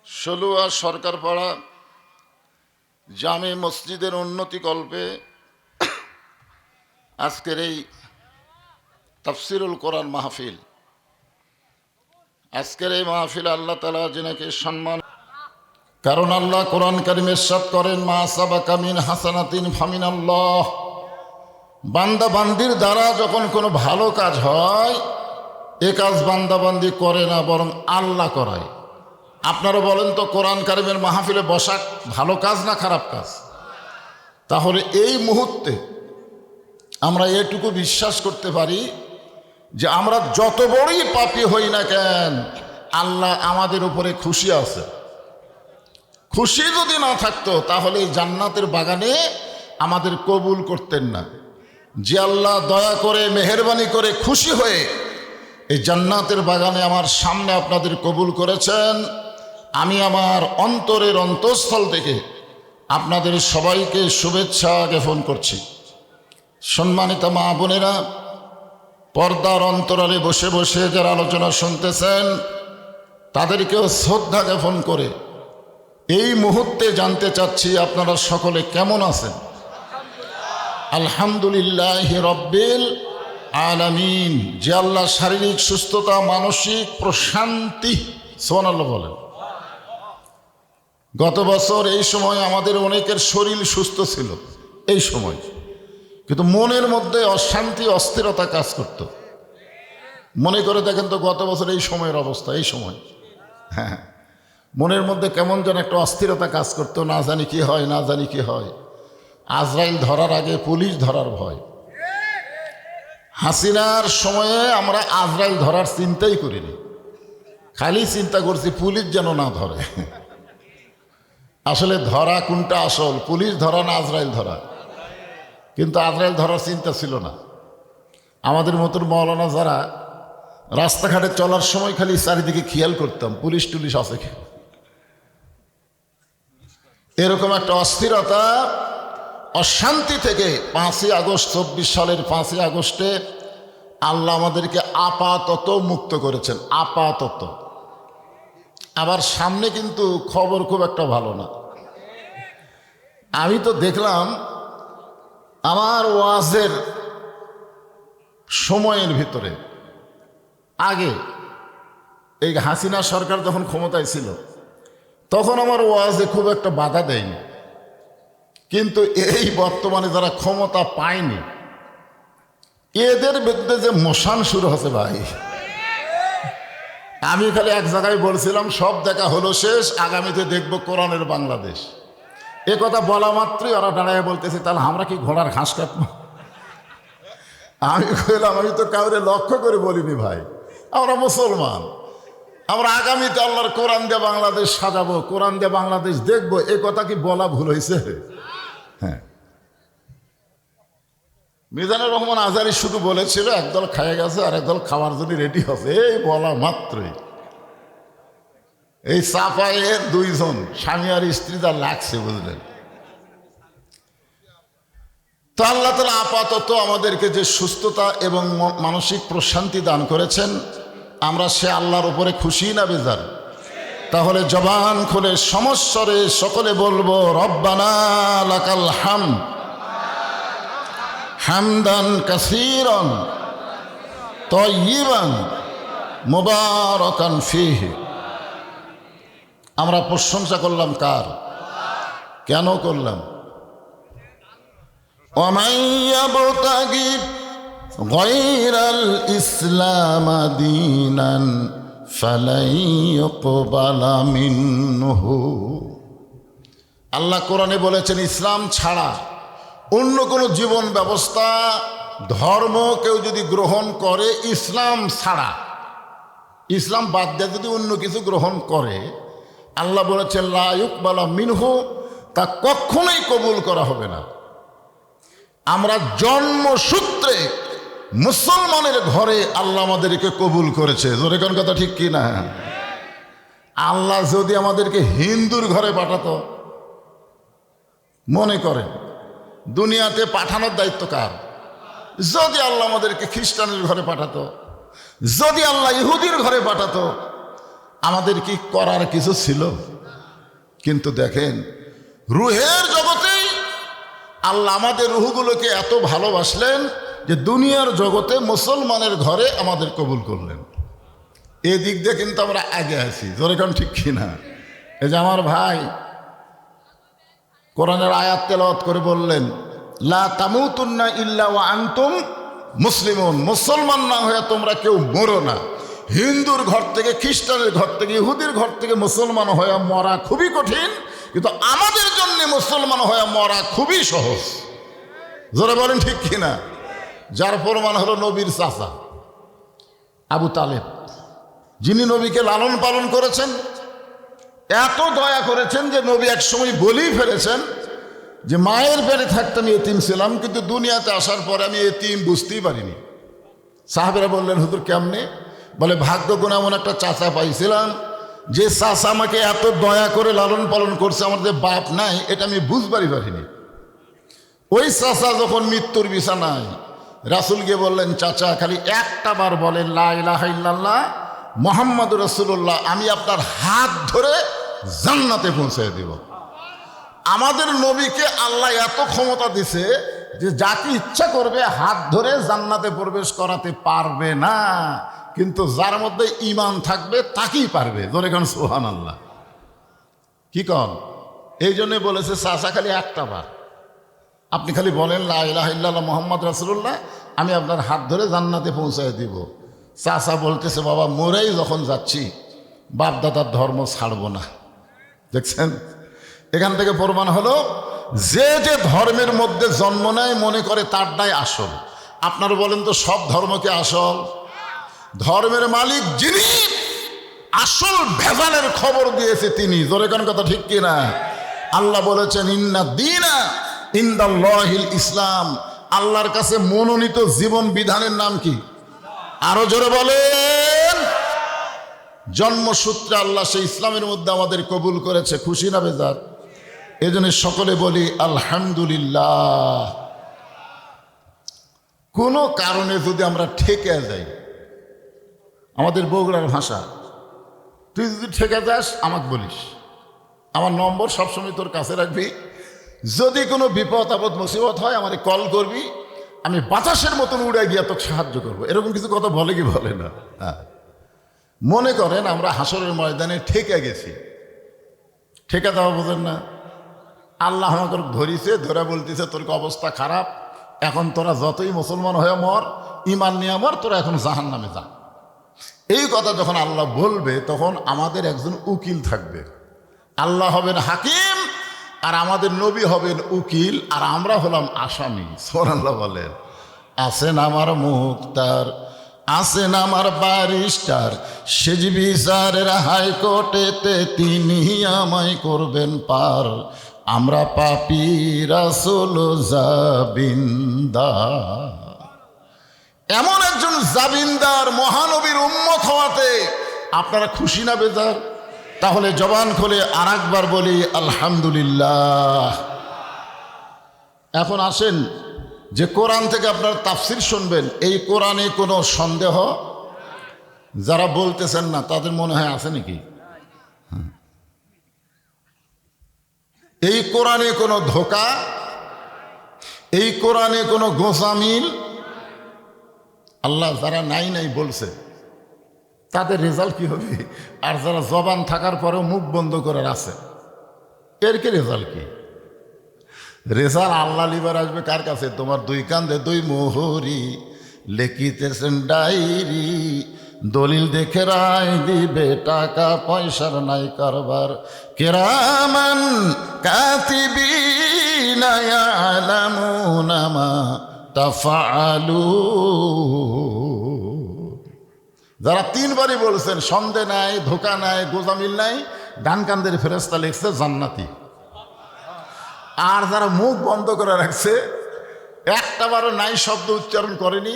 ষোলুয়া সরকারপাড়া জামে মসজিদের উন্নতিকল্পে আজকের এই তাফসিরুল কোরআন মাহফিল। আজকের এই মাহফিল আল্লাহ তাআলা যিনাকে সম্মান, কারণ আল্লাহ কোরআন কারীমে ইরশাদ করেন, মা সাবাকা মিন হাসানাতিন ফামিনাল্লাহ। বান্দা বান্দির দ্বারা যখন কোনো ভালো কাজ হয়, এ কাজ বান্দা বান্দি করে না, বরং আল্লাহ করায়। আপনারা বলেন তো, কোরআন কারীমের মাহফিলে বসা ভালো কাজ না খারাপ কাজ? তাহলে এই মুহূর্তে আমরা এটুকু বিশ্বাস করতে পারি যে আমরা যত বড়ই পাপী হই না কেন, আল্লাহ আমাদের উপরে খুশি আছে। খুশি যদি না থাকতো তাহলে এই জান্নাতের বাগানে আমাদের কবুল করতেন না। যে আল্লাহ দয়া করে মেহেরবানি করে খুশি হয়ে এই জান্নাতের বাগানে আমার সামনে আপনাদের কবুল করেছেন, আমি আমার অন্তরের অন্তঃস্থল থেকে আপনাদের সবাইকে শুভেচ্ছা জ্ঞাপন করছি। সম্মানিত মা বোনেরা, পর্দার অন্তরালে বসে বসে যারা আলোচনা শুনতেছেন, তাদেরকেও শ্রদ্ধা জ্ঞাপন করে এই মুহূর্তে জানতে চাচ্ছি আপনারা সকলে কেমন আছেন? আলহামদুলিল্লাহ রব্বিল আলামিন। যে আল্লাহ শারীরিক সুস্থতা, মানসিক প্রশান্তি, সুবহানাল্লাহ বলেন। গত বছর এই সময় আমাদের অনেকের শরীর সুস্থ ছিল এই সময়, কিন্তু মনের মধ্যে অশান্তি, অস্থিরতা কাজ করত। মনে করে দেখেন তো গত বছর এই সময়ের অবস্থা, এই সময় হ্যাঁ, মনের মধ্যে কেমন যেন একটা অস্থিরতা কাজ করতো, না জানি কি হয়, না জানি কি হয়। আজরাইল ধরার আগে পুলিশ ধরার ভয়। হাসিনার সময়ে আমরা আজরাইল ধরার চিন্তাই করিনি, খালি চিন্তা করছি পুলিশ যেন না ধরে। আসলে ধরা কোনটা আসল, পুলিশ ধরা না আজরাইল ধরা? কিন্তু আজরাইল ধরার চিন্তা ছিল না। আমাদের মতন মৌলানা যারা রাস্তাঘাটে চলার সময় খালি চারিদিকে খেয়াল করতাম পুলিশ টুলিশ আছে কি। এরকম একটা অস্থিরতা, অশান্তি থেকে 5ই আগস্ট 24 সালের 5ই আগস্টে আল্লাহ আমাদেরকে আপাতত মুক্ত করেছেন, আপাতত। আবার সামনে কিন্তু খবর খুব একটা ভালো না। আমি তো দেখলাম আমার ওয়াজের সময়ের ভিতরে, আগে এই হাসিনা সরকার যখন ক্ষমতায় ছিল তখন আমার ওয়াজে খুব একটা বাধা দেয়নি, কিন্তু এই বর্তমানে যারা ক্ষমতা পায়নি, এদের বিরুদ্ধে যে মশান শুরু হচ্ছে ভাই। আমি খালি এক জায়গায় বলছিলাম, সব দেখা হলো শেষ, আগামীতে দেখব কোরআনের বাংলাদেশ। এ কথা বলা মাত্রই ওরা দাঁড়ায় বলতেছে, তাহলে আমরা কি ঘোড়ার ঘাস কাটবো? আমি কইলাম, আমি তো কাউরে লক্ষ্য করে বলিনি ভাই, আমরা মুসলমান, আমরা আগামীতে আল্লাহর কোরআন দিয়ে বাংলাদেশ সাজাবো, কোরআন দিয়ে বাংলাদেশ দেখবো। এ কথা কি বলা ভুল হয়েছে? হ্যাঁ, মিজানুর রহমান আজহারী শুধু বলেছিল একদল খাইয়ে গেছে আর একদল খাওয়ার জন্য রেডি হবে, এই বলা মাত্রই এই চাপায়ের 2 জন স্বামী আর স্ত্রী যা লাগছে, বুঝলেন তো। আল্লাহ তাআলা আপাতত আমাদেরকে যে সুস্থতা এবং মানসিক প্রশান্তি দান করেছেন, আমরা সে আল্লাহর উপরে খুশি না বেজার? তাহলে জবান খুলে সমস্বরে সকলে বলবো, রব্বানা লাকাল হামদ হামদান কাসীরান তাইয়িবান মুবারাকান ফীহি। আমরা প্রশংসা করলাম কার? কেন করলাম? ওয়ামান ইয়াবতাগি গায়রাল ইসলাম দীনান ফালাই ইউকবালা মিনহু। আল্লাহ কোরআনে বলেছেন, ইসলাম ছাড়া অন্য কোনো জীবন ব্যবস্থা, ধর্ম কেউ যদি গ্রহণ করে, ইসলাম ছাড়া, ইসলাম বাদ দিয়ে যদি অন্য কিছু গ্রহণ করে, আল্লাহ বলেছেন লা ইউকবালা মিনহু, তা কখনোই কবুল করা হবে না। আমরা জন্মসূত্রে মুসলমানের ঘরে আল্লাহ আমাদেরকে কবুল করেছে। জোরে কোন কথা ঠিক কি না? আল্লাহ যদি আমাদেরকে হিন্দুর ঘরে পাঠাতো, মনে করেন দুনিয়াতে পাঠানোর দায়িত্ব কার? যদি আল্লাহ আমাদেরকে খ্রিস্টানের ঘরে পাঠাতো, যদি আল্লাহ ইহুদির ঘরে পাঠাতো, আমাদের কি করার কিছু ছিল? কিন্তু দেখেন রুহের জগতেই আল্লাহ আমাদের রুহগুলোকে এত ভালোবাসলেন যে দুনিয়ার জগতে মুসলমানের ঘরে আমাদের কবুল করলেন। এই দিক দিয়ে কিন্তু আমরা আগে আছি, জোরে কারণ ঠিক কিনা? এই যে আমার ভাই কোরআনের আয়াত তেলাওয়াত করে বললেন, লা তামুতুন্না ইল্লা ওয়া আনতুম মুসলিমুন, মুসলমান না হয়ে তোমরা কেউ মরো না। হিন্দুর ঘর থেকে, খ্রিস্টানের ঘর থেকে, ইহুদির ঘর থেকে মুসলমান হয়ে মরা খুবই কঠিন, কিন্তু আমাদের জন্য মুসলমান হয়ে মরা খুবই সহজ। জোরে বলেন ঠিক কিনা? যার প্রমাণ হলো নবীর চাচা আবু তালেব, যিনি নবীকে লালন পালন করেছেন, এত দয়া করেছেন যে নবী এক সময় বলেই ফেলেছেন যে মায়ের পেটে থাকতে আমি এতিম ছিলাম, কিন্তু দুনিয়াতে আসার পরে আমি এতিম বুঝতেই পারিনি। সাহাবেরা বললেন, হুজুর কেমনে? বলে, ভাগ্য গুণ এমন একটা চাচা পাইছিলাম যে চাচা আমাকে এত দয়া করে লালন পালন করছে, আমার যে বাপ নাই এটা আমি বুঝবারই পারিনি। ওই চাচা যখন মৃত্যুর বিছানায়, রাসূল গিয়ে বললেন, চাচা খালি একটা বার বলেন লা ইলাহা ইল্লাল্লাহ মুহাম্মাদুর রাসূলুল্লাহ, আমি আপনার হাত ধরে জান্নাতে পৌঁছে দেব। আমাদের নবীকে আল্লাহ এত ক্ষমতা দিছে যে যাকে ইচ্ছা করবে হাত ধরে জান্নাতে প্রবেশ করাতে পারবে না, কিন্তু যার মধ্যে ঈমান থাকবে তাকেই পারবে। ধরে কারণ সুবহানাল্লাহ, কি কন? এই জন্যে বলেছে চাচা খালি একটা বার আপনি খালি বলেন লা ইলাহা ইল্লাল্লাহ মুহাম্মদ রাসূলুল্লাহ, আমি আপনার হাত ধরে জান্নাতে পৌঁছায় দিব। চাচা বলতেছে, বাবা মরেই যখন যাচ্ছি বাপ দাদার ধর্ম ছাড়বো না। দেখছেন, এখান থেকে প্রমাণ হলো যে যে ধর্মের মধ্যে জন্ম নেয় মনে করে তারটাই আসল। আপনারা বলেন তো সব ধর্মকে আসল? ধর্মের মালিক যিনি, আসল ভেজালের খবর দিয়েছে তিনি। জোরে কোন কথা ঠিক কিনা? আল্লাহ বলেছেন, ইন্না দীনা ইনদাল্লাহিল ইসলাম, আল্লাহর কাছে মনোনীত জীবন বিধানের নাম কি? আরো জোরে বলেন। জন্মসূত্রে আল্লাহ সেই ইসলামের মধ্যে আমাদের কবুল করেছে, খুশি না বেজার? এই জন্য সকলে বলি আলহামদুলিল্লাহ। কোনো কারণে যদি আমরা ঠেকে যাই, আমাদের বগুড়ার ভাষা, তুই যদি ঠেকে যাস আমাকে বলিস, আমার নম্বর সবসময় তোর কাছে রাখবি, যদি কোনো বিপদ আপদ মুসিবত হয় আমাকে কল করবি, আমি বাতাসের মতন উড়ে গিয়ে তোকে সাহায্য করবো। এরকম কিছু কথা বলে কি বলে না? হ্যাঁ, মনে করেন আমরা হাসরের ময়দানে ঠেকে গেছি, ঠেকে দেওয়া বোঝেন না? আল্লাহ আমাকে ধরিছে, ধরে বলতেছে তোর অবস্থা খারাপ, এখন তোরা যতই মুসলমান হয়ে মর, ইমান নিয়ে মর, তোরা এখন জাহান্নামে যা। এই কথা যখন আল্লাহ বলবে তখন আমাদের একজন উকিল থাকবে। আল্লাহ হবেন হাকিম আর আমাদের নবী হবেন উকিল, আর আমরা হলাম আসামি। সুবহানাল্লাহ বলেন। আছেন আমার মুখতার, আছেন আমার ব্যারিস্টার, সেজ বিচারের হাইকোর্টেতে তিনি আমায় করবেন পার। আমরা পাপী রাসূল জাবিনদার। এমন একজন জাবিনদার মহানবীর উম্মত হওয়াতে আপনারা খুশি না বেজার? তাহলে জবান খুলে আর একবার বলি আলহামদুলিল্লাহ। এখন আসেন যে কোরআন থেকে আপনারা তাফসির শুনবেন, এই কোরআনে কোনো সন্দেহ যারা বলতেছেন না তাদের মনে হয় আছে নাকি? এই কোরআনে কোনো ধোঁকা, এই কোরআনে কোনো গোসামিল? আল্লাহ যারা নাই নাই বলছে তাদের রেজাল্ট কি হবে? আর যারা জবান থাকার পরেও মুখ বন্ধ করার আছে, এর কি রেজাল্ট কি? রেজাল্ট আল্লাহ লিবার আসবে কার কাছে? তোমার দুই কান্দে দুই মোহরি, লেখিতেছেন ডায়েরি, দলিল দেখে রায় দিবে, টাকা পয়সার নাই কারবার। কিরামান কাতিবিনা ইয়ালামুনা মা তাফআলুন। যারা তিনবারই বলছেন সন্দেহ নাই, ধোঁকা নাই, গোজামিল নাই, ডান কান্দের ফেরেশতা লিখছে জান্নাতি। আর যারা মুখ বন্ধ করে রাখছে, একটাবারও নাই শব্দ উচ্চারণ করেনি,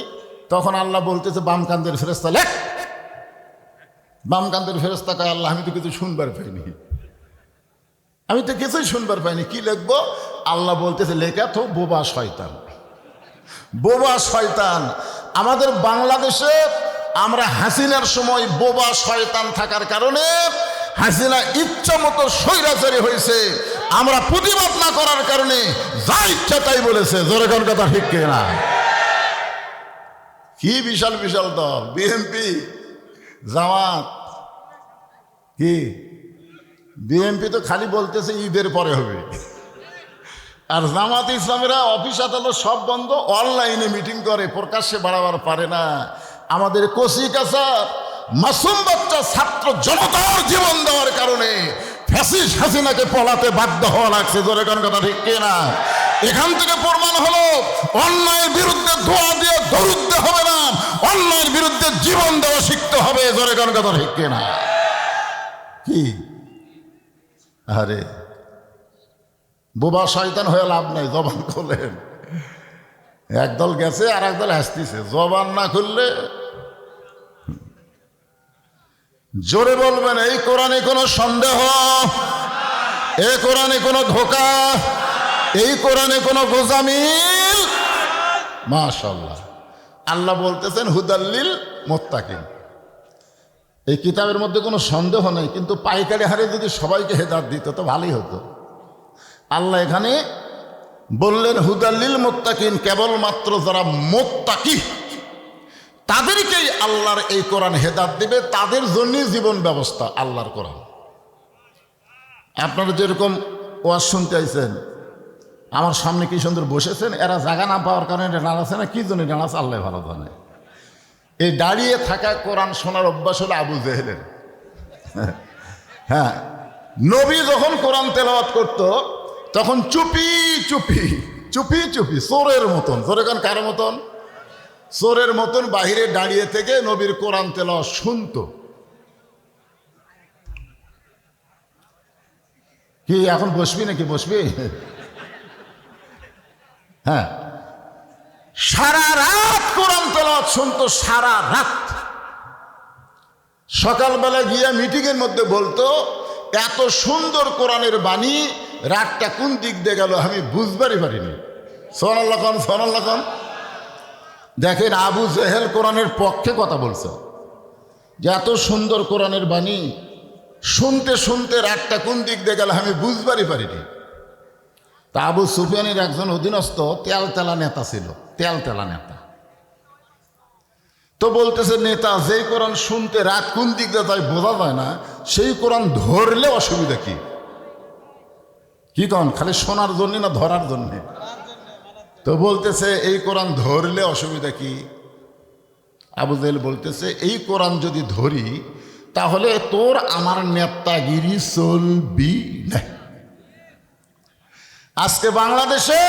তখন আল্লাহ বলতেছে বাম কান্দের ফেরেশতা লেখ। বাম কান্দের ফেরেশতা কয়, আল্লাহ আমি তো কিছু শুনবার পাইনি, আমি তো কিছুই শুনবার পাইনি, কি লিখবো? আল্লাহ বলতেছে লেখা তো বোবা শয়তান। বোবা শয়তান। আমাদের বাংলাদেশে আমরা হাসিনার সময় বোবা শয়তান থাকার কারণে হাসিনা ইচ্ছা মতো স্বৈরাচারী হয়েছে, আমরা প্রতিবাদ না করার কারণে যা ইচ্ছা তাই বলেছে। জোরে কোন কথা ঠিক কিনা? কি বিশাল বিশাল দল, বিএনপি, জামাত। কি বিএনপি তো খালি বলতেছে ঈদের পরে হবে, আর জামাত ইসলামেরা অফিস আদালত সব বন্ধ, অনলাইনে মিটিং করে, প্রকাশ্যে বাড়াবার পারে না। আমাদের কচি কাঁচা মাসুম বাচ্চা ছাত্র জনতার জীবন দেওয়ার কারণে ফ্যাসিস্ট হাসিনাকে পলাতে বাধ্য হওয়া লাগছে। জোরে কোন কথা ঠিক কিনা? এখান থেকে প্রমাণ হলো অন্যায়ের বিরুদ্ধে দোয়া দিয়ে দরুদ হবে না, অন্যায়ের বিরুদ্ধে জীবন দেওয়া শিখতে হবে। জোরে কোন কথা ঠিক কিনা? কি আরে বোবা শয়তান হয়ে লাভ নাই, জবান খোলেন। একদল গেছে আর একদল হাসতেছে, জবান না খুললে। জোরে বলবেন, এই কোরআনে কোনো সন্দেহ, এই কোরআনে কোনো ধোঁকা, এই কোরআনে কোনো গোজামিল। মাশাআল্লাহ, আল্লাহ বলতেছেন হুদাল্লিল মুত্তাকিন। এই কিতাবের মধ্যে কোনো সন্দেহ নেই, কিন্তু পাইকারি হারে যদি সবাইকে হেদায়েত দিত তো ভালোই হতো। আল্লাহ এখানে বললেন হুদাল্লিল মুত্তাকিন, কেবলমাত্র যারা মুত্তাকি তাদেরকেই আল্লাহর এই কোরআন হেদায়েত দিবে, তাদের জন্যই জীবন ব্যবস্থা আল্লাহর কোরআন। আপনারা যেরকম ওয়াজ শুনতে আইছেন, আমার সামনে কি সুন্দর বসেছেন, এরা জায়গা না পাওয়ার কারণে দাঁড়াচ্ছে না, কি জন্য দাঁড়াচ্ছে আল্লাহ ভালো জানে। এই দাঁড়িয়ে থাকা কোরআন শোনার অভ্যাস হলো আবু জেহেলের। হ্যাঁ, নবী যখন কোরআন তেলাওয়াত করত তখন চুপি চুপি চুপি চুপি চোরের মতন, চোরে কান কার মতন? চোরের মতন বাহিরে দাঁড়িয়ে থেকে নবীর কোরআন তেলাওয়াত শুনত। কি এখন বসবি নাকি? বসবি? হ্যাঁ, সারা রাত কোরআন তেলাওয়াত শুনতো, সারা রাত। সকালবেলা গিয়া মিটিংয়ের মধ্যে বলতো, এত সুন্দর কোরআনের বাণী, রাতটা কোন দিক দিয়ে গেল আমি বুঝবারই পারিনি। সুবহানাল্লাহ খান, সুবহানাল্লাহ খান। দেখেন, আবু জেহেল কোরআনের পক্ষে কথা বলছে, যে এত সুন্দর কোরআনের বাণী শুনতে শুনতে রাতটা কোন দিক দিয়ে গেল আমি বুঝবারই পারিনি। তা আবু সুফিয়ানের একজন অধীনস্থ তেলতেলা নেতা ছিল, তেলতেলা নেতা। তো বলতেছে, নেতা, যেই কোরআন শুনতে রাত কোন দিক দিয়ে যায় বোঝা যায় না, সেই কোরআন ধরলে অসুবিধা কি? কি কন, খালি শোনার জন্যে না ধরার জন্যে? তো বলতেছে, এই কোরআন ধরলে অসুবিধা কি? আবু জেহেল বলতেছে, এই কোরআন যদি ধরি তাহলে তোর আমার নেতাগিরি চলবি না। আজকে বাংলাদেশে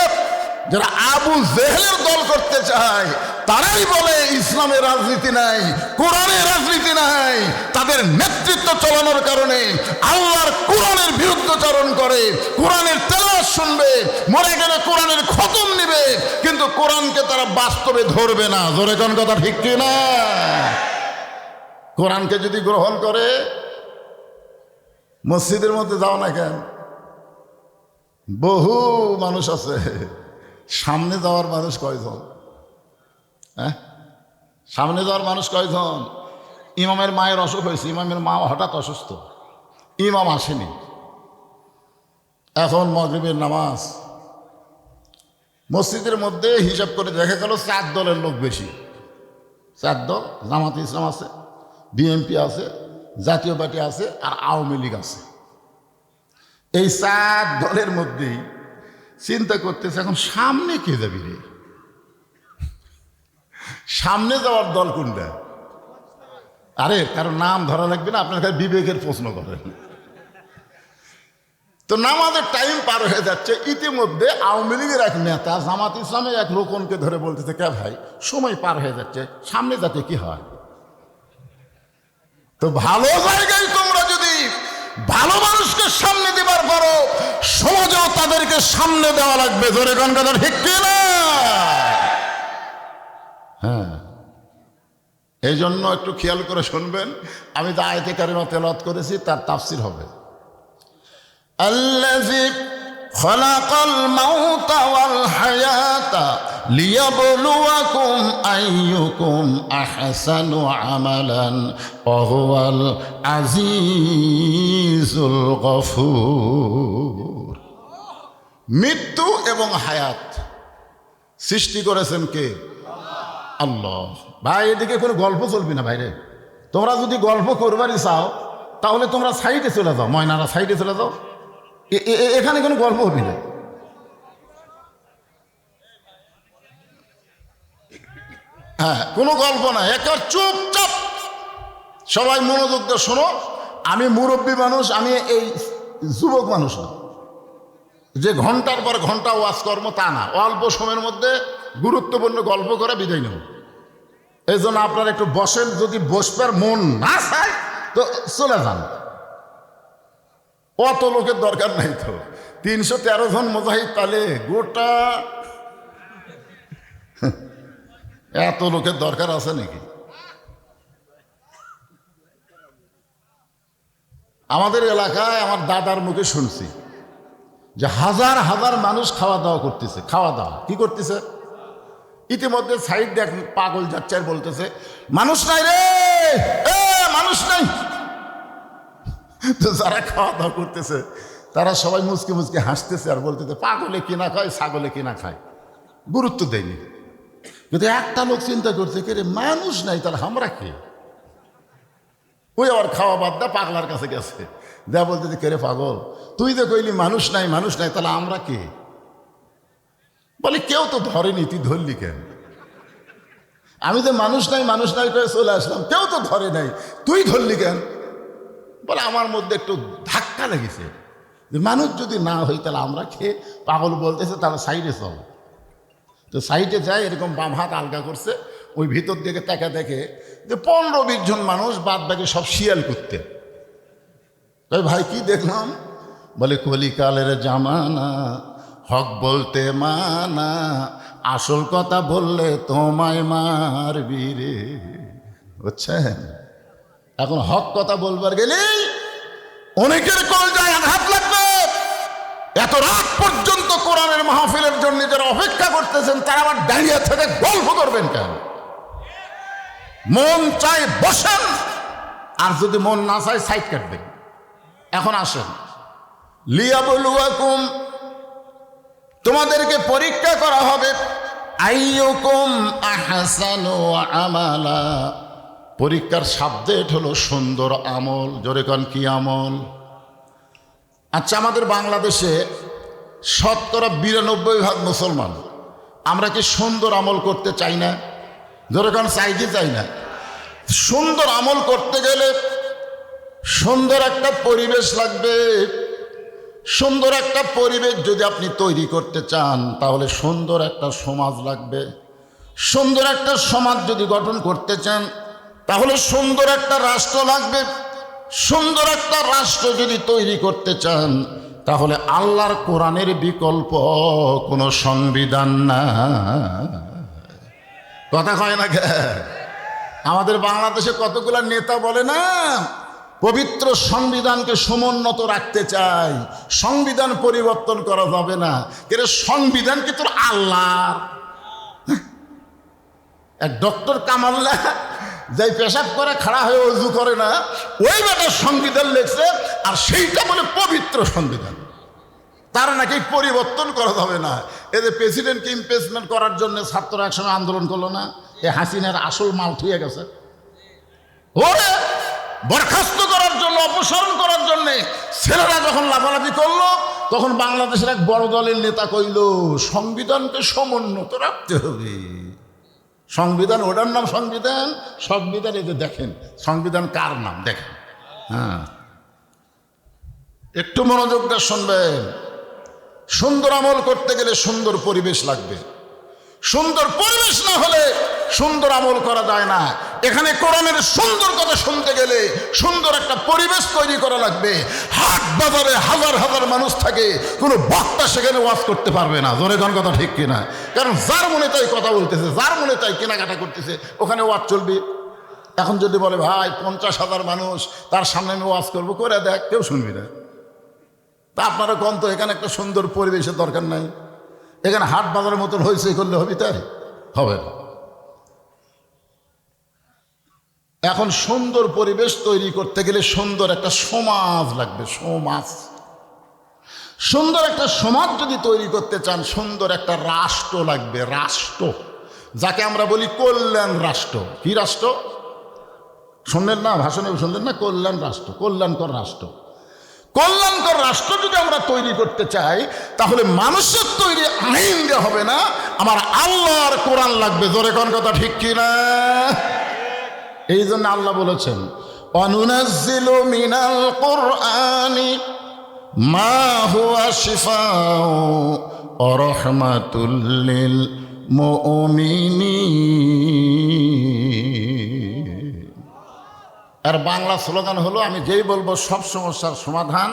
যারা আবু জেহেলের দল করতে চায় তারাই বলে ইসলামের রাজনীতি নাই, কোরআনের রাজনীতি নাই। তাদের নেতৃত্ব চালানোর কারণে আল্লাহর কোরআনের বিরুদ্ধাচরণ করে, কোরআনের তেলাওয়াত শুনবে, মরে গেলে কোরআনের খতম নিবে, কিন্তু কোরআনকে তারা বাস্তবে ধরবে না। জোরে কোন কথা ঠিক কিনা? কোরআনকে যদি গ্রহণ করে, মসজিদের মধ্যে যাও না কেন, বহু মানুষ আছে, সামনে যাওয়ার মানুষ কয়জন? হ্যাঁ, সামনে যাওয়ার মানুষ কয়জন? ইমামের মায়ের অসুখ হয়েছে, ইমামের মা হঠাৎ অসুস্থ, ইমাম আসেনি, এখন মাগরিবের নামাজ। মসজিদের মধ্যে হিসাব করে দেখা গেল 4 দলের লোক বেশি। 4 দল, জামাত ইসলাম আছে, বিএনপি আছে, জাতীয় পার্টি আছে, আর আওয়ামী লীগ আছে। এই 4 দলের মধ্যেই চিন্তা করতেছে, এখন সামনে কে যাবি রে? সামনে যাওয়ার দল কোনটা? আরে কারো নাম ধরা লাগবে না, আপনার কাছে বিবেকের প্রশ্ন করেন। তো নামাজের টাইম পার হয়ে যাচ্ছে, ইতিমধ্যে আওয়ামী লীগের এক নেতা জামাত ইসলামের এক লোকনকে ধরে বলতেছে, কে ভাই, সময় পার হয়ে যাচ্ছে, সামনে যাতে কি হয়? তো ভালো জায়গায় তোমরা যদি ভালো মানুষকে সামনে দিবার পারো, সমাজেও তাদেরকে সামনে দেওয়া লাগবে। ধরে কোন কথা ঠিক কিনা? হ্যাঁ, এই জন্য একটু খেয়াল করে শুনবেন। আমি যে আয়াতে কারিমা তেলাওয়াত করেছি তার তাফসীর হবে, আল্লাযী খালাকাল মাউতা ওয়াল হায়াতা লিয়াবলুয়াকুম আইয়ুকুম আহসানু আমালান ওয়া হুয়াল আজিজুল আজিজুল গফুর। মৃত্যু এবং হায়াত সৃষ্টি করেছেন কে? আল্লাহ। ভাই এদিকে কোনো গল্প চলবি না ভাইরে। তোমরা যদি গল্প করবারই চাও তাহলে তোমরা সাইডে চলে যাও, ময়নারা সাইডে চলে যাও, এখানে কোনো গল্প হবি না। হ্যাঁ, কোনো গল্প না, একা চুপচাপ সবাই মনোযোগ দিয়ে শোনো। আমি মুরব্বী মানুষ, আমি এই যুবক মানুষ না যে ঘন্টার পর ঘন্টা ওয়াজ কর্ম, তা না। অল্প সময়ের মধ্যে গুরুত্বপূর্ণ গল্প করে বিদায় নেব। এই জন্য আপনারা একটু বসেন, যদি বসবার মন না চায় তো চলে যান। অত লোকের দরকার নাই তো, 313 জন মুজাহিদ তালে গোটা, এত লোকের দরকার আছে নাকি? আমাদের এলাকায় আমার দাদার মুখে শুনছি যে হাজার হাজার মানুষ খাওয়া দাওয়া করতেছে। খাওয়া দাওয়া কি করতেছে? ইতিমধ্যে সাইড দেখ পাগল যাচ্ছে আর বলতেছে মানুষ নাই রে, মানুষ নাই। তো যারা খাওয়া দাওয়া করতেছে তারা সবাই মুচকে মুচকে হাসতেছে আর বলতেছে পাগলে কিনা খায়, ছাগলে কিনা খায়, গুরুত্ব দেয়নি। কিন্তু একটা লোক চিন্তা করছে কে রে, মানুষ নাই তাহলে আমরা কে? ওই আবার খাওয়া বাদ দা পাগলার কাছে গেছে, দেয়া বলতেছে কে রে পাগল, তুই তো কইলি মানুষ নাই মানুষ নাই, তাহলে আমরা কে? বলে কেউ তো ধরেনি, তুই ধরলি কেন? আমি তো মানুষ নাই করে চলে আসলাম, কেউ তো ধরে নাই, তুই ধরলি কেন? বলে আমার মধ্যে একটু ধাক্কা লেগেছে যে মানুষ যদি না হই তাহলে আমরা খেয়ে। পাগল বলতেছে তাহলে সাইডে চল। তো সাইডে যায়, এরকম বাম হাত আলগা করছে, ওই ভিতর দিকে তাকা দেখে যে 15-20 জন মানুষ, বাদ বাকি সব শিয়াল করতে। তাই ভাই কি দেখলাম? বলে কলিকালের জামানা, হক বলতে মানা, আসল কথা বললে তোমায় মারবি রে। বুঝছেন? এখন হক কথা বলবার গেলে অনেকের কলজায় আঘাত লাগবে। এত রাত পর্যন্ত কোরআনের মাহফিলের জন্য যারা অপেক্ষা করতেছেন তারা আবার দাঁড়িয়ে থেকে গল্প করবেন কেন? মন চাই বসেন, আর যদি মন না চাই সাইড কাটবেন। এখন আসেন, লিয়াবলুয়াকুম, তোমাদেরকে পরীক্ষা করা হবে, আইয়ুকুম আহসানু আমালা। পরীক্ষার সাবজেক্ট হলো সুন্দর আমল। জোরে কোন কি আমল? আচ্ছা, আমাদের বাংলাদেশে 92% মুসলমান, আমরা কি সুন্দর আমল করতে চাই না? জোরে কোন চাই কি চাই না? সুন্দর আমল করতে গেলে সুন্দর একটা পরিবেশ লাগবে। সুন্দর একটা পরিবেশ যদি আপনি তৈরি করতে চান তাহলে সুন্দর একটা সমাজ লাগবে। সুন্দর একটা সমাজ যদি গঠন করতে চান তাহলে সুন্দর একটা রাষ্ট্র লাগবে। সুন্দর একটা রাষ্ট্র যদি তৈরি করতে চান তাহলে আল্লাহর কোরআনের বিকল্প কোনো সংবিধান না। কথা কয় না কে? আমাদের বাংলাদেশে কতগুলা নেতা বলে না পবিত্র সংবিধানকে সমুন্নত রাখতে চাই, সংবিধান পরিবর্তন করা যাবে না। কিন্তু সংবিধান কি তোর আল্লাহর? এক ডক্টর কামাল্লা যাই পেশাব করে খাড়া হয়ে অজু করে না, ওই বেটা সংবিধান লেখছে, আর সেইটা বলে পবিত্র সংবিধান। তারা নাকি পরিবর্তন করা যাবে না। এদের প্রেসিডেন্টকে ইমপিচমেন্ট করার জন্য ছাত্ররা একসময় আন্দোলন করলো না? এ হাসিনার আসল মাল থুয়ে গেছে। ওরে বরখাস্ত করার জন্য, অপসারণ করার জন্য ছেলেরা যখন লাফালাফি করলো তখন বাংলাদেশের এক বড় দলের নেতা কইল সংবিধানকে সমুন্নত রাখতে হবে। সংবিধান ওটার নাম সংবিধান? সংবিধান এই যে দেখেন, সংবিধান কার নাম দেখেন। হ্যাঁ, একটু মনোযোগ দিয়ে শুনবেন। সুন্দর আমল করতে গেলে সুন্দর পরিবেশ লাগবে। সুন্দর পরিবেশ না হলে সুন্দর আমল করা যায় না। এখানে কোরআনের সুন্দর কথা শুনতে গেলে সুন্দর একটা পরিবেশ তৈরি করা লাগবে। হাট বাজারে হাজার হাজার মানুষ থাকে, কোনো বক্তা সেখানে ওয়াজ করতে পারবে না। জোরে কোন কথা ঠিক কিনা? কারণ যার মনে তাই কথা বলতেছে, যার মনে তাই কেনাকাটা করতেছে, ওখানে ওয়াজ চলবে। এখন যদি বলে ভাই 50,000 মানুষ, তার সামনে আমি ওয়াজ করবো, করে দেখ, কেউ শুনবি না। তা আপনারা কোন তো এখানে একটা সুন্দর পরিবেশের দরকার নাই? এখানে হাট বাজারের মতন হয়েছে করলে হবে? তাই হবে না। এখন সুন্দর পরিবেশ তৈরি করতে গেলে সুন্দর একটা সমাজ লাগবে। সমাজ, সুন্দর একটা সমাজ যদি তৈরি করতে চান, সুন্দর একটা রাষ্ট্র লাগবে। রাষ্ট্র, যাকে আমরা বলি কল্যাণ রাষ্ট্র। কি রাষ্ট্র শুনলেন না? ভাষণে শুনলেন না? কল্যাণ রাষ্ট্র, কল্যাণকর রাষ্ট্র। কল্যাণকর রাষ্ট্র যদি আমরা তৈরি করতে চাই, তাহলে মানুষের তৈরি আইন দেওয়া হবে না, আমার আল্লাহর কোরআন লাগবে। জোরে কোন কথা ঠিক কিনা? এই জন্য আল্লাহ বলেছেন, অনুনাজ্জিলু মিনাল কুরআনি মা হুয়া শিফাউ ওয়া রাহমাতুল লিল মুমিনিন। আর বাংলা স্লোগান হলো, আমি যেই বলবো সব সমস্যার সমাধান,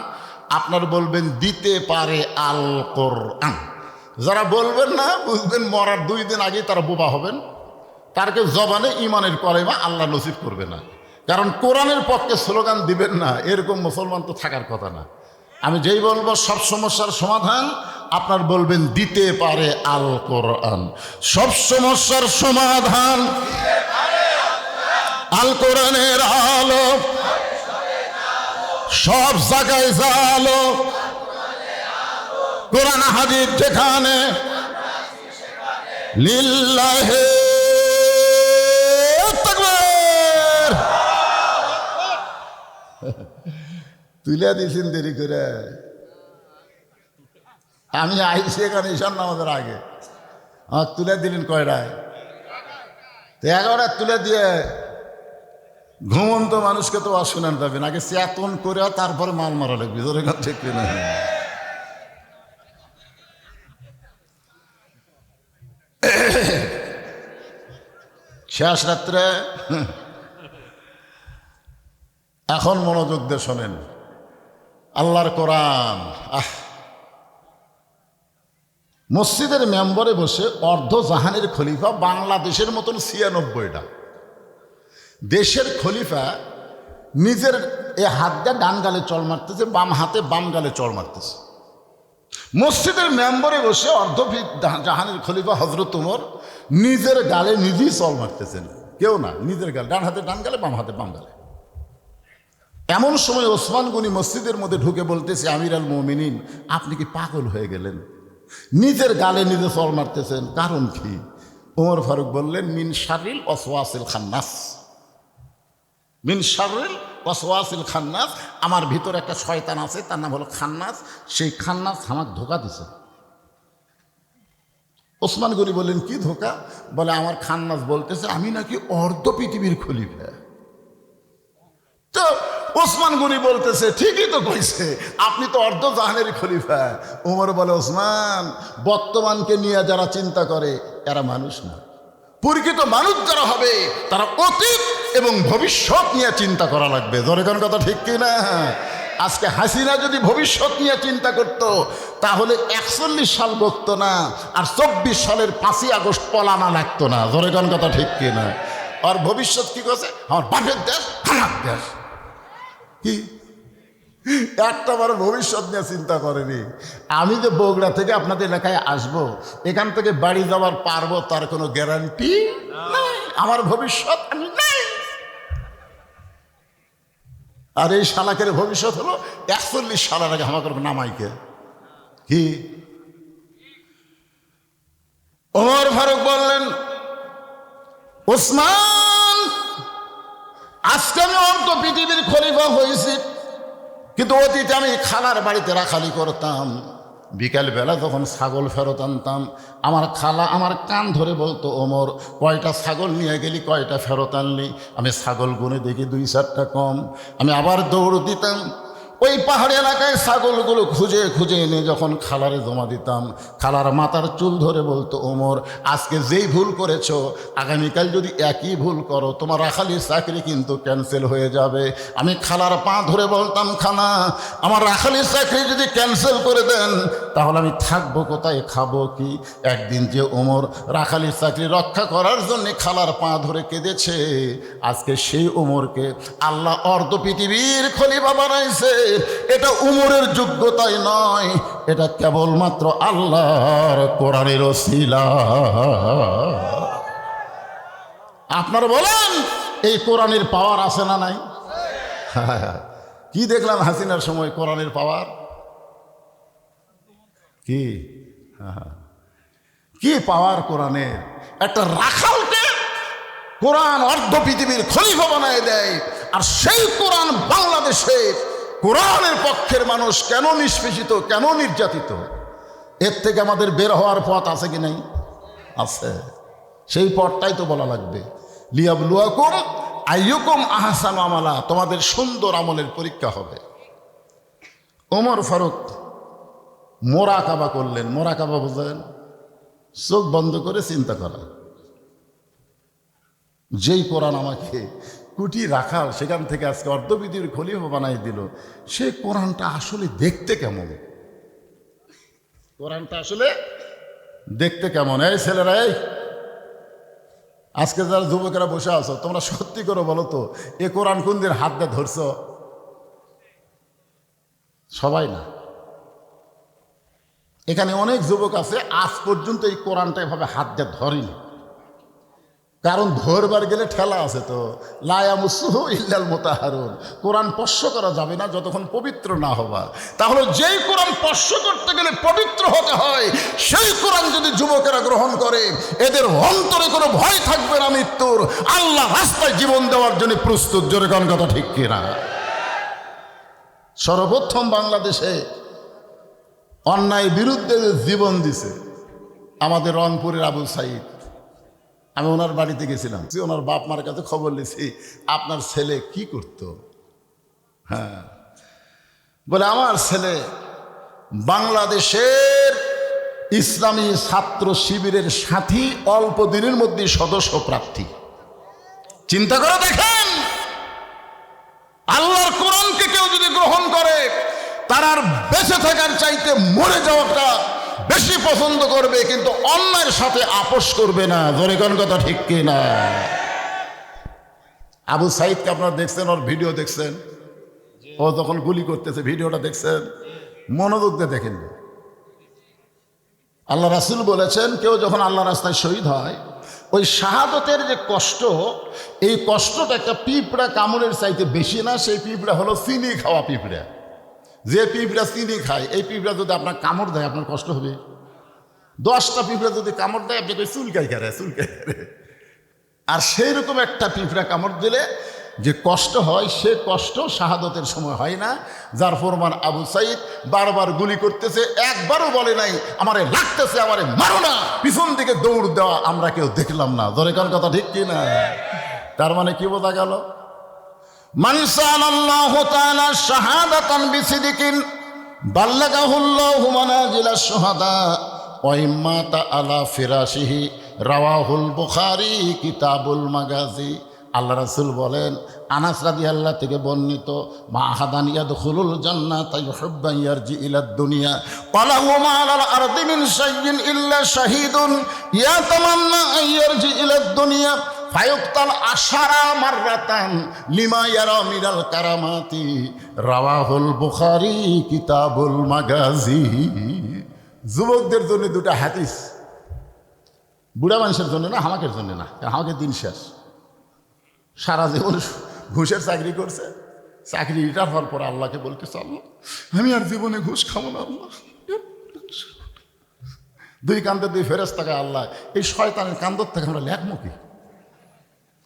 আপনার বলবেন দিতে পারে আল কোরআন। যারা বলবেন না, বুঝবেন মরার 2 দিন আগেই তারা বোবা হবেন। তারকে জবানে ইমানের কলেমা আল্লাহ নসিব করবে না। কারণ কোরআনের পক্ষে স্লোগান দিবেন না, এরকম মুসলমান তো থাকার কথা না। আমি যেই বলবো সব সমস্যার সমাধান, আপনার বলবেন দিতে পারে আল কোরআন। সব সমস্যার সমাধান আল কোরআনের আলো, সব জায়গায় জালো কোরআন হাদিস যেখানে, লিল্লাহে তাকবীর। তুলে দিয়েছেন দেরি করে, আমি আইসি এখানে ঈশান নামাজের আগে, আমার তুলে দিলেন কয়টায়? 11টায় তুলে দিয়ে ঘুমন্ত মানুষকে তো শুনান যাবেন, আগে চেতন করে তারপরে মাল মারা লাগবে। জোরে কথা ঠিক কিনা? শেষ রাত্রে এখন মনোযোগ দিয়ে শোনেন আল্লাহর কোরআন। মসজিদের মেম্বরে বসে অর্ধ জাহানের খলিফা, বাংলাদেশের মতন 96টা দেশের খলিফা, নিজের এ হাত দিয়ে ডান গালে চল মারতেছে, বাম হাতে বাম গালে চল মারতেছে। মসজিদের মেম্বরে বসে অর্ধ জাহানের খলিফা হজরত উমর নিজের গালে নিজেই চল মারতেছেন। কেউ না, নিজের গালে, ডান হাতে ডান গালে, বাম হাতে বাম গালে। এমন সময় ওসমান গনি মসজিদের মধ্যে ঢুকে বলতেছে, আমির আল মুমিনিন, আপনি কি পাগল হয়ে গেলেন? নিজের গালে নিজে চল মারতেছেন, কারণ কি? ওমর ফারুক বললেন, মিন শাররিল ওয়াসওয়াসিল খান্নাস। মিন শাররিল ওয়াসওয়াসিল খান্নাস, আমার ভিতরে একটা শয়তান আছে, তার নাম হলো খান্নাস। সেই খান্নাস আমাকে ধোঁকা দিছে। ওসমান গনি বললেন, কি ধোঁকা? বলে, আমার খান্নাস বলতেছে আমি নাকি অর্ধ পৃথিবীর খলিফা। তো ওসমান গনি বলতেছে, ঠিকই তো কইছে, আপনি তো অর্ধ জাহানের খলিফা। ওমর বলে, ওসমান, বর্তমানকে নিয়ে যারা চিন্তা করে এরা মানুষ না। প্রকৃত মানুষ যারা হবে তারা অতীত এবং ভবিষ্যৎ নিয়ে চিন্তা করা লাগবে। জোরে কোন কথা ঠিক কিনা? আজকে হাসিনা যদি ভবিষ্যৎ নিয়ে চিন্তা করত, তাহলে 41 সাল বকতো না, আর 24 সালের 5ই আগস্ট পলানা লাগতো না। জোরে কোন কথা ঠিক কিনা? আর ভবিষ্যৎ কি করছে? আমার বাপের দেশ, আমার দেশ। কি একটা বার ভবিষ্যৎ নিয়ে চিন্তা করেনি। আমি যে বগুড়া থেকে আপনাদের এলাকায় আসব, এখান থেকে বাড়ি যাওয়ার পারবো তার কোনো গ্যারান্টি নাই। আমার ভবিষ্যৎ আমি নাই। আর এই শালাকের ভবিষ্যৎ হলো 41 সালের আগে আমাকে নামাইকে। কি ওমর ফারুক বললেন, ওসমান, আজকে আমি অর্ধ পৃথিবীর খলিফা হয়েছি, কিন্তু অতীতে আমি খালার বাড়িতে রাখালি করতাম। বিকালবেলা যখন ছাগল ফেরত আনতাম, আমার খালা আমার কান ধরে বলতো, ওমর, কয়টা ছাগল নিয়ে গেলি, কয়টা ফেরত আনলি? আমি ছাগল গুনে দেখি 2-4টা কম। আমি আবার দৌড় দিতাম, ওই পাহাড়ি এলাকায় ছাগলগুলো খুঁজে খুঁজে এনে যখন খালারে জমা দিতাম, খালার মাথার চুল ধরে বলতো, ওমর, আজকে যেই ভুল করেছো, আগামীকাল যদি একই ভুল করো, তোমার রাখালির চাকরি কিন্তু ক্যান্সেল হয়ে যাবে। আমি খালার পা ধরে বলতাম, খালা, আমার রাখালির চাকরি যদি ক্যান্সেল করে দেন, তাহলে আমি থাকবো কোথায়, খাবো কি? একদিন যে ওমর রাখালির চাকরি রক্ষা করার জন্য খালার পা ধরে কেঁদেছে, আজকে সেই ওমরকে আল্লাহ অর্ধ পৃথিবীর খলিফা বানাইছে। এটা উমরের যোগ্যতাই নয়, এটা কেবলমাত্র আল্লাহর কোরআনের ওসিলা। আপনারা বলেন এই কোরআনের পাওয়ার আছে না নাই? কি দেখলাম হাসিনার সময় কোরআনের পাওয়ার কি? কি পাওয়ার কোরআনের! একটা রাখালকে কোরআন অর্ধ পৃথিবীর খলিফা বানায় দেয়। আর সেই কোরআন বাংলাদেশে কোরআনের পক্ষের মানুষ কেন নিষ্পেষিত, কেন নির্যাতিত? এর থেকে আমাদের বের হওয়ার পথ আছে কি নাই? আছে। সেই পথটাই তো বলা লাগবে। লিয়াবলুয়াকুম আইয়ুকুম আহসানু আমালা, তোমাদের সুন্দর আমলের পরীক্ষা হবে। ওমর ফারুক মোরাকাবা করলেন। মোরাকাবা বুঝলেন? চোখ বন্ধ করে চিন্তা করা। যেই কোরআন আমাকে কুটি রাখাল সেখান থেকে আজকে অর্ধপৃথিবীর খলিফা বানাই দিল, সেই কোরআনটা আসলে দেখতে কেমন? কোরআনটা আসলে দেখতে কেমন? এই ছেলেরা, এই আজকে যারা যুবকেরা বসে আছো, তোমরা সত্যি করে বলো তো, এ কোরআন কোন দিন হাত দিয়ে ধরছ? সবাই না। এখানে অনেক যুবক আছে আজ পর্যন্ত এই কোরআনটা এভাবে হাত দিয়ে ধরেনি। কারণ ধরবার গেলে ঠেলা আছে তো, লা ইয়ামাসসুহু ইল্লাল মুতাহহারুন। কোরআন স্পর্শ করা যাবে না যতক্ষণ পবিত্র না হবা। তাহলে যেই কোরআন স্পর্শ করতে গেলে পবিত্র হতে হয়, সেই কোরআন যদি যুবকেরা গ্রহণ করে, এদের অন্তরে কোনো ভয় থাকবে না মৃত্যুর। আল্লাহ রাস্তায় জীবন দেওয়ার জন্য প্রস্তুত। জোরে কোন কথা ঠিক কিনা? সর্বপ্রথম বাংলাদেশে অন্যায় বিরুদ্ধে জীবন দিছে আমাদের রংপুরের আবু সাইদ। আমি ওনার বাড়িতে গেছিলাম, ওনার বাপ মার কাছে খবর নিয়েছি, আপনার ছেলে কি করত? হ্যাঁ, বলে আমার ছেলে বাংলাদেশের ইসলামী ছাত্র শিবিরের সাথী, অল্প দিনের মধ্যে সদস্য প্রার্থী। চিন্তা করে দেখেন, আল্লাহর কোরআনকে কেউ যদি গ্রহণ করে, তার আর বেঁচে থাকার চাইতে মরে যাওয়াটা বেশি পছন্দ করবে, কিন্তু অন্যের সাথে আপোষ করবে না। জোরে কোন কথা ঠিক কি না? আবু সাইদকে আপনারা দেখছেন, ওর ভিডিও দেখছেন, ও যখন গুলি করতেছে ভিডিওটা দেখছেন, মনোযোগ দিয়ে দেখেন। আল্লাহ রাসূল বলেছেন, কেউ যখন আল্লাহ রাস্তায় শহীদ হয়, ওই শাহাদতের যে কষ্ট, এই কষ্টটা একটা পিঁপড়া কামড়ের চাইতে বেশি না। সেই পিঁপড়া হলো চিনি খাওয়া পিঁপড়া। যে পিঁপড়া চিনি খায়, এই পিঁপড়া যদি আপনার কামড় দেয়, আপনার কষ্ট হবে। 10টা পিঁপড়া যদি কামড় দেয়, আপনি চুলকাই খেলে চুলকাই খেলে। আর সেই রকম একটা পিঁপড়া কামড় দিলে যে কষ্ট হয়, সে কষ্ট শাহাদতের সময় হয় না। যার প্রমাণ আবু সাইদ বারবার গুলি করতেছে, একবারও বলে নাই আমারে লাগতেছে, আমারে মারো না, পিছন দিকে দৌড় দেওয়া আমরা কেউ দেখলাম না। ধরে কোন কথা ঠিক কি না? তার মানে কি বোঝা গেল? মান সাআলাল্লাহু তাআলা শাহাদাতান বিসিদকিন বাল্লাগাহুল্লাহু মানাজিলাশ শুহাদা ওয়া ইম্মাতা আলা ফিরাশিহি রাওয়াহুল বুখারী কিতাবুল মাগাজি। আল্লাহ রাসূল বলেন, আনাস রাদিয়াল্লাহু থেকে বর্ণিত, মা আহাদান ইয়াদখুলুল জান্নাতা ইউহিব্বু ইয়ারজি ইলাদ দুনিয়া ক্বালা ওয়া মা আলাল আরদি মিন শাইইন ইল্লা শাহীদুন ইয়াতামান্না ইয়ারজি ইলাদ দুনিয়া ফায়ুক্তাল আশারা মাররাতান লিমা ইয়ারা মিনাল কারামাতি রাওয়াহুল বুখারী কিতাবুল মাগাজি। যুবকদের জন্য দুটো হাদিস, বুড়া মানুষের জন্য না, হামাকের জন্য না। আমাকে দিন শেষ, সারা জীবন ঘুষের চাকরি করছে, চাকরি রিটায়ার হওয়ার পর আল্লাহকে বলতেছে, আল্লাহ আমি আর জীবনে ঘুষ খাবো না। আল্লাহ দুই কান্দে দুই ফেরেশতাকে, আল্লাহ এই শয়তানের কান্দর থেকে আমরা লেখবো কি?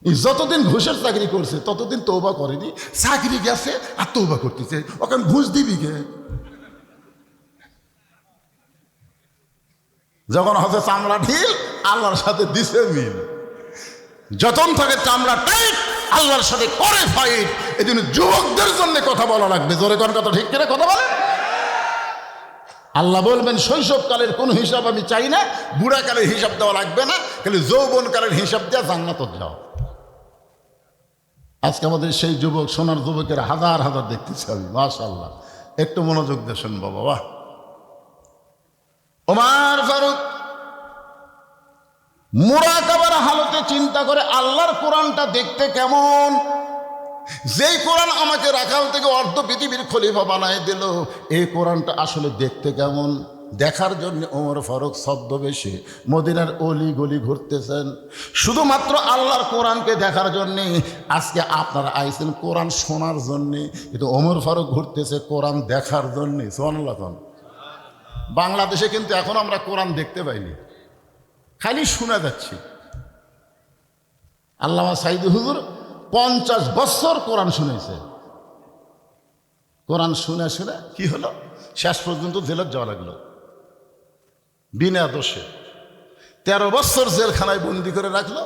এই যতদিন ঘুষের চাকরি করছে ততদিন তওবা করেনি, চাকরি গেছে আর তওবা করতেছে। ওখান ঘুষ দিবি কে? যখন হচ্ছে চামড়া ঢিল, আল্লাহর সাথে দিছে মিল। যতন থাকে চামড়া টাইট, আল্লাহর সাথে করে ফাইট। এই জন্য যুবকদের জন্য কথা বলা লাগবে। জোরে কোন কথা ঠিক করে কথা বলে। আল্লাহ বলবেন, শৈশবকালের কোন হিসাব আমি চাই না, বুড়াকালের হিসাব দেওয়া লাগবে না, খালি যৌবনকালের হিসাব দেওয়া জান্নাত যাও। আজকে আমাদের সেই যুবক, সোনার যুবকের হাজার হাজার দেখতেছি আমি, মাশাআল্লাহ। একটু মনোযোগ দিয়ে শুনবো বাবা। ওমর ফারুক মুরাকাবার হালতে চিন্তা করে, আল্লাহর কোরআনটা দেখতে কেমন? যেই কোরআন আমাকে রাখাল থেকে অর্ধ পৃথিবীর খলিফা বানায় দিল, এই কোরআনটা আসলে দেখতে কেমন? দেখার জন্য ওমর ফারুক ছদ্মবেশে মদিনার অলি গলি ঘুরতেছেন, শুধুমাত্র আল্লাহর কোরআনকে দেখার জন্যে। আজকে আপনারা আইছেন কোরআন শোনার জন্যে, কিন্তু ওমর ফারুক ঘুরতেছে কোরআন দেখার জন্যে। সুবহানাল্লাহ। বাংলাদেশে কিন্তু এখন আমরা কোরআন দেখতে পাইনি, খালি শোনা যাচ্ছি। আল্লামা সাইদি হুজুর 50 বছর কোরআন শুনেছে। কোরআন শুনে শুনে কি হলো, শেষ পর্যন্ত জেলত যাওয়া লাগলো বিনা দোষে। 13 বছর জেলখানায় বন্দি করে রাখলো।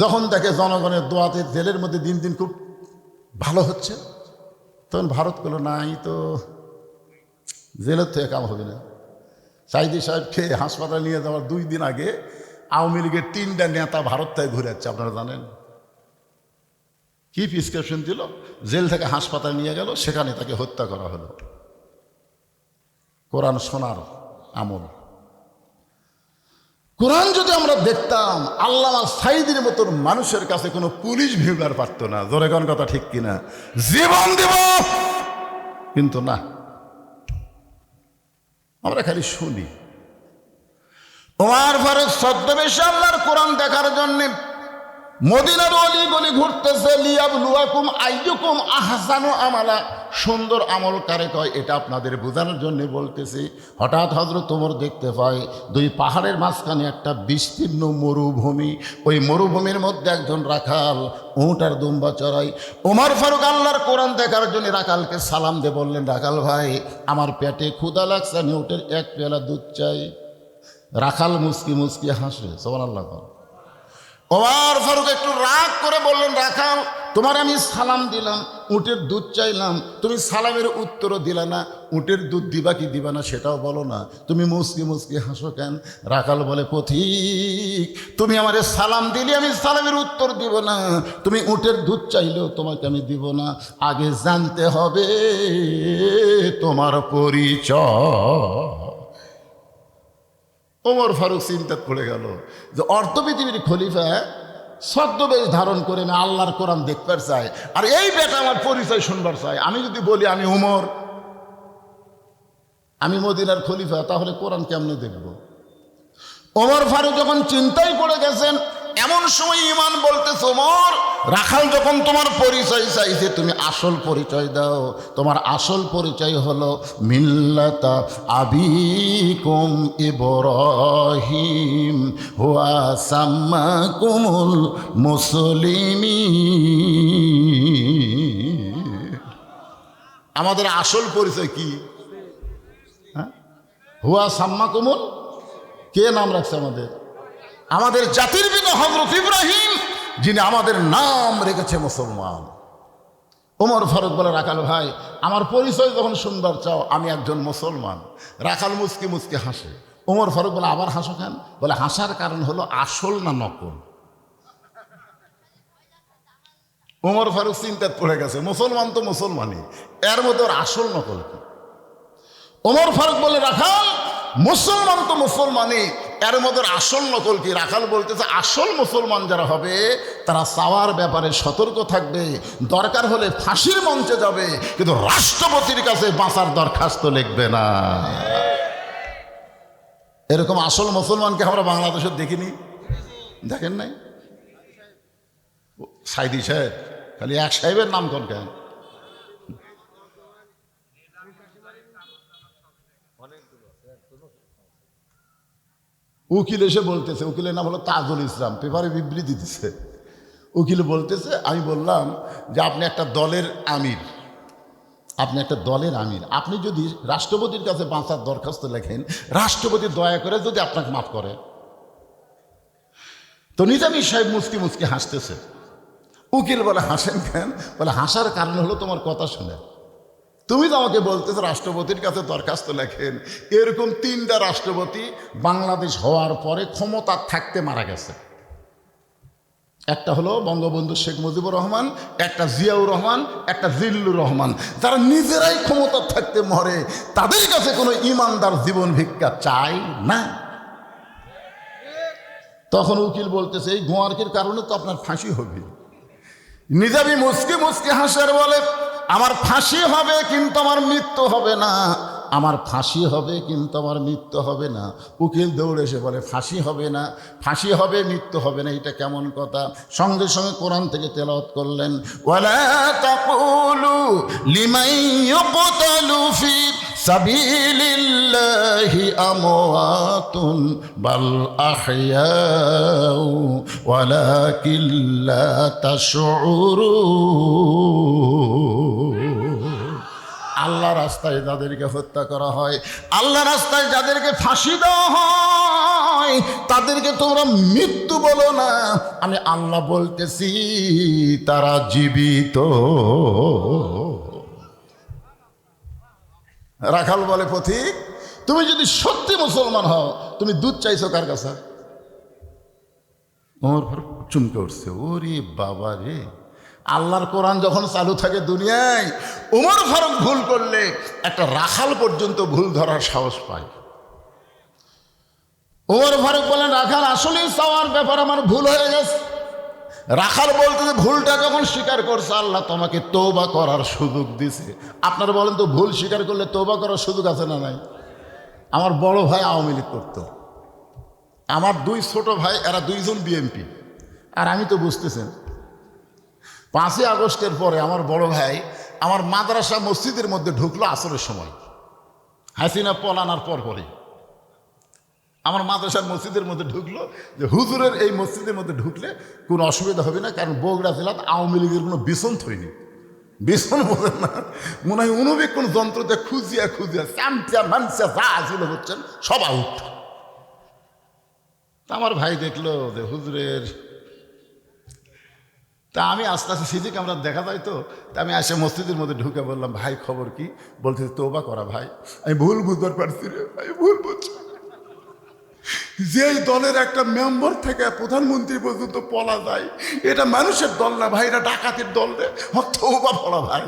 যখন দেখে জনগণের দোয়াতে জেলের মধ্যে দিন দিন খুব ভালো হচ্ছে, তখন ভারত করলো নাই তো জেলের থেকে কাম হবে না। সাইদি সাহেবকে হাসপাতালে নিয়ে যাওয়ার 2 দিন আগে আওয়ামী লীগের 3টা নেতা ভারত থেকে ঘুরে যাচ্ছে। আপনারা জানেন কি প্রেসক্রিপশন দিল? জেল থেকে হাসপাতালে নিয়ে গেল, সেখানে তাকে হত্যা করা হলো। কোরআন শোনার আমল। কোরআন যদি আমরা দেখতাম, আল্লামা সাইদির মতন মানুষের কাছে কোনো পুলিশ ভিড়ার পারতো না। জোরে কোন কথা ঠিক কিনা? জীবন দেব, কিন্তু না, আমরা খালি শুনি। ওমর ফারুক ছদ্মবেশে আল্লাহর কোরআন দেখার জন্য মদিনার অলি গলি ঘুরতেছে। লিয়াবলুয়াকুম আইয়ুকুম আহসানু আমালা, সুন্দর আমল কারে কয় এটা আপনাদের বোঝানোর জন্য বলতেছি। হঠাৎ হযরত ওমর দেখতে পায় 2 পাহাড়ের মাঝখানে একটা বিস্তীর্ণ মরুভূমি। ওই মরুভূমির মধ্যে একজন রাখাল উট আর দুম্বা চড়াই। ওমর ফারুক আল্লাহর কোরআন দেখার জন্য রাখালকে সালাম দিয়ে বললেন, রাখাল ভাই, আমার পেটে ক্ষুধা লাগছে, আমি উটের 1 পেয়ালা দুধ চাই। রাখাল মুস্কি মুস্কি হাসে। সুবহানাল্লাহ। ওমর ফারুক একটু রাগ করে বললেন, রাখাল, তোমার আমি সালাম দিলাম, উটের দুধ চাইলাম, তুমি সালামের উত্তরও দিলা না। উটের দুধ দিবা কি দিবা না সেটাও বলো না, তুমি মুস্কি মুস্কি হাসো কেন? রাখাল বলে, পথিক, তুমি আমারে সালাম দিলে আমি সালামের উত্তর দিব না, তুমি উটের দুধ চাইলেও তোমাকে আমি দিব না। আগে জানতে হবে তোমার পরিচয়। ওমর ফারুক চিন্তাত পড়ে গেল যে অর্থপৃথিবীর খলিফা ছদ্মবেশ ধারণ করে আমি আল্লাহর কোরআন দেখবার চাই, আর এই বেটা আমার পরিচয় শুনবার চাই। আমি যদি বলি আমি ওমর, আমি মদিনার খলিফা, তাহলে কোরআন কেমনে দেখব? ওমর ফারুক যখন চিন্তায় পড়ে গেছেন, এমন সময় ঈমান বলতেছে, ওমর, রাখাল যখন তোমার পরিচয় চাইছে, তুমি আসল পরিচয় দাও। তোমার আসল পরিচয় হলো মিল্লাতা আবিকুম ইব্রাহিম হুয়া সাম্মাকুমুল মুসলিমিন। আমাদের আসল পরিচয় কি? হুয়া সাম্মাকুমুল, কে নাম রাখছে আমাদের? আমাদের জাতির পিতা হযরত ইব্রাহিম, যিনি আমাদের নাম রেখেছে মুসলমান। ওমর ফারুক বলে, রাখাল ভাই, আমার পরিচয় যখন শুনবার চাও, আমি একজন মুসলমান। রাখাল মুচকি মুচকি হাসে। ওমর ফারুক বলে, আবার হাসো কেন? বলে, হাসার কারণ হলো আসল না নকল। ওমর ফারুক চিন্তায় পড়ে গেছে, মুসলমান তো মুসলমানই, এর মধ্যে ওর আসল নকল কি? ওমর ফারুক বলে, রাখাল, মুসলমান তো মুসলমানই, এর মধ্যে আসল নকল কি? রাখাল বলতেছে, আসল মুসলমান যারা হবে তারা চাওয়ার ব্যাপারে সতর্ক থাকবে, দরকার হলে ফাঁসির মঞ্চে যাবে, কিন্তু রাষ্ট্রপতির কাছে বাঁচার দরখাস্ত লিখবে না। এরকম আসল মুসলমানকে আমরা বাংলাদেশে দেখিনি, দেখেন নাই? সাইদি সাহেব, খালি এক সাহেবের নাম কোন কেন? উকিল এসে বলতেছে, উকিলের নাম হলো তাজুল ইসলাম, পেপারে বিবৃতি দিচ্ছে। উকিল বলতেছে, আমি বললাম যে আপনি একটা দলের আমির, আপনি যদি রাষ্ট্রপতির কাছে বাঁচার দরখাস্ত লেখেন, রাষ্ট্রপতি দয়া করে যদি আপনাকে মাফ করে। তো নিজামী সাহেব মুচকি মুচকি হাসতেছে। উকিল বলে, হাসেন কেন? বলে, হাসার কারণ হলো তোমার কথা শুনে। তুমি তো আমাকে বলতেছো রাষ্ট্রপতির কাছে দরখাস্ত লেখেন, এরকম 3টা রাষ্ট্রপতি বাংলাদেশ হওয়ার পরে ক্ষমতা থাকতে মারা গেছে। একটা হলো বঙ্গবন্ধু শেখ মুজিবুর রহমান, একটা জিয়াউর রহমান, একটা জিল্লুর রহমান। যারা নিজেরাই ক্ষমতা থাকতে মরে, তাদের কাছে কোনো ইমানদার জীবন ভিক্ষা চাই না। তখন উকিল বলতেছে, এই গোয়ার্কির কারণে তো আপনার ফাঁসি হবে। নিজামী মুচকি মুচকি হাসার বলে, আমার ফাঁসি হবে কিন্তু আমার মৃত্যু হবে না। আমার ফাঁসি হবে কিন্তু আমার মৃত্যু হবে না। উকিল দৌড়ে এসে বলে ফাঁসি হবে না, ফাঁসি হবে মৃত্যু হবে না, এটা কেমন কথা? সঙ্গে সঙ্গে কোরআন থেকে তেলাওয়াত করলেন, ওয়ালা তাকুলু লিমান ইউকতালু ফি সাবিলিল্লাহি আমওয়াতুন বাল আহইয়াউ ওয়ালাকিন লা তাশউরুন। আল্লাহ রাস্তায় যাদেরকে হত্যা করা হয়, আল্লাহ রাস্তায় যাদেরকে ফাঁসি দেওয়া হয়, তাদেরকে তোমরা মৃত্যু বলো না, আমি আল্লাহ বলতেছি তারা জীবিত। রাখাল বলে, পথিক তুমি যদি সত্যি মুসলমান হও, তুমি দুধ চাইছো কার কাছে? ওমর ফারুক চমকে উঠছে, ওরে বাবা রে, আল্লাহর কোরআন যখন চালু থাকে দুনিয়ায়, ওমর ফারুক ভুল করলে একটা রাখাল পর্যন্ত ভুল ধরার সাহস পায়। ওমর ফারুক বলেন, রাখাল আসলেই চাওয়ার ব্যাপার আমার ভুল হয়ে গেছে। রাখাল বলতে যে ভুলটা যখন স্বীকার করছে, আল্লাহ তোমাকে তওবা করার সুযোগ দিছে। আপনারা বলেন তো, ভুল স্বীকার করলে তওবা করার সুযোগ আছে না নাই? আমার বড় ভাই আওয়ামী লীগ করত, আমার দুই ছোট ভাই, এরা দুইজন বিএনপি। আর আমি তো বুঝতেছেন, 5ই আগস্টের পরে আমার বড় ভাই আমার মাদ্রাসা মসজিদের মধ্যে ঢুকলো আসরের সময়, হাসিনা পলানার পর পরে আমার মাদ্রাসার মসজিদের মধ্যে ঢুকলো, যে হুজুরের এই মসজিদের মধ্যে ঢুকলে কোনো অসুবিধা হবে না, কারণ বগুড়া জেলাত আওয়ামী লীগের কোনো বিছন থইনি। বিছন বোঝেন না, মনে হয় অনুবীক্ষণ যন্ত্রতে খুঁজিয়া খুঁজিয়া চামচা মানচা যা ছিল হচ্ছেন সব আউট। তা আমার ভাই দেখলো যে হুজুরের, তা আমি আস্তে আস্তে সিজি ক্যামেরা দেখা যায় তো, তা আমি আসে মসজিদের মধ্যে ঢুকে বললাম, ভাই খবর কি? বলতে তওবা করা ভাই। আমি ভুল বুঝতে পারছি রে ভাই, ভুল বুঝছি। যেই দলের একটা মেম্বার থেকে প্রধানমন্ত্রী পর্যন্ত পলা যায়, এটা মানুষের দল না ভাই, এটা ডাকাতের দল রে, তওবা পড়া ভাই।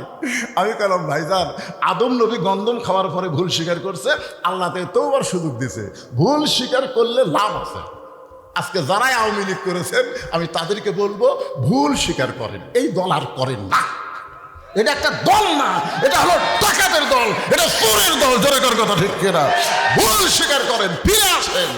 আমি বললাম, ভাইজান আদম নবী গন্ধম খাওয়ার পরে ভুল স্বীকার করছে, আল্লাহ তাকে তওবার সুযোগ দিছে, ভুল স্বীকার করলে লাভ আছে। আজকে যারাই আওয়ামী লীগ করেছেন আমি তাদেরকে বলবো, ভুল স্বীকার করেন, এই দল আর করেন না। এটা একটা দল না, এটা হলো ডাকাতের দল, এটা চোরের দল। জোরে কর কথা ঠিক কিনা? ভুল স্বীকার করেন, ফিরে আসেন।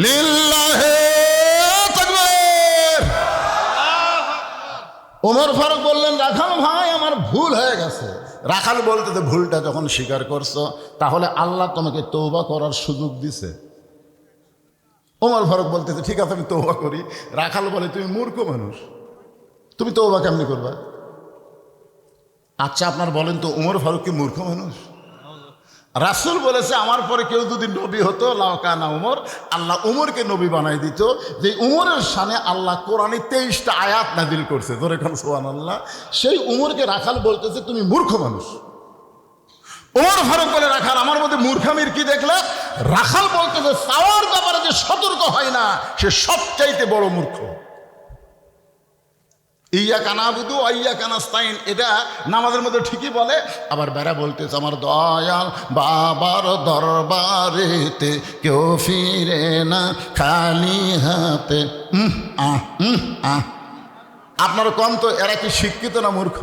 লিল্লাহে তাকবীর। ওমর ফারুক বললেন, রাখাল ভাই আমার ভুল হয়ে গেছে। রাখাল বলতে, যে ভুলটা যখন স্বীকার করছো, তাহলে আল্লাহ তোমাকে তওবা করার সুযোগ দিছে। ওমর ফারুক বলতেছে, ঠিক আছে আমি তওবা করি। রাখাল বলে, তুমি মূর্খ মানুষ, তুমি তওবা কেমনি করবা? আচ্ছা আপনার বলেন তো, ওমর ফারুক কি মূর্খ মানুষ? রাসূল বলেছে, আমার পরে কেউ যদি নবী হতো, লাকানা উমর, আল্লাহ উমরকে নবী বানাই দিত। যে উমরের শানে আল্লাহ কোরআনে 23টা আয়াত নাজিল করছে, ধরে কোন সুবহানাল্লাহ। সেই উমরকে রাখাল বলতেছে, তুমি মূর্খ মানুষ। ওমর ফারুক বলে, রাখাল আমার মধ্যে মূর্খামির কি দেখলে? রাখাল বলতেছে, চাওয়ার ব্যাপারে যে সতর্ক হয় না, সে সবচাইতে বড় মূর্খ। ইয়াকা নাবুদু ওয়া ইয়াকা নাস্তাইন, এটা নামাজের মধ্যে ঠিকই বলে। আবার বেড়া বলতেছে, আমার দয়াল বাবার দরবারেতে কেউ ফিরে না খালি হাতে। আপনারা কম তো, এরা কি শিক্ষিত না মূর্খ?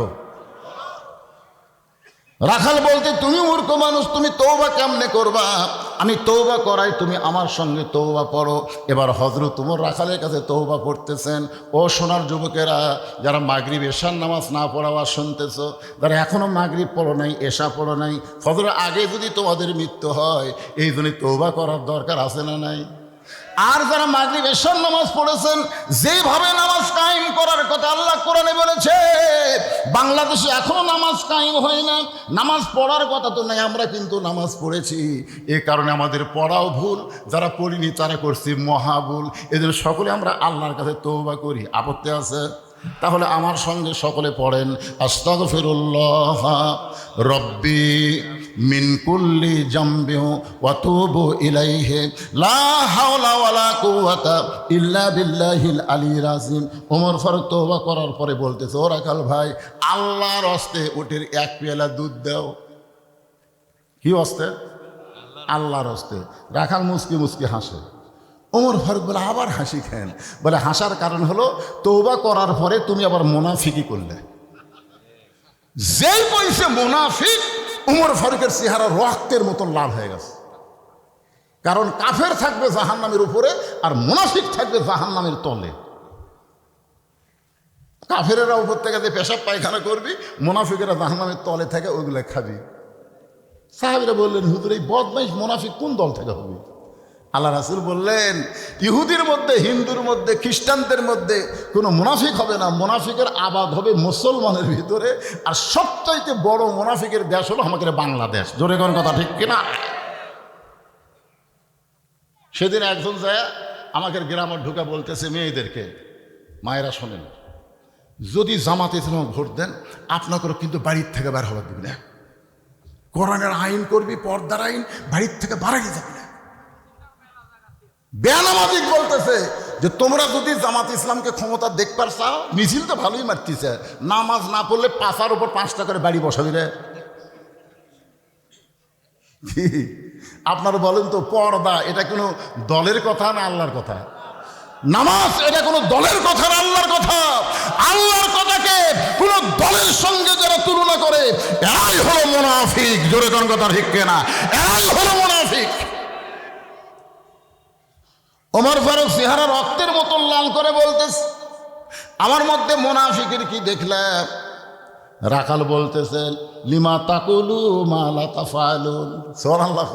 রাখাল বলতে, তুমি মূর্খ মানুষ, তুমি তওবা কেমনে করবা? আমি তওবা করাই, তুমি আমার সঙ্গে তওবা পড়ো। এবার হযরত ওমর রাখালের কাছে তওবা পড়তেছেন। ও সোনার যুবকেরা, যারা মাগরিব এশার নামাজ না পড়াওয়া শুনতেছ, যারা এখনও মাগরিব পড়ো নাই, এশা পড়ো নাই, ফজরের আগে যদি তোমাদের মৃত্যু হয়, এই জন্য তওবা করার দরকার আছে না নাই? আর যারা মাগরিব এশার নামাজ পড়েছেন, যেভাবে নামাজ কায়েম করার কথা আল্লাহ কোরআনে বলেছে, বাংলাদেশে এখনো নামাজ কায়েম হয় না। নামাজ পড়ার কথা তো নাই, আমরা কিন্তু নামাজ পড়েছি, এ কারণে আমাদের পড়াও ভুল, যারা পড়িনি তারা করছি মহাভুল। এদের সকলে আমরা আল্লাহর কাছে তওবা করি, আপত্তি আছে? তাহলে আমার সঙ্গে সকলে পড়েন, আস্তাগফিরুল্লাহ রব্বি মিন কুল্লি জামবি ওয়া তুবু ইলাইহি লা হাওলা ওয়ালা কুওয়াতা ইল্লা বিল্লাহিল আলিয়্যিল আযীম। ওমর ফারুক তওবা করার পরে বলতেছে, ও রাখাল ভাই, আল্লাহর হস্তে ওটের এক পেয়ালা দুধ দাও। কি হস্তে? আল্লাহর হস্তে। রাখাল মুসকি মুসকি হাসে। ওমর ফারুক বলে আবার হাসি খেন, বলে হাসার কারণ হলো তওবা করার পরে তুমি আবার মুনাফিকি করলে। যেই বলছে মুনাফিক, ওমর ফারুকের চেহারা রক্তের মতন লাল হয়ে গেছে। কারণ কাফের থাকবে জাহান্নামের উপরে আর মুনাফিক থাকবে জাহান্নামের তলে। কাফেরেরা উপর থেকে যে পেশাব পায়খানা করবি, মুনাফিকেরা জাহান্নামের তলে থেকে ওইগুলো খাবি। সাহাবীরা বললেন, হুজুর এই বদমাইশ মুনাফিক কোন দল থেকে হবে? আল্লাহ রাসূল বললেন, ইহুদির মধ্যে, হিন্দুর মধ্যে, খ্রিস্টানদের মধ্যে কোনো মুনাফিক হবে না। মুনাফিকের আবাদ হবে মুসলমানের ভিতরে। আর সবচাইতে বড় মুনাফিকের দেশ হলো আমাদের বাংলাদেশ। জোরে কোন কথা ঠিক কিনা? সেদিন একজন যায় আমাদের গ্রামে ঢুকে বলতেছে মেয়েদেরকে, মায়েরা শোনেন, যদি জামাতে ইসলামে ভোট দেন আপনাকে কিন্তু বাড়ির থেকে বের হওয়ার দিবি না। কোরআনের আইন করবি, পর্দার আইন, বাড়ির থেকে বাড়াই যাবি না। বেনামাজিক বলতেছে যে তোমরা যদি জামাত ইসলামকে ক্ষমতা দেখবার চাও, মিছিল তো ভালোই মারতেছে, নামাজ না পড়লে পাশার উপর 5টা করে বাড়ি বসাবি রে। আপনারা বলেন তো, পর্দা এটা কোনো দলের কথা না আল্লাহর কথা? নামাজ এটা কোনো দলের কথা না আল্লাহর কথা? আল্লাহর কথাকে কোন দলের সঙ্গে যারা তুলনা করে, এরাই হলো মুনাফিক। জোরে কোন কথা ঠিক কিনা? এরাই হলো মুনাফিক। ওমর ফারুক চেহারা রক্তের মতন লাল করে বলতেছে, আমার মধ্যে মুনাফিকের কি দেখলাম? রাখাল বলতেছেন, লিমা তাকুলু মা লা তাফালুন। সুবহানাল্লাহ।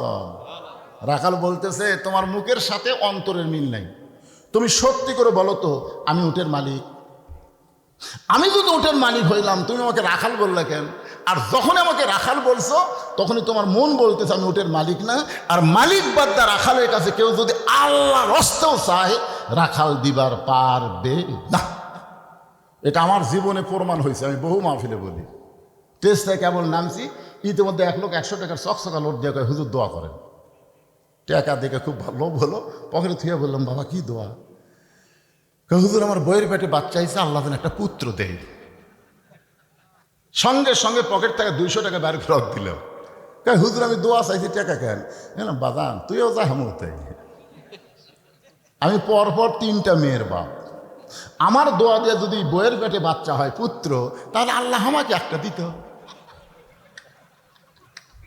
রাখাল বলতেছে, তোমার মুখের সাথে অন্তরের মিল নাই। তুমি সত্যি করে বলো তো, আমি উটের মালিক? আমি যদি উটের মালিক হইলাম, তুমি আমাকে রাখাল বললে কেন? আর যখন আমাকে রাখাল বলছো, তখনই তোমার মন বলতেছে আমি উটের মালিক না। আর মালিক বাদ্দা রাখালের কাছে কেউ যদি আল্লাহর হস্তেও চায়, রাখাল দিবার পারবে না। এটা আমার জীবনে প্রমাণ হয়েছে। আমি বহু মাহফিলে বলি, টেস্টে কেবল নামছি, ইতিমধ্যে এক লোক 100 টাকার চকচকা নোট দিয়ে কয়, হুজুর দোয়া করেন। টাকা দেখে খুব লোভ হলো, পকেটে থুয়ে বললাম, বাবা কি দোয়া? হুজুর আমার বইয়ের পেটে বাচ্চা হয়েছে, আল্লাহ যেন একটা পুত্র দেয়। সঙ্গে সঙ্গে পকেট থেকে 200 টাকা বের ফেরত দিল। হুজুর আমি দোয়া চাইছি, টাকা কেন? বাদান তুইও যা, হামু তাই। আমি পরপর 3টা মেয়ের বাপ। আমার দোয়া দিয়ে যদি বইয়ের পেটে বাচ্চা হয় পুত্র, তাহলে আল্লাহ আমাকে একটা দিত।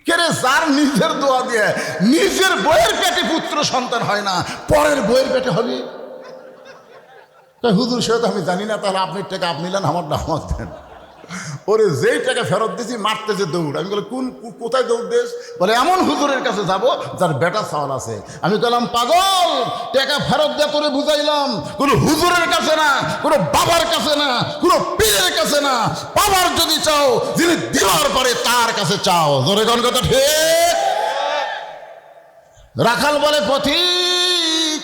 কেরে যার নিজের দোয়া দিয়ে নিজের বইয়ের পেটে পুত্র সন্তান হয় না, পরের বইয়ের পেটে হবে? হুজুর সে তো আমি জানি না, তাহলে আপনি টাকা আপনি নেন, আমার নামাজ দেন। ওরে যেই টাকা ফেরত দিছি মারতেছে দৌড়। আমি বলি কোথায় দৌড় দেশ? বলে এমন হুজুরের কাছে যাব যার বেটা চাওয়াল আছে। আমি বললাম, পাগল, টাকা ফেরত দিয়ে তোরে বুঝাইলাম, কোনো হুজুরের কাছে না, কোনো বাবার কাছে না, কোনো পীরের কাছে না। বাবার যদি চাও, যিনি দেওয়ার পরে তার কাছে চাও। জোরে কোন কথা ঠিক? রাখাল বলে, পথিক,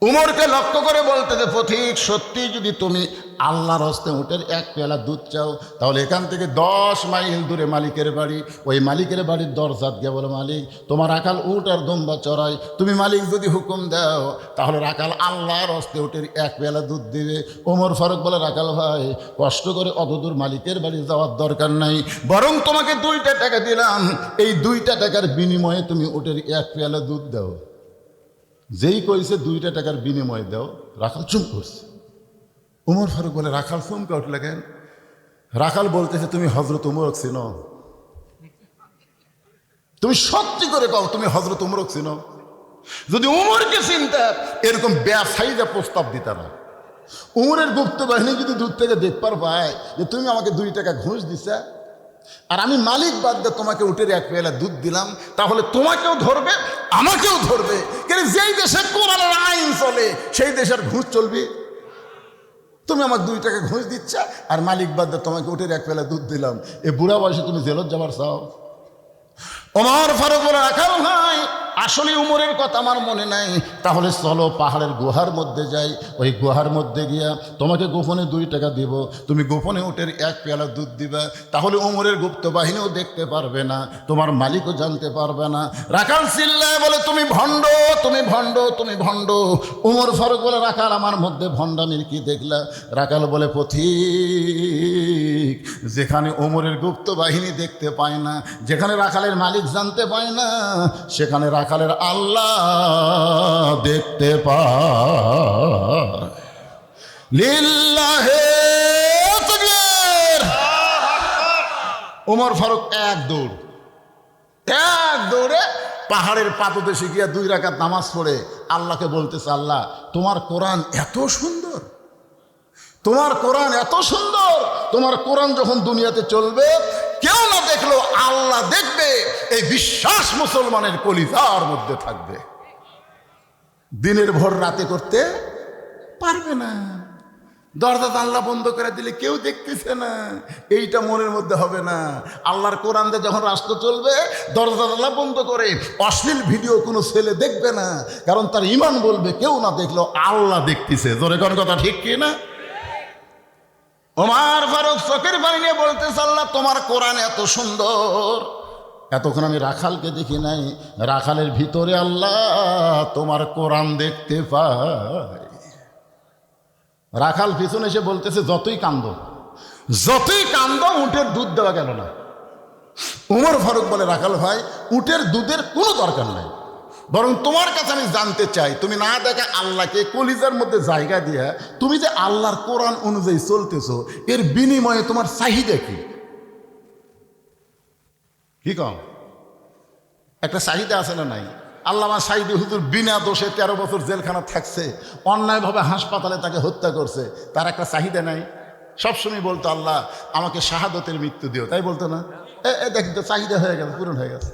উমরকে লক্ষ্য করে বলতেছে, পথিক, সত্যি যদি তুমি আল্লাহর হস্তে উটের 1 পেয়ালা দুধ চাও, তাহলে এখান থেকে 10 মাইল দূরে মালিকের বাড়ি। ওই মালিকের বাড়ির দরজাত গিয়ে বলো, মালিক তোমার রাখাল উট আর দম্বা চড়ায়, তুমি মালিক যদি হুকুম দাও, তাহলে রাখাল আল্লাহর হস্তে উটের 1 পেয়ালা দুধ দিবে। ওমর ফারুক বলে, রাখাল ভাই, কষ্ট করে অতদূর মালিকের বাড়ি যাওয়ার দরকার নাই, বরং তোমাকে 2টা টাকা দিলাম, এই 2টা টাকার বিনিময়ে তুমি উটের 1 পেয়ালা দুধ দাও। যেই কইছে 2টা টাকার বিনিময়ে দাও, রাখাল চুপ করছে। উমর ফারুক বলে, রাখাল চমকে উঠলে কেন? রাখাল বলতেছে, তুমি হজরত উমরক চিনো? তুমি সত্যি করে কও, তুমি হজরত উমরক চিনো? যদি উমরকে চিনতে, এরকম বেসাইজা প্রস্তাব দিতে না। উমরের গুপ্ত বাহিনী যদি দূর থেকে দেখবার পায় যে তুমি আমাকে 2 টাকা ঘুষ দিছা, আর আমি মালিক বাদ দিয়ে তোমাকে উটের 1 পেয়ালা দুধ দিলাম, তাহলে তোমাকেও ধরবে, আমাকেও ধরবে। কিন্তু যেই দেশে কোরআনের আইন চলে, সেই দেশের ঘুষ চলবে। তুমি আমাকে 2 টাকা ঘুষ দিচ্ছ, আর মালিক বাদ দিয়ে তোমাকে উটের 1 পেয়ালা দুধ দিলাম। এই বুড়া বয়সে তুমি জেলত যাবার চাও? ওমর ফারুক বলে, রাখাল ভাই, আসলে উমরের কথা আমার মনে নাই, তাহলে চলো পাহাড়ের গুহার মধ্যে যাই। ওই গুহার মধ্যে গিয়া তোমাকে গোপনে 2 টাকা দিব, তুমি গোপনে উটের 1 পেয়ালা দুধ দিবা, তাহলে উমরের গুপ্ত বাহিনীও দেখতে পারবে না, তোমার মালিকও জানতে পারবে না। রাখাল চিল্লায় বলে তুমি ভণ্ড, তুমি ভণ্ড, তুমি ভণ্ড। উমর ফারুক বলে রাখাল আমার মধ্যে ভণ্ডামির কি দেখলা? রাখাল বলে পথিক, যেখানে ওমরের গুপ্ত বাহিনী দেখতে পায় না, যেখানে রাখালের মালিক জানতে পায় না, সেখানে রাখালের আল্লাহ দেখতে পায়। লিল্লাহে তাকবীর। ওমর ফারুক এক দৌড়ে পাহাড়ের পাদদেশে গিয়া 2 রাকাত নামাজ পড়ে আল্লাহকে বলতেছে, আল্লাহ তোমার কোরআন এত সুন্দর, তোমার কোরআন এত সুন্দর, তোমার কোরআন যখন দুনিয়াতে চলবে কেউ না দেখলো আল্লাহ দেখবে, এই বিশ্বাস মুসলমানের কলিজার মধ্যে থাকবে। দিনের ভোর রাতে করতে পারবে না, দরজা জানলা বন্ধ করে দিলে কেউ দেখতেছে না, এইটা মনের মধ্যে হবে না। আল্লাহর কোরআন দিয়ে যখন রাষ্ট্র চলবে দরজা জানলা বন্ধ করে অশ্লীল ভিডিও কোনো ছেলে দেখবে না, কারণ তার ঈমান বলবে কেউ না দেখলো আল্লাহ দেখতেছে। জোরে কোন কথা ঠিক কি না? ওমর ফারুক চোখের পানি নিয়ে বলতেছে, আল্লাহ তোমার কোরআন এত সুন্দর, এতক্ষণ আমি রাখালকে দেখি নাই, রাখালের ভিতরে আল্লাহ তোমার কোরআন দেখতে পাই। রাখাল পিছনে এসে বলতেছে, যতই কান্দ উটের দুধ দেওয়া গেল না। ওমর ফারুক বলে, রাখাল ভাই উটের দুধের কোনো দরকার নাই, বরং তোমার কাছে আমি জানতে চাই, তুমি না দেখা আল্লাহকে কলিজার মধ্যে জায়গা দিয়া তুমি যে আল্লাহর কোরআন অনুযায়ী চলতেছো, এর বিনিময়ে তোমার চাহিদা কি? কি কম একটা চাহিদা আছে না নাই? আল্লামা সাইদি হুজুর বিনা দোষে 13 বছর জেলখানা থাকছে, অন্যায়ভাবে হাসপাতালে তাকে হত্যা করছে, তার একটা চাহিদা নাই? সবসময় বলতো, আল্লাহ আমাকে শাহাদতের মৃত্যু দিও, তাই বলতো না? দেখি তো চাহিদা হয়ে গেছে, পূরণ হয়ে গেছে।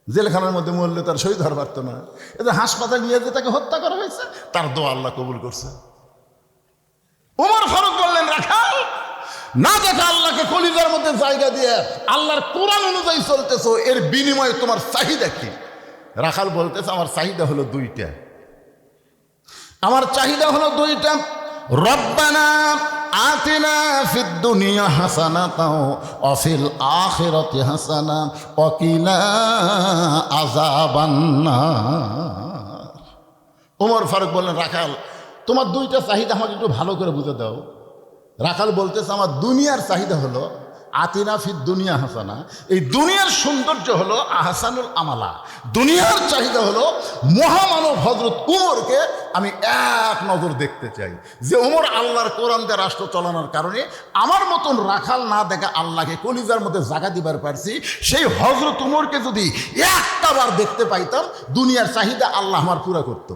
জেলখানার মধ্যে মরলে তার শহীদ হওয়ার পারতো না, এতে হাসপাতালে নিয়ে যে তাকে হত্যা করা হয়েছে, তার দোয়া আল্লাহ কবুল করছে। ওমর ফারুক বললেন, রাখাল না দেখা আল্লাহকে কলিজার মধ্যে জায়গা দিয়ে আল্লাহর কোরআন অনুযায়ী চলতেছো, এর বিনিময়ে তোমার চাহিদা কি? রাখাল বলতেছে, আমার চাহিদা হলো 2টা, আমার চাহিদা হলো 2টা। রব্বানা আতিনা ফিদ দুনিয়া হাসানাতাও ওয়া ফিল আখিরাতি হাসানা ওয়া কিনা আযাবান নার। ওমর ফারুক বললেন, রাখাল তোমার 2টা চাহিদা আমাকে একটু ভালো করে বুঝে দাও। রাখাল বলতেছে, আমার দুনিয়ার চাহিদা হলো আতিনা ফিদ দুনিয়া হাসানা, এই দুনিয়ার সৌন্দর্য হলো আহসানুল আমালা, দুনিয়ার চাহিদা হলো মহামানব হযরত উমরকে আমি এক নজর দেখতে চাই, যে উমর আল্লাহর কোরআন দিয়ে রাষ্ট্র চালানোর কারণে আমার মতন রাখাল না দেখা আল্লাহকে কলিজার মধ্যে জায়গা দিবার পারছি, সেই হযরত উমরকে যদি একটা বার দেখতে পাইতাম, দুনিয়ার চাহিদা আল্লাহ আমার পুরা করতো।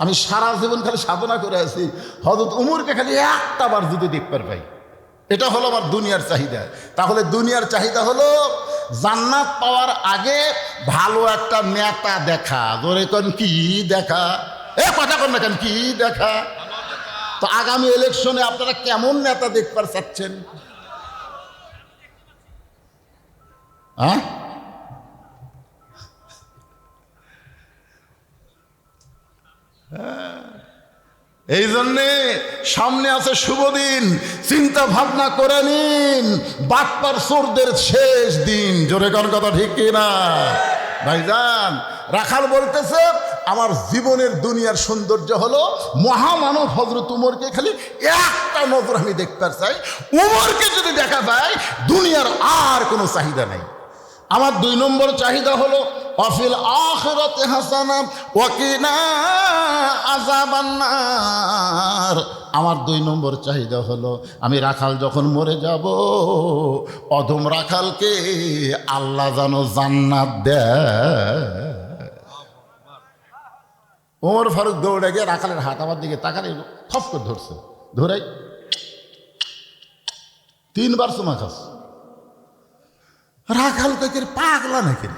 আমি সারা জীবন খালি সাধনা করে আছি, হযরত উমরকে খালি একটা বার যদি দেখতে পাই, এটা হলো আমার দুনিয়ার চাহিদা। তাহলে দুনিয়ার চাহিদা হলো জান্নাত পাওয়ার আগে ভালো একটা নেতা দেখা। ধরে কোন কি দেখা? কথা কন না কেন, কি দেখা? তো আগামী ইলেকশনে আপনারা কেমন নেতা দেখবার চাচ্ছেন? হ্যাঁ, এই জন্যে সামনে আছে শুভ দিন, চিন্তা ভাবনা করে নিন, বাটপার চোরদের শেষ দিন। জোরে কোন কথা ঠিক কিনা ভাইজান? রাখাল বলতেছে, আমার জীবনের দুনিয়ার সৌন্দর্য হলো মহামানব হযরত উমরকে খালি একটা নজর আমি দেখতে চাই। উমরকে যদি দেখা যায় দুনিয়ার আর কোনো চাহিদা নাই। আমার 2 নম্বর চাহিদা হলো ওয়াফিল আখিরাতি হাসানা ওয়া কিনা আযাবান নার। আমার 2 নম্বর চাহিদা হলো আমি রাখাল যখন মরে যাব, অধম রাখালকে আল্লাহ যেন জান্নাত দেয়। ওমর ফারুক দৌড়ে গিয়ে রাখালের হাত আমার দিকে তাকালে খপ করে ধরছে, ধরাই 3 বার চুমা খাস। রাখাল কেকের পাগলা নাকি,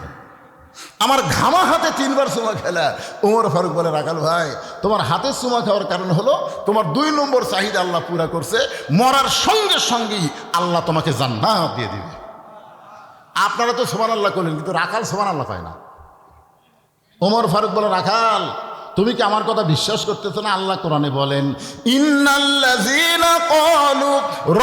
আমার ঘামা হাতে 3 বার চুমা খেলা। ওমর ফারুক বলে, রাখাল ভাই তোমার হাতে চুমা খাওয়ার কারণ হলো তোমার 2 নম্বর চাহিদা আল্লাহ পুরা করছে, মরার সঙ্গে সঙ্গেই আল্লাহ তোমাকে জান্নাত দিয়ে দিবে। আপনারা তো সুবহানাল্লাহ করলেন, কিন্তু রাখাল সুবহানাল্লাহ পায় না। ওমর ফারুক বলে, রাখাল তুমি কি আমার কথা বিশ্বাস করতেছো না? আল্লাহ কোরআনে বলেন, ইন্নাল্লাযীনা ক্বালু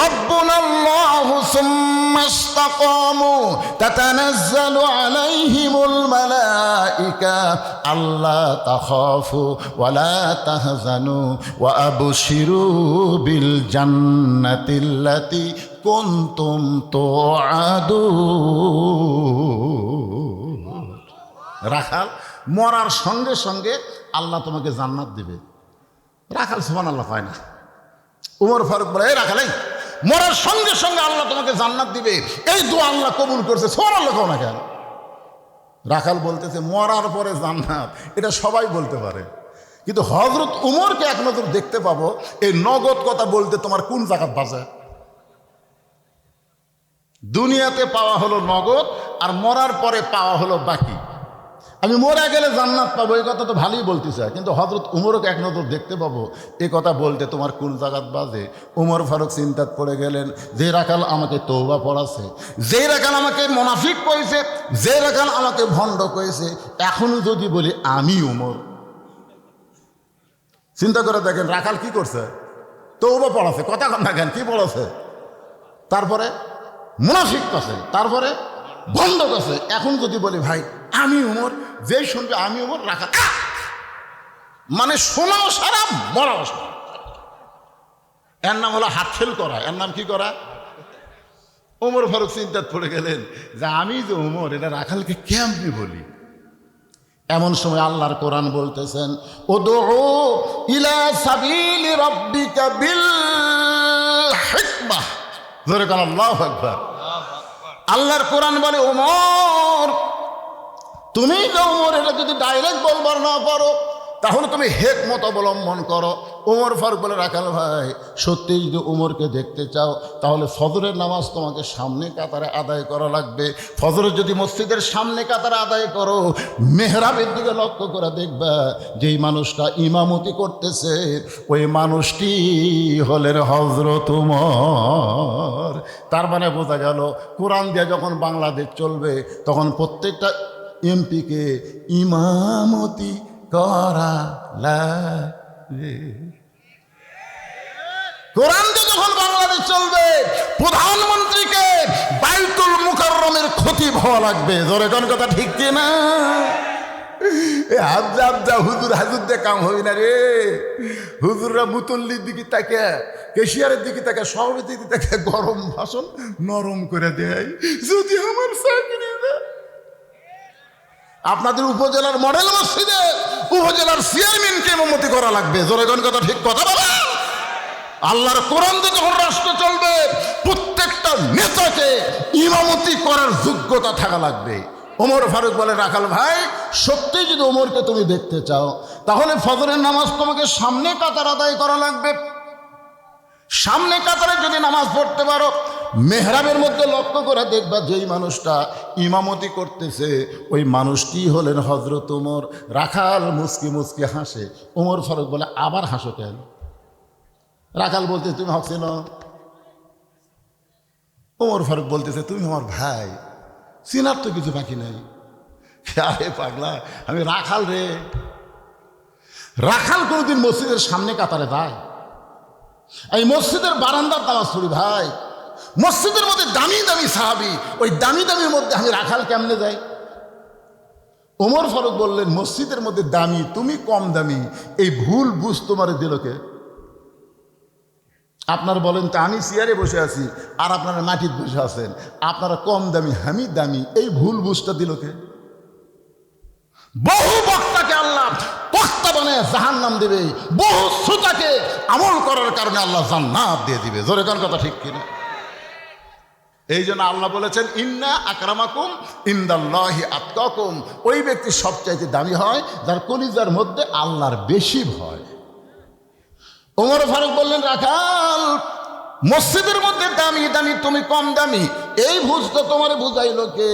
রাব্বুনাল্লাহু সুম্মা ইসতাকামু তাতানাজ্জালু আলাইহিমুল মালায়েকা আল্লা তাখাফু ওয়া লা তাহজানু ওয়া আবশিরু বিল জান্নাতিল্লাতী কুনতুম তুআদুন। রাখাল, মরার সঙ্গে সঙ্গে আল্লাহ তোমাকে জান্নাত দিবে। রাখাল সুবহানাল্লাহ হয় না। ওমর ফারুক বলে, এই রাখাল, মরার সঙ্গে সঙ্গে আল্লাহ তোমাকে জান্নাত দিবে, এই দোয়া আল্লাহ কবুল করছে, সুবহানাল্লাহ কও না কেন? রাখাল বলতেছে, মরার পরে জান্নাত এটা সবাই বলতে পারে, কিন্তু হযরত উমরকে এক নজর দেখতে পাবো, এই নগদ কথা বলতে তোমার কোন জাকাত বাঁচে? দুনিয়াতে পাওয়া হলো নগদ, আর মরার পরে পাওয়া হলো বাকি। আমি মরে গেলে জান্নাত পাবো, এই কথা তো ভালোই বলতে চাই, কিন্তু হযরত উমরকে এক নজর দেখতে পাবো, এই কথা বলতে তোমার কোন জায়গাত বাজে? উমর ফারুক চিন্তাত পড়ে গেলেন, যে রাখাল আমাকে তওবা পড়াছে, যে রাখাল আমাকে মুনাফিক কইছে, যে রাখাল আমাকে ভণ্ড কইছে, এখনো যদি বলি আমি উমর। চিন্তা করে দেখেন, রাখাল কি করছে? তওবা পড়াছে, কথা কন না কেন, কি পড়াছে? তারপরে মুনাফিক কছে, তারপরে ভণ্ড কছে। এখন যদি বলি ভাই আমি উমর, যেই শুনবে আমি উমর, রাখাল মানে শোনাও সারা, মরাও সারা। এর নাম হলো হাত ফেল করা, এর নাম কি করা? ওমর ফারুক চিন্তাত পড়ে গেলেন যে আমি যে উমর, এটা রাখালকে কেমনি বলি? এমন সময় আল্লাহর কোরআন বলতেছেন, উদউ ইলা সাবিলি রাব্বিকা বিল হিকমাহ। জোরে কান আল্লাহু আকবার। আল্লাহর কোরআন বলে, ওমর তুমি যে উমর, এটা যদি ডাইরেক্ট বলবার না পারো, তাহলে তুমি হিকমত অবলম্বন করো। ওমর ফারুক বলে, রাখাল ভাই সত্যি যদি উমরকে দেখতে চাও, তাহলে ফজরের নামাজ তোমাকে সামনে কাতারে আদায় করা লাগবে। ফজরের যদি মসজিদের সামনে কাতারে আদায় করো, মেহরাবের দিকে লক্ষ্য করে দেখবা যেই মানুষটা ইমামতি করতেছে, ওই মানুষটি হলেন হযরত উমর। তার মানে বোঝা গেল, কোরআন দিয়ে যখন বাংলাদেশ চলবে, তখন প্রত্যেকটা এমপিকে ইমামতি করা লাগে। কোরআন দিয়ে যখন বাংলাদেশ চলবে, প্রধানমন্ত্রীকে বাইতুল মুকাররমের খতিব হওয়া লাগবে। জোরে কোন কথা ঠিক কি না? হাবজা হাবজা হুজুর হাজুর দিয়ে কাম হই না রে। হুজুররা মুতল্লির দিকে তাকে, কেশিয়ারের দিকে তাকে, সভাপতির দিকে তাকে গরম ভাষণ নরম করে দেয়। যদি আমার চাকরি না, আপনাদের উপজেলার মডেল মসজিদে উপজেলার চেয়ারম্যানকে ইমামতি করা লাগবে। জোরে কোন কথা ঠিক কথা বলা। আল্লাহর কোরআন দিয়ে যখন রাষ্ট্র চলবে, প্রত্যেকটা নেতাকে ইমামতি করার যোগ্যতা থাকা লাগবে। ওমর ফারুক বলে, রাখাল ভাই সত্যি যদি ওমরকে তুমি দেখতে চাও, তাহলে ফজরের নামাজ তোমাকে সামনে কাতার আদায় করা লাগবে। সামনে কাতারে যদি নামাজ পড়তে পারো, মেহরাবের মধ্যে লক্ষ্য করে দেখবা যেই মানুষটা ইমামতি করতেছে, ওই মানুষটি হলেন হযরত উমর। রাখাল মুচকি মুচকি হাসে। ওমর ফারুক বলে, আবার হাসো কেন? রাখাল বলতেছে, তুমি হক চেনো? ওমর ফারুক বলতেছে, তুমি আমার ভাই, চিনার তো কিছু বাকি নাই। আরে পাগলা, আমি রাখাল রে। রাখাল কোনোদিন মসজিদের সামনে কাতারে যায়? এই মসজিদের বারান্দার নামাজ পড়ি ভাই। মসজিদের মধ্যে দামি দামি সাহাবী, ওই দামি দামির মধ্যে আমি রাখাল কেমনে যাই? ওমর ফারুক বললেন, মসজিদের মধ্যে দামি, তুমি কম দামি, এই ভুল বুঝ তোমারে দিল কে? আপনারা বলেন তো, আমি চেয়ারে বসে আছি আর আপনারা মাটিতে বসে আছেন, আপনারা কম দামি আমি দামি, এই ভুল বুঝটা দিল কে? বহু বক্তাকে আল্লাহ বক্তা বানায় জাহান্নাম দেবে, বহু শ্রোতাকে আমল করার কারণে আল্লাহ জান্নাত দিয়ে দিবে। জোরে কোন কথা ঠিক কিনা? এই জন্য আল্লাহ বলেছেন, ইন্না আকরামাকুম ইনদাল্লাহি আতকাকুম। ওই ব্যক্তি সবচাইতে দামি হয় যার কলিজার মধ্যে আল্লাহর বেশি ভয়। ওমর ফারুক বললেন, রাখাল মসজিদের মধ্যে দামি দামি, তুমি কম দামি, এই বুঝতে তোমার বুঝাইল কে?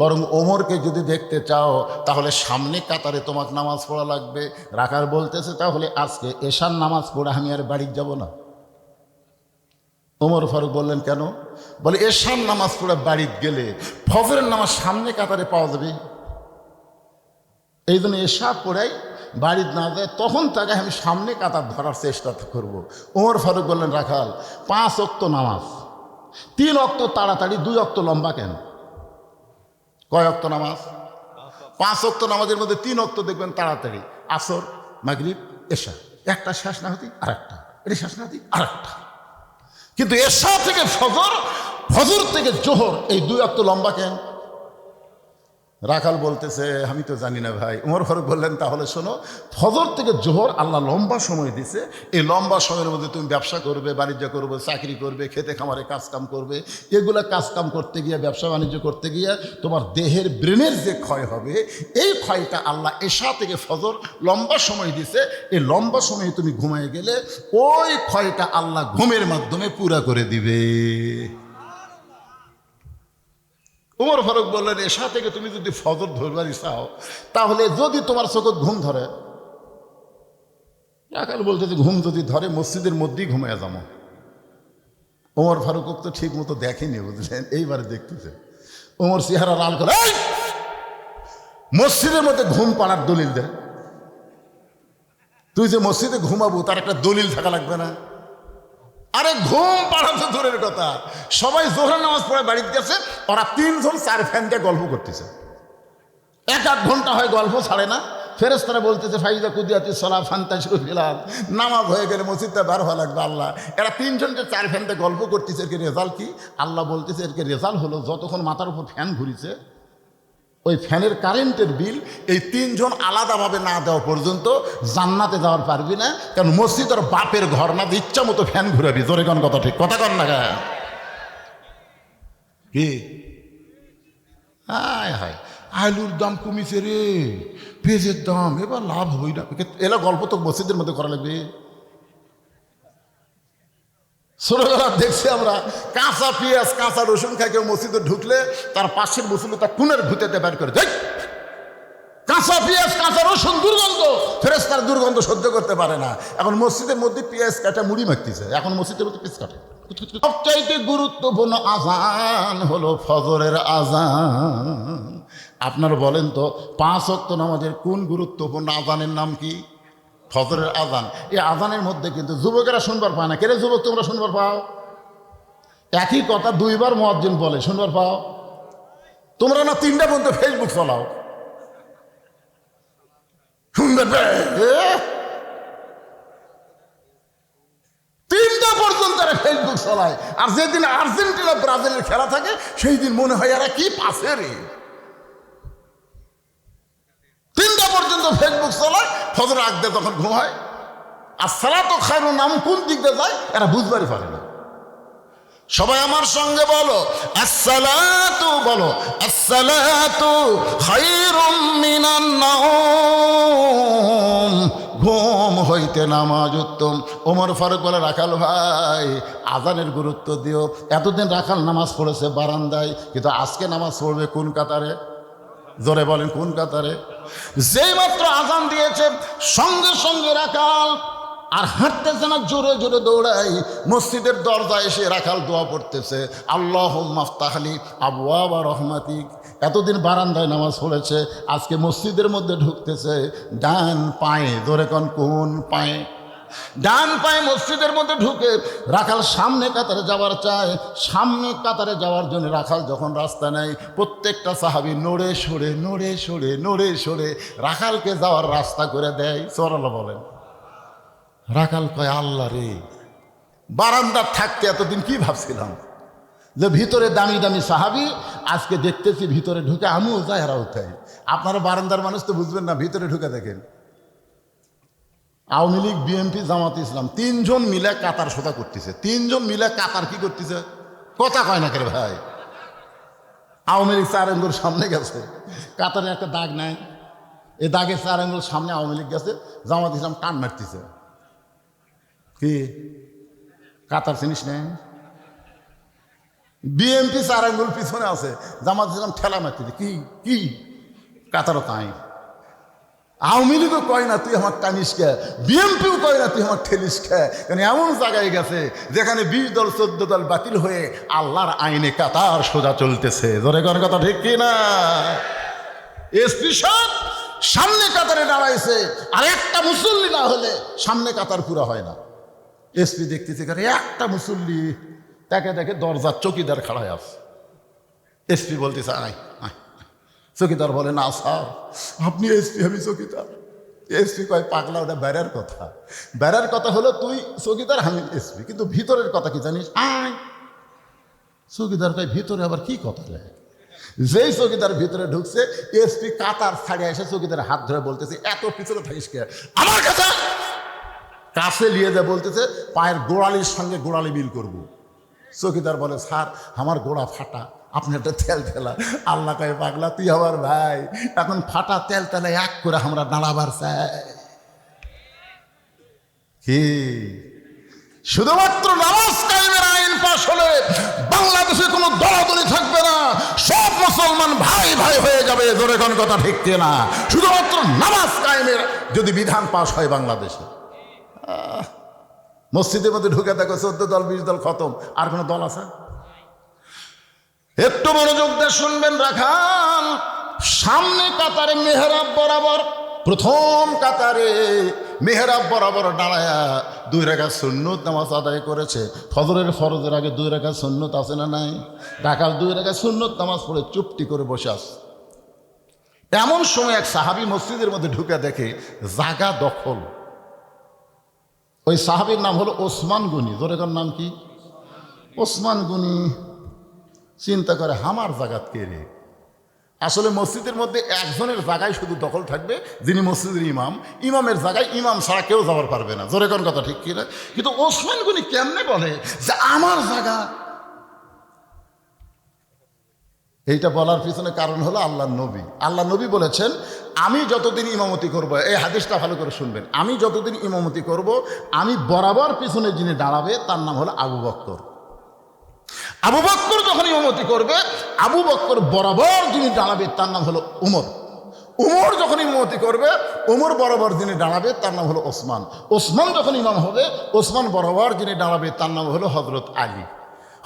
বরং ওমরকে যদি দেখতে চাও, তাহলে সামনে কাতারে তোমাকে নামাজ পড়া লাগবে। রাখাল বলতেছে, তাহলে আজকে এশার নামাজ পড়ে আমি আর বাড়ি যাব না। ওমর ফারুক বললেন, কেন? বলে, এশার নামাজ পড়ে বাড়িতে গেলে ফজরের নামাজ সামনে কাতারে পাওয়া যাবে। এই জন্য এশা পড়াই বাড়িতে না যায়, তখন তাকে আমি সামনে কাতার ধরার চেষ্টা করব। ওমর ফারুক বললেন, রাখাল 5 ওয়াক্ত নামাজ, 3 ওয়াক্ত তাড়াতাড়ি, 2 ওয়াক্ত লম্বা কেন? কয় ওয়াক্ত নামাজ? 5 ওয়াক্ত নামাজের মধ্যে 3 ওয়াক্ত দেখবেন তাড়াতাড়ি, আসর, মাগরিব, এশা, একটা শেষ না হতি আরেকটা, এটা শেষ না হতি আরেকটা। কিন্তু এশা থেকে ফজর, ফজর থেকে জোহর, এই 2 ওয়াক্ত লম্বা কেন? রাখাল বলতেছে, আমি তো জানি না ভাই। ওমর ফারুক বললেন, তাহলে শোনো, ফজর থেকে জোহর আল্লাহ লম্বা সময় দিছে, এই লম্বা সময়ের মধ্যে তুমি ব্যবসা করবে, বাণিজ্য করবে, চাকরি করবে, খেতে খামারে কাজকাম করবে, এগুলো কাজকাম করতে গিয়ে, ব্যবসা বাণিজ্য করতে গিয়ে তোমার দেহের ব্রেনের যে ক্ষয় হবে, এই ক্ষয়টা আল্লাহ এশা থেকে ফজর লম্বা সময় দিছে, এই লম্বা সময়ে তুমি ঘুমায় গেলে ওই ক্ষয়টা আল্লাহ ঘুমের মাধ্যমে পুরা করে দিবে। ওমর ফারুক বললেন, এশা থেকে তুমি যদি ফজর ধরবারই চাও, তাহলে যদি তোমার চোখত ঘুম ধরে, রাখাল বলতেছে, ঘুম যদি ধরে মসজিদের মধ্যেই ঘুমাইয়া যাবো। ওমর ফারুক তো ঠিক মতো দেখেনি, বুঝলেন, এইবারে দেখতেছে। ওমর চেহারা লাল করে, মসজিদের মধ্যে ঘুম পাড়ার দলিল দে। তুই যে মসজিদে ঘুমাবো তার একটা দলিল থাকা লাগবে না? আরে ঘুম পাড়া তো দূরের কথা, সবাই জোহরের নামাজ পড়ে বাড়িতে গেছে, ওরা 3 জন 4 ফ্যানকে গল্প করতেছে, 1-1 ঘন্টা হয় গল্প ছাড়ে না। ফেরেশতারা বলতেছে, ফাইজা কুদিয়াতিস সালাহ ফান্তাশিরু ফিল আরদ, নামাজ হয়ে গেলে মসজিদটা বার হওয়া লাগবে। আল্লাহ, এরা 3 জন যে 4 ফ্যানকে গল্প করতেছে, এর রেজাল্ট কি? আল্লাহ বলতেছে, এর রেজাল্ট হলো যতক্ষণ মাথার উপর ফ্যান ঘুরিছে, ওই ফ্যানের কারেন্টের বিল এই 3 জন আলাদাভাবে না দেওয়া পর্যন্ত জান্নাতে যাওয়ার পারবি না। কারণ মসজিদ আর বাপের ঘর না, ইচ্ছা মতো ফ্যান ঘুরাবি। জোরে কোন কথা, ঠিক কথা কন না কি? হায় হায়, আলুর দাম কমিছে রে, পেঁয়াজের দাম, এবার লাভ হই না। এলা গল্প তো মসজিদের মধ্যে করা লাগবে। ছোটবেলা দেখছি আমরা, কাঁচা পেঁয়াজ কাঁচা রসুন খাই কেউ মসজিদে ঢুকলে তার পাশের মুসলিম তার টুনের ভূতেতে বের করে দেয়, কাঁচা পেঁয়াজ কাঁচা রসুন দুর্গন্ধ, ফেরেশতার দুর্গন্ধ সহ্য করতে পারে না। এখন মসজিদের মধ্যে পেঁয়াজ কাটা মুড়ি মাখতেছে, এখন মসজিদের মধ্যে পেঁয়াজ কাটে। সবচাইতে গুরুত্বপূর্ণ আজান হলো ফজরের আজান। আপনারা বলেন তো, 5 ওয়াক্ত নামাজের কোন গুরুত্বপূর্ণ আজানের নাম কি? ফজরের আজান। এই আজানের মধ্যে কিন্তু যুবকেরা শুনবার পায় না। কেরে যুবক, তোমরা শুনবার পাও? একই কথা 2 বার মুয়াজ্জিন বলে, শুনবার পাও? তোমরা না 3টা পর্যন্ত ফেসবুক চালাও, শুনবার পায় 3টা পর্যন্ত তারা ফেসবুক চালায়। আর যেদিন আর্জেন্টিনা ব্রাজিলের খেলা থাকে, সেই দিন মনে হয় এরা কি পাশে রে। 3টা পর্যন্ত ফেসবুক চালায়, ফজর আগ দিয়ে তখন ঘুমায়। আর সালাতু খায়রুন নাম কোন দিক দিয়ে যায় এরা বুঝবারই পারে না। সবাই আমার সঙ্গে বলো, আসসালাতু, বলো আসসালাতু খায়রুম মিনান নাওম, ঘুম হইতে নামাজ উত্তম। ওমর ফারুক বলে, রাখাল ভাই আজানের গুরুত্ব দিও। এতদিন রাখাল নামাজ পড়েছে বারান্দায়, কিন্তু আজকে নামাজ পড়বে কোন কাতারে? জোরে বলেন, কোন কাতারে? যেই মাত্র আজান দিয়েছে সঙ্গে সঙ্গে রাখাল আর হাঁটতেছে না, জোরে জোরে দৌড়াই মসজিদের দরজায় এসে রাখাল দোয়া পড়তেছে, আল্লাহুম্মা ফতাহলি আবওয়াবা রহমাতিক। এতদিন বারান্দায় নামাজ পড়েছে, আজকে মসজিদের মধ্যে ঢুকতেছে ডান পায়ে। জোরে কোন পায়ে? ডান পায়ে মসজিদের মধ্যে ঢুকে রাখাল সামনে কাতারে যাওয়ার চায়। সামনে কাতারে যাওয়ার জন্য রাখাল যখন রাস্তা নেয়, প্রত্যেকটা সাহাবী নড়ে সরে নড়ে সরে নড়ে সরে রাখালকে যাওয়ার রাস্তা করে দেয়। সুবহানাল্লাহ বলেন। রাখাল কয়, আল্লাহ রে, বারান্দার থাকতে এতদিন কি ভাবছিলাম যে ভিতরে দামি দামি সাহাবী, আজকে দেখতেছি ভিতরে ঢুকে আমিও যাই, এরাও তাই। আপনারা বারান্দার মানুষ তো বুঝবেন না, ভিতরে ঢুকে দেখেন আওয়ামী লীগ, বিএনপি, জামাত ইসলাম 3 জন মিলে কাতার সোজা করতেছে। 3 জন মিলে কাতার কি করতেছে? কথা কয় না কেন ভাই? আওয়ামী লীগ 4 আঙ্গুল সামনে গেছে, কাতারে একটা দাগ নাই, এই দাগের 4 আঙ্গুল সামনে আওয়ামী লীগ গেছে, জামাত ইসলাম টান মারতেছে। কি কাতার জিনিস নেই? বিএনপি 4 আঙ্গুল পিছনে আছে, জামাত ইসলাম ঠেলা মারতেছে। কি কি কাতারও তাই। আওয়ামী লীগও কয় না তুই আমার টানিস কে, বিএনপিও কয় না তুই আমার ঠেলিস কে। কারণ এমন জায়গায় গেছে যেখানে 20 দল 14 দল বাতিল হয়ে আল্লাহর আইনে কাতার সোজা চলতেছে। জোরে কোন কথা, ঠিক কি না? এসপি সাহেব সামনে কাতারে দাঁড়াইছে, আর একটা মুসল্লি না হলে সামনে কাতার পুরা হয় না। এসপি দেখতেছে একটা মুসল্লি, তাকে দেখে দরজার চৌকিদার খাড়ায় আছে। এসপি বলতেছে আয় আয়। চৌকিদার বলে না স্যার আপনি এসপি, আমি চৌকিদার। এসপি কয় পাগলা, ওটা বেড়ার কথা। বেড়ার কথা হলো তুই চৌকিদার আমি এসপি, কিন্তু ভিতরের কথা কি জানিস? আয়। চৌকিদার কয় ভিতরে আবার কি কথা রে? যেই চৌকিদার ভিতরে ঢুকছে, এসপি কাতার ছাড়িয়ে এসে চৌকিদার হাত ধরে বলতেছে এত পিছনে থাকিস কে, আমার কাছে কাছে নিয়ে যা বলতেছে পায়ের গোড়ালির সঙ্গে গোড়ালি মিল করবো। চৌকিদার বলে স্যার আমার গোড়া ফাটা, আপনি একটা তেল তেলা। আল্লাহ কয় পাগলা তুই আমার ভাই, এখন ফাটা তেল তেলা এক করে আমরা দাঁড়াবার চাই কি? শুধুমাত্র নামাজ কায়েমের আইন পাশ হলে বাংলাদেশে কোনো দলাদলি থাকবে না, সব মুসলমান ভাই ভাই হয়ে যাবে। জোরে কোন কথা ঠিক না? শুধুমাত্র নামাজ কায়েমের যদি বিধান পাশ হয় বাংলাদেশে। মসজিদের মধ্যে ঢুকে দেখো 14 দল 20 দল খতম, আর কোনো দল আছে? একটু মনোযোগ দিয়ে শুনবেন রাখাল। সামনে কাতারে মেহরাব বরাবর, প্রথম কাতারে মেহরাব বরাবর দাঁড়ায়া 2 রাকাত সুন্নত নামাজ আদায় করেছে। ফজরের ফরজের আগে 2 রাকাত সুন্নত আছে না নাই? রাখাল 2 রাকাত সুন্নত নামাজ পড়ে চুপটি করে বসে আছে। এমন সময় এক সাহাবী মসজিদের মধ্যে ঢুকে দেখে জায়গা দখল। ওই সাহাবীর নাম হলো ওসমান গনি। জোরে কোন নাম কি? ওসমান গনি। চিন্তা করে আমার জায়গাত কে রে? আসলে মসজিদের মধ্যে একজনের জায়গায় শুধু দখল থাকবে, যিনি মসজিদের ইমাম। ইমামের জায়গায় ইমাম ছাড়া কেউ যাবার পারবে না। জোরে কোন কথা ঠিক কি না? কিন্তু ওসমান গনি কেমনে বলে যে আমার জায়গা? এইটা বলার পিছনে কারণ হলো আল্লাহর নবী। আল্লাহ নবী বলেছেন আমি যতদিন ইমামতি করব, এই হাদিসটা ভালো করে শুনবেন, আমি যতদিন ইমামতি করব আমি বরাবর পিছনে যিনি দাঁড়াবে তার নাম হলো আবু বকর। আবু বকর যখন ইমামতি করবে, আবু বকর বরাবর যিনি দাঁড়াবে তার নাম হলো উমর। উমর যখন ইমামতি করবে, উমর বরাবর যিনি দাঁড়াবে তার নাম হলো ওসমান। ওসমান যখন ইমাম হবে, ওসমান বরাবর যিনি দাঁড়াবে তার নাম হলো হযরত আলী।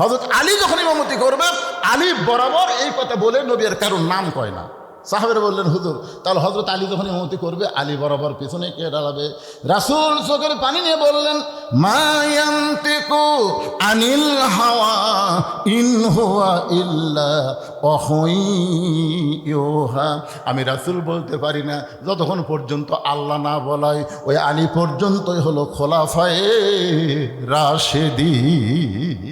হযরত আলী যখন ইমামতি করবে, আলী বরাবর। এই কথা বলে নবী আর কারোর নাম কয় না। সাহাবেরা বললেন হুজুর তাহলে হযরত আলী যখন ইমামতি করবে, আলী বরাবর পিছনে কে দাঁড়াবে? রাসূল চোখের পানি নিয়ে বললেন মা ইয়ানতিকু আনিল হাওয়া ইন হুয়া ইল্লা ওয়াহয়ুহা। আমি রাসূল বলতে পারি না যতক্ষণ পর্যন্ত আল্লাহ না বলায়। ওই আলী পর্যন্তই হলো খোলাফায়ে রাশেদীন।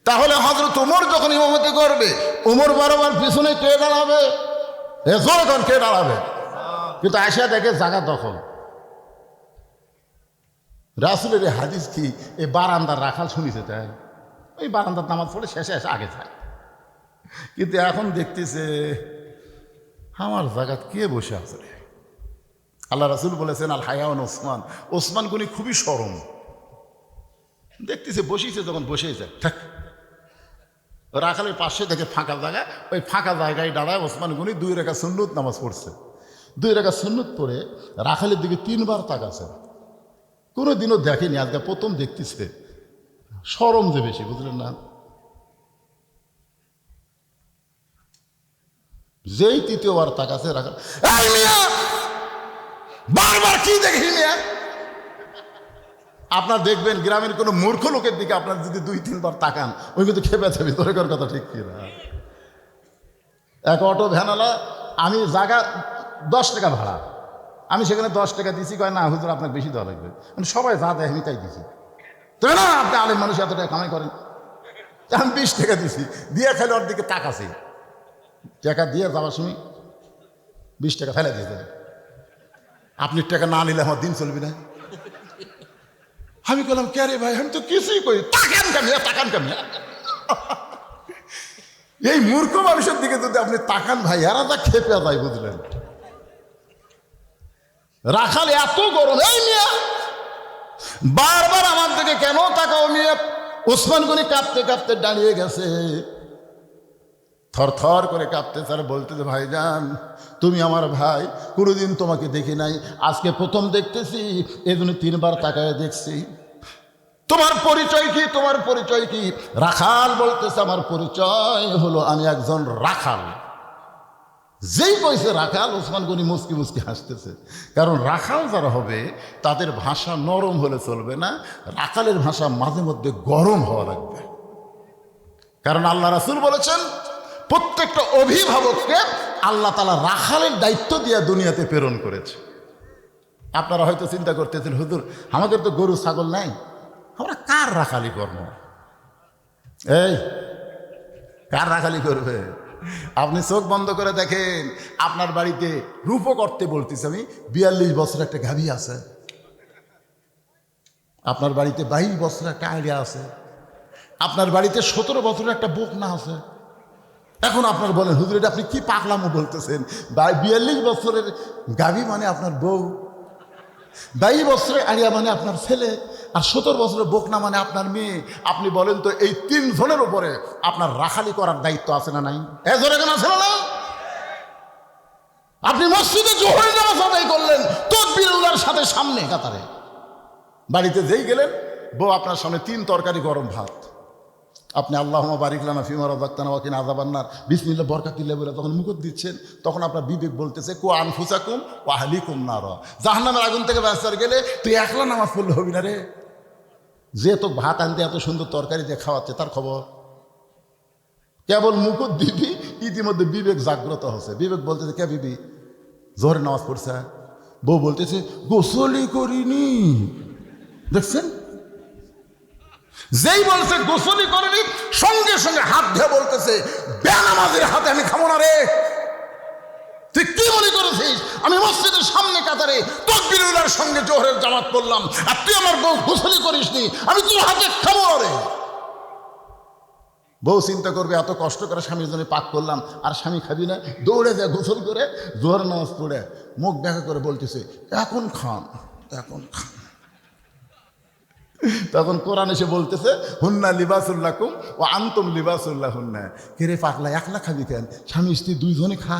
তাহলে হযরত ওমর যখন ইমামতি করবে, ওমর বরাবর পিছনে কে দাঁড়াবে? যখন কে দাঁড়াবে? কিন্তু আয়সা দেখে জায়গা দখল। রাসূলের এই হাদিস কি এই বারান্দার রাখাল শুনিছে? তাই ওই বারান্দার নামাজ পড়ে শেষে এসে আগে যায়। কিন্তু এখন দেখতেছে আমার জায়গা কে বসে আছে? আল্লাহ রাসূল বলেছেন আল হায়াউন ওসমান। ওসমান গনি খুবই শরম। দেখতেছে বসেছে, যখন বসেই যায় থাক। রাখালের পাশে দেখে ফাঁকা জায়গা, ওই ফাঁকা জায়গায় দাঁড়ায় ওসমান গনি 2 রাকাত সুন্নত নামাজ পড়ছে। 2 রাকাত সুন্নত পড়ে রাখালের দিকে 3 বার তাকাছে। কোনো দিনও দেখেনি, আজকে প্রথম দেখতেছে। শরম যে বেশি, বুঝলেন না? যেই 3য় বার তাকাছে রাখাল বারবার কি দেখি মিয়া? আপনার দেখবেন গ্রামের কোনো মূর্খ লোকের দিকে আপনার যদি 2-3 বার তাকান, ওই কিন্তু খেপে যাবে। তোর কথা ঠিক কি না? এক অটো ভ্যানওয়ালা, আমি জায়গা 10 টাকা ভাড়া, আমি সেখানে 10 টাকা দিছি। কয় না হুজুর আপনাকে বেশি দেওয়া লাগবে। মানে সবাই যা দেয় আমি তাই দিছি। তো না আপনি আলেম মানুষ এত টাকা কামাই করেন। আমি 20 টাকা দিছি, দিয়ে ফেলে ওর দিকে তাকাছি। টাকা দিয়ে যাওয়ার সময় 20 টাকা ফেলে দিয়েছে। আপনি টাকা না নিলে আমার দিন চলবে না। আমি বললাম কে রে ভাই, আমি তো কিছুই করি। তাকান কামিয়া, তাকান কামিয়া। এই মূর্খ মানুষের দিকে যদি আপনি তাকান ভাই, এরা যা খেপে যায়, বুঝলেন? রাখাল এত গরম, এই মিয়া বারবার আমার দিকে কেন তাকাও মিয়া? ওসমান গনি কাঁপতে কাঁপতে দাঁড়িয়ে গেছে, থর থর করে কাঁপতে। স্যার বলতেছে ভাইজান তুমি আমার ভাই, কোনোদিন তোমাকে দেখি নাই, আজকে প্রথম দেখতেছি, এই জন্য 3 বার তাকায় দেখছি। তোমার পরিচয় কি? তোমার পরিচয় কি? রাখাল বলতেছে আমার পরিচয় হলো আমি একজন রাখাল। যেই কইছে রাখাল, ওসমান গনি মুসকি মুসকি হাসতেছে। কারণ রাখাল যারা হবে তাদের ভাষা নরম হলে চলবে না, রাখালের ভাষা মাঝে মধ্যে গরম হওয়া লাগবে। কারণ আল্লাহ রাসূল বলেছেন প্রত্যেকটা অভিভাবককে আল্লাহ তাআলা রাখালের দায়িত্ব দিয়ে দুনিয়াতে প্রেরণ করেছে। আপনারা হয়তো চিন্তা করতেছেন, হুজুর আমাদের তো গরু ছাগল নাই, আমরা কার রাখালি করব? এই কার রাখালি করবে? আপনি চোখ বন্ধ করে দেখেন, আপনার বাড়িতে রূপো করতে বলতেছি আমি, 42 বছর একটা গাভী আছে, আপনার বাড়িতে 22 বছর একটা আইডিয়া আছে, আপনার বাড়িতে 17 বছরের একটা বকনা আছে। এখন আপনার বলেন, হুজুর এটা আপনি কি পাগলামো বলতেছেন? 42 বছরের গাভী মানে আপনার বউ, 22 বছরের আইডিয়া মানে আপনার ছেলে, আর 17 বছরের বকনা মানে আপনার মেয়ে। আপনি বলেন তো এই 3 জনের উপরে আপনার রাখালি করার দায়িত্ব আছে না নাই? এজোরে কেন আছে না? আপনি মসজিদে জোহরের নামাজ আদায় করলেন তাকবীরুল্লাহর সাথে সামনে কাতারে, বাড়িতে যেই গেলেন বউ আপনার সামনে 3 তরকারি গরম ভাত, আপনি আল্লাহুম্মা বারিক লানা ফিমা রাযাকতানা ওয়া কিনা আযাবান্নার বিসমিল্লাহ বরকাতিল্লাহ বলে যখন মুখ দিচ্ছেন, তখন আপনার বিবেক বলতেছে কু আনফুসাকুম ওয়া আহলিকুম নার, জাহান্নামের আগুন থেকে বাঁচার গেলে তুই একলা নামাজ পড়লে হবি না রে। যে তো ভাত আনতে এত সুন্দর তরকারি দিয়ে খাওয়াচ্ছে তার খবর? কেবল মুখ দিবি, ইতিমধ্যে বিবেক জাগ্রত হচ্ছে। বিবেক বলতেছে কে বিবি জোহরে নামাজ পড়ছে? বউ বলতেছে গোসলই করিনি। দেখছেন, যেই বলছে গোসলই করেনি, সঙ্গে সঙ্গে হাত ধরে বলতেছে বেনামাজের হাতে আমি খাবো না রে। তুই কি মনে করেছিস আমি মসজিদের সামনে কাতারে তাকবীরুল্লাহর সঙ্গে জোহরের জামাত পড়লাম, আর তুই আমার বউ গোসলই করিসনি, আমি তোর হাতে খাবো রে? বউ চিন্তা করবে এত কষ্ট করে স্বামীর জন্য পাক করলাম, আর স্বামী খাবি না? দৌড়ে যায় গোসল করে জোহরের নামাজ পড়ে মুখ দেখা করে বলতেছে এখন খান, এখন খান। তখন কোরআন এসে বলতেছে হুন্না লিবাসুল্লাকুম ও আনতুম লিবাসুল্লাহ হুন্না। কে রে পাগলা, একলা খাবি কেন? স্বামী স্ত্রী দুইজনে খা।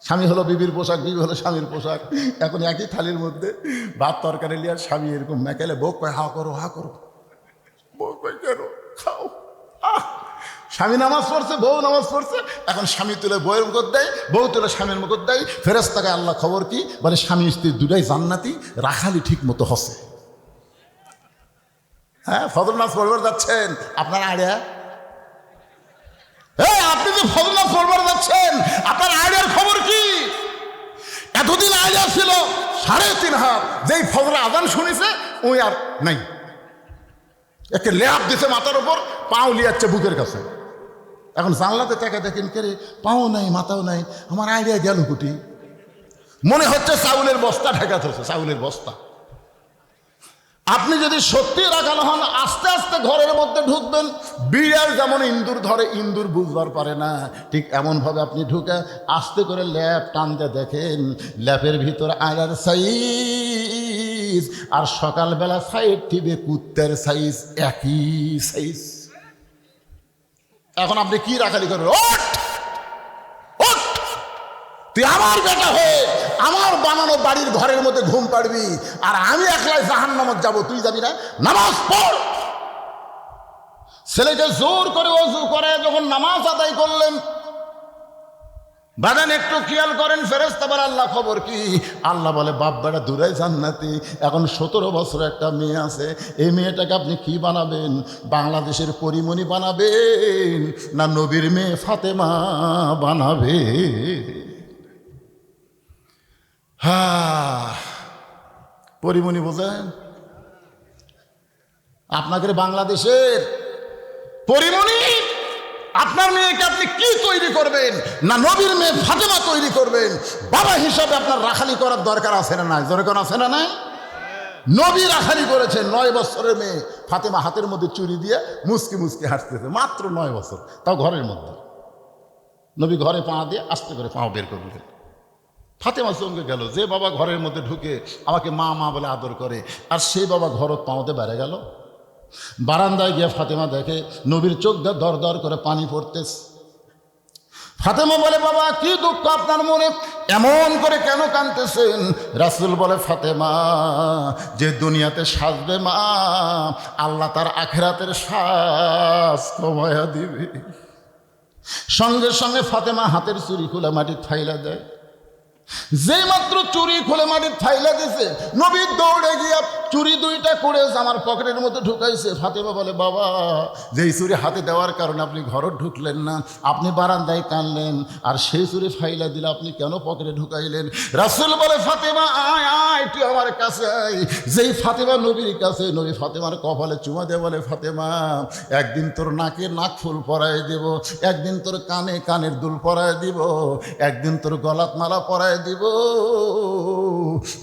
স্বামী হলো বিবির পোশাক, বিবি হলো স্বামীর পোশাক। এখন একই থালির মধ্যে ভাত তরকারি লিয়ার স্বামী এরকম মেকালে, বউ কয় হা করো হা করো, বউ কয় কেন খাও। স্বামী নামাজ পড়ছে, বউ নামাজ পড়ছে, এখন স্বামী তুলে বউয়ের মুখত দেয়, বউ তুলে স্বামীর মুখত দেয়। ফেরেশতাকে আল্লাহ খবর কি বলে, স্বামী স্ত্রী দুটাই জান্নাতি, রাখালি ঠিক মতো হসে। হ্যাঁ, ফজর নামাজ পড়বার যাচ্ছেন আপনার আড়িয়া, আপনি যে ফজর নামাজ পড়বার যাচ্ছেন আপনার আড়িয়ার খবর কি? এতদিন আড়িয়া ছিল 3.5 হাত, যেই ফজর আজান শুনেছে ওই আর নাই, একে লেপ দিছে মাথার উপর, পাও লিয়াচ্ছে বুকের কাছে। এখন জানলাতে তাকে দেখেন কে রে, পাও নাই মাথাও নাই, আমার আইডিয়া গেল কুটি। মনে হচ্ছে চাউলের বস্তা ঢাকা ধরছে, চাউলের বস্তা। আপনি যদি সত্যি রাখাল হন, আস্তে আস্তে ঘরের মধ্যে ঢুকবেন। বিড়াল যেমন ইন্দুর ধরে, ইন্দুর বুঝবার পারে না, ঠিক এমনভাবে আপনি ঢুকে আস্তে করে ল্যাপ টানতে দেখেন, ল্যাপের ভিতর আয়ার সাইজ আর সকালবেলা সাইড টিভি কুত্তের সাইজ, একই সাইজ। এখন আপনি কি রাখালি করবেন? ওঠ ওঠ, তুই আমার বেটা হয়ে আমার বানানো বাড়ির ঘরের মধ্যে ঘুম পাড়বি, আর আমি একলাই জাহান্নামে যাব, তুই যাবি না? নামাজ পড়। ছেলেকে জোর করে ওযু করে যখন নামাজ আদায় করলেন, বাদান একটু খেয়াল করেন, ফেরেশতা বলে আল্লাহ খবর কি? আল্লাহ বলে বাপ বেটা দূরে জান্নাতি। এখন 17 বছর একটা মেয়ে আছে, এই মেয়েটাকে আপনি কি বানাবেন? বাংলাদেশের পরিমণি বানাবেন না নবীর মেয়ে ফাতেমা বানাবে? পরিমণি বোঝেন? আপনাদের বাংলাদেশের পরিমণি, আপনার মেয়েকে আপনি কি তৈরি করবেন? না নবীর মেয়ে ফাতেমা তৈরি করবেন? বাবা হিসাবে আপনার রাখালি করার দরকার আছে না নাই? দরকার আছে না নাই? নবী রাখালি করেছেন। 9 বছরের মেয়ে ফাতেমা হাতের মধ্যে চুরি দিয়ে মুসকি মুসকি হাঁটতেছে, মাত্র 9 বছর, তাও ঘরের মধ্যে। নবী ঘরে পা দিয়ে আস্তে করে পা বের করলেন, ফাতেমা সঙ্গে গেল। যে বাবা ঘরের মধ্যে ঢুকে আমাকে মা মা বলে আদর করে, আর সেই বাবা ঘরত পাওতে বেড়ে গেল। বারান্দায় গিয়ে ফাতেমা দেখে নবীর চোখ দিয়ে দর দর করে পানি পড়তেছে। ফাতেমা বলে বাবা কি দুঃখ আপনার মনে, এমন করে কেন কাঁদতেছেন? রাসূল বলে ফাতেমা, যে দুনিয়াতে সাজবে মা, আল্লাহ তার আখিরাতের সাজ কমায়া দিবে। সঙ্গে সঙ্গে ফাতেমা হাতের চুরি খুলে মাটির ফাইলা দেয়। যেই মাত্র চুরি খুলে মাটির ফাইলা দিছে, নবী দৌড়ে গিয়া চুরি দুইটা করে আমার পকেটের মধ্যে ঢুকাইছে। ফাতেমা বলে, বাবা, যেই চুরি হাতে দেওয়ার কারণে আপনি ঘরে ঢুকলেন না, আপনি বারান্দায় কানলেন, আর সেই চুরি ফাইলা দিলে আপনি কেন পকেটে ঢুকাইলেন? রাসূল বলে, ফাতেমা আয় আয়, তুই আমার কাছে আয়। যেই ফাতেমা নবীর কাছে, নবী ফাতেমার কপালে চুমা দিয়ে বলে, ফাতেমা, একদিন তোর নাকে নাক ফুল পরায় দেব, একদিন তোর কানে কানের দুল পরায় দিব, একদিন তোর গলাত মালা পরায় দিব।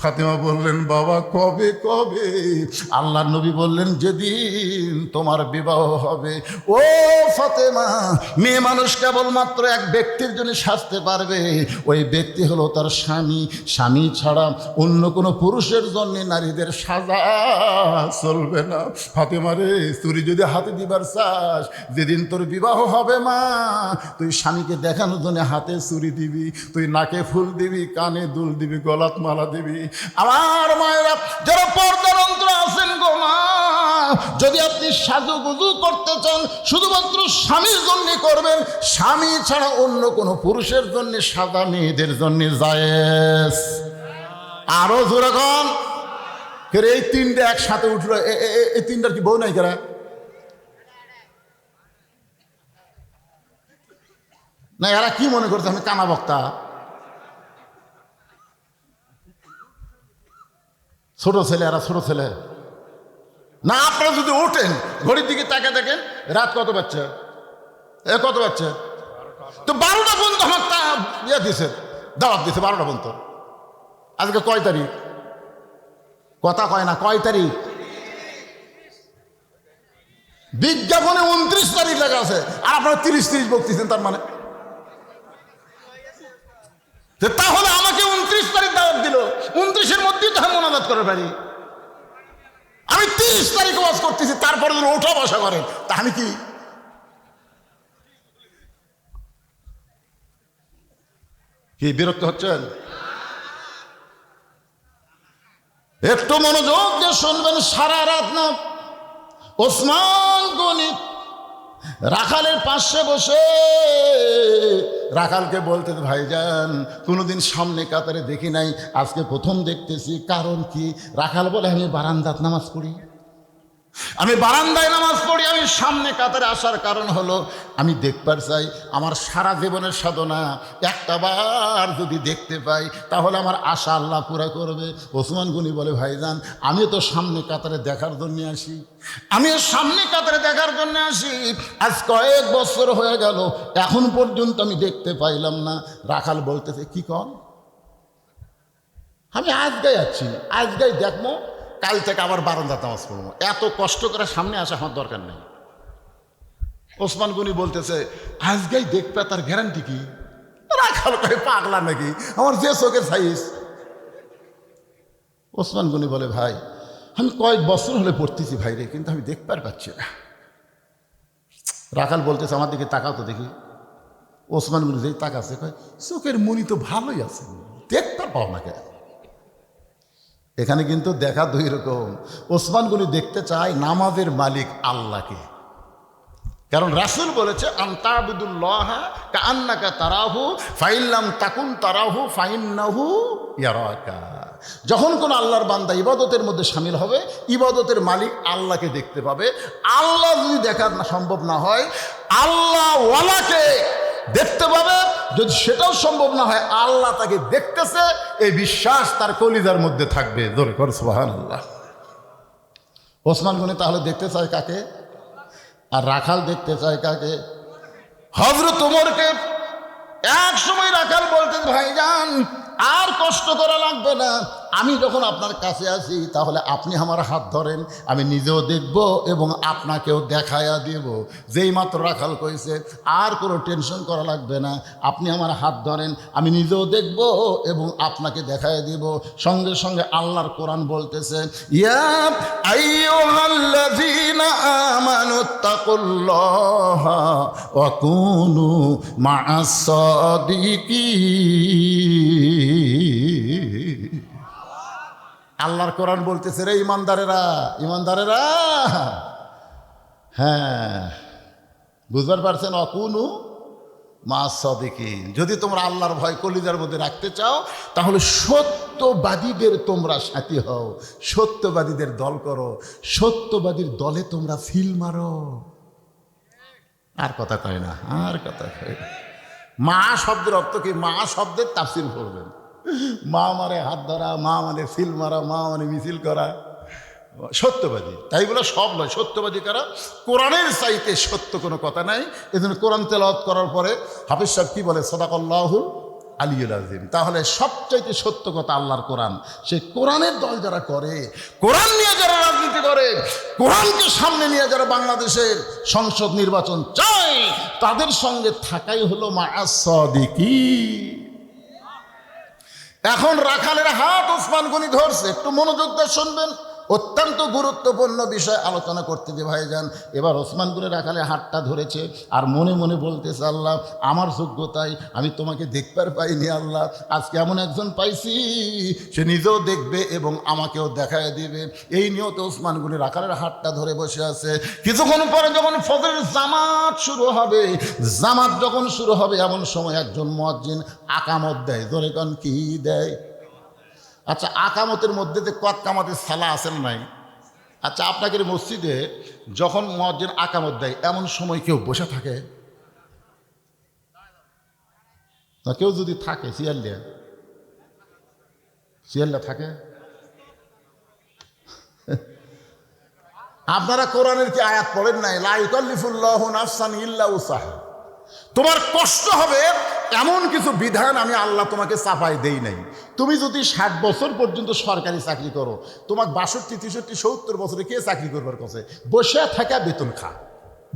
ফাতেমা বললেন, বাবা কবে কবে? আল্লাহর নবী বললেন, যেদিন তোমার বিবাহ হবে। ও ফাতেমা, মেয়ে মানুষ কেবলমাত্র এক ব্যক্তির জন্য সাজতে পারবে, ওই ব্যক্তি হলো তার স্বামী। স্বামী ছাড়া অন্য কোনো পুরুষের জন্য নারীদের সাজা চলবে না। ফাতেমা রে, চুরি যদি হাতে দিবার চাস, যেদিন তোর বিবাহ হবে মা, তুই স্বামীকে দেখানোর জন্য হাতে চুরি দিবি, তুই নাকে ফুল দিবি, কানে দুল দিবি, গলাত মালা দিবি। আমার মায়েরা যারা পর্দার অন্তর আছেন গো মা, যদি আপনি সাজুগুজু করতে চান, শুধুমাত্র স্বামীর জন্য করবেন। স্বামী ছাড়া অন্য কোনো পুরুষের জন্য সাদা মেয়েদের জন্য জায়েজ। আরো জোরে কন। এই তিনটা একসাথে উঠলো, এই তিনটার কি বউ নাই কেরা? না, এরা কি মনে করছে আমি কানা বক্তা? ছোট ছেলে, এরা ছোট ছেলে না। আপনারা যদি ওঠেন, ঘড়ির দিকে তাকে দেখেন, রাত কত বাচ্চা, কত বাচ্চা, তো 12টা পর্যন্ত আমার ইয়ে দিছে, দাওয়াত দিছে 12টা পর্যন্ত। আজকে কয় তারিখ? কথা কয় না, কয় তারিখ? বিজ্ঞাপনে 29 তারিখ লেখা আছে, আর আপনারা 30 বকতেছেন। তার মানে তাহলে আমাকে 29 তারিখ দাওয়াত দিল, 29-এর মধ্যেই তো আমি মোনাজাত করে পারি। আমি 30 তারিখ ওয়াজ করতেছি, তারপরে যদি ওঠা বসা করেন, তা আমি কি বিরক্ত হচ্ছেন? একটু মনোযোগ দিয়ে শুনবেন। সারা রাত না ওসমান গনি রাখালের পাশে বসে রাখালকে বলতে, ভাইজান, কোনোদিন সামনে কাতারে দেখি নাই, আজকে প্রথম দেখতেছি, কারণ কি? রাখাল বলে, আমি বারান্দাত নামাজ পড়ি, আমি বারান্দায় নামাজ পড়ি। আমি সামনে কাতারে আসার কারণ হলো আমি দেখবার চাই আমার সারা জীবনের সাধনা একটাবার যদি দেখতে পাই, তাহলে আমার আশা আল্লাহ পুরা করবে। ওসমান গনি বলে, ভাইজান, আমি তো সামনে কাতারে দেখার জন্য আসি, আমি সামনে কাতারে দেখার জন্য আসি। আজ কয়েক বছর হয়ে গেল, এখন পর্যন্ত আমি দেখতে পাইলাম না। রাখাল বলতেছে, কি কর? আমি আজগাই যাচ্ছি, আজগাই দেখবো, কাল থেকে আবার বারান্দা নামাজ পড়বো, এত কষ্ট করে সামনে আসা আমার দরকার নেই। ওসমান গনি বলতেছে, আজগাই দেখবে, তার গ্যারান্টি কি? রাখাল কয়ে, পাগলা নাকি, আমার যে চোখের সাইজ। ওসমান গনি বলে, ভাই, আমি কয়েক বছর হলে পড়তেছি ভাই রে, কিন্তু আমি দেখবার পাচ্ছি না। রাখাল বলতেছে, আমার দিকে তাকাও তো দেখি। ওসমান গনি যেই তাকাচ্ছে, কয়, চোখের মনি তো ভালোই আছে, দেখতে পাও না কেন? এখানে কিন্তু দেখা দুই রকম। ওসমান গনি দেখতে চায় নামাজের মালিক আল্লাহকে, কারণ রাসূল বলেছে, আনতাবুদুল্লাহ কাআন্নাকা তারাহু ফাইল্লাম তাকুন তারাহু ফাইন্নাহু ইয়ারাকা। যখন কোন আল্লাহর বান্দা ইবাদতের মধ্যে শামিল হবে, ইবাদতের মালিক আল্লাহকে দেখতে পাবে। আল্লাহ যদি দেখার সম্ভব না হয়, আল্লাহ ওয়ালাকে দেখতে পাবে। যদি সেটাও সম্ভব না হয়, আল্লাহ তাকে দেখতেছে, এই বিশ্বাস তার কলিজার মধ্যে থাকবে। জোরে করে সুবহানাল্লাহ। ওসমান গনি তাহলে দেখতে চায় কাকে? আর রাখাল দেখতে চায় কাকে? হযরত ওমরকে। এক সময় রাখাল বলতেন, ভাইজান, আর কষ্ট করা লাগবে না, আমি যখন আপনার কাছে আসি, তাহলে আপনি আমার হাত ধরেন, আমি নিজেও দেখব এবং আপনাকেও দেখায়া দেব। যেই মাত্র রাখাল কইছে, আর কোনো টেনশন করা লাগবে না, আপনি আমার হাত ধরেন, আমি নিজেও দেখব এবং আপনাকে দেখায়া দেব। সঙ্গে সঙ্গে আল্লাহর কোরআন বলতেছে, ইয়া আইয়ুহাল্লাযীনা আমানুত্তাকুল্লাহা ওয়া কুনু মা'আস সাদিকিন। আল্লাহর কোরআন বলতেছে, রে ইমানদারেরা, ইমানদারেরা, হ্যাঁ, বুঝতে পারছেন? অকুনু মা সাদিকিন। যদি তোমরা আল্লাহর ভয় কলিজার মধ্যে রাখতে চাও তাহলে সত্যবাদীদের তোমরা সাথী হও, সত্যবাদীদের দল করো, সত্যবাদীর দলে তোমরা ফিল মারো। আর কথা কয় না, আর কথা কয় না। মা শব্দের অর্থ কি? মা শব্দের তাফসীর করবেন। মা মানে হাত ধরা, মা মানে ফিল মারা, মা মানে মিছিল করা। সত্যবাদী তাই বলে সব নয়। সত্যবাদী কারা? কোরআনের চাইতে সত্য কোনো কথা নাই। এজন্য কোরআন তেলাওয়াত করার পরে হাফেজ সাহেব কি বলে? সাদাকাল্লাহুল আলিয়ুল আযীম। তাহলে সবচাইতে সত্য কথা আল্লাহর কোরআন। সেই কোরআনের দল যারা করে, কোরআন নিয়ে যারা রাজনীতি করে, কোরআনকে সামনে নিয়ে যারা বাংলাদেশের সংসদ নির্বাচন চায়, তাদের সঙ্গে থাকাই হলো মা'আস সাদিকিন। এখন রাখালের হাত ওসমান গনি ধরছে, একটু মনোযোগ দিয়ে শুনবেন। অত্যন্ত গুরুত্বপূর্ণ বিষয় আলোচনা করতে যে ভাইজান। এবার ওসমান গনি রাখালের হাতটা ধরেছে আর মনে মনে বলতেছে, আল্লাহ আমার যোগ্যতায় আমি তোমাকে দেখবার পাইনি, আল্লাহ আজকে এমন একজন পাইছি সে নিজেও দেখবে এবং আমাকেও দেখায় দিবে। এই নিয়ত ওসমান গনি রাখালের হাতটা ধরে বসে আছে। কিছুক্ষণ পরে যখন ফজরের জামাত শুরু হবে, জামাত যখন শুরু হবে এমন সময় একজন মুয়াজ্জিন আকামত দেয়। ধরে কোন কি দেয়? আচ্ছা, আকামতের মধ্যে যে কত কামাতের সালা আছেন নাই? আচ্ছা, আপনাকে মসজিদে যখন মুয়াজ্জিন আকামত দেয় এমন সময় কেউ বসে থাকে না? কেউ যদি থাকে সিয়াল্লা থাকে। আপনারা কোরআনের কি আয়াত পড়েন নাই? লা ইউকাল্লিফুল্লাহু নাফসান ইল্লা উসাহা। তোমার কষ্ট হবে এমন কিছু বিধান আমি আল্লাহ তোমাকে চাপাই দেই নাই। তুমি যদি 60 বছর পর্যন্ত সরকারি চাকরি করো, তোমাকে 62, 63, 70 বছরে কে চাকরি করবার কাছে? বসে থাকা বেতন খা,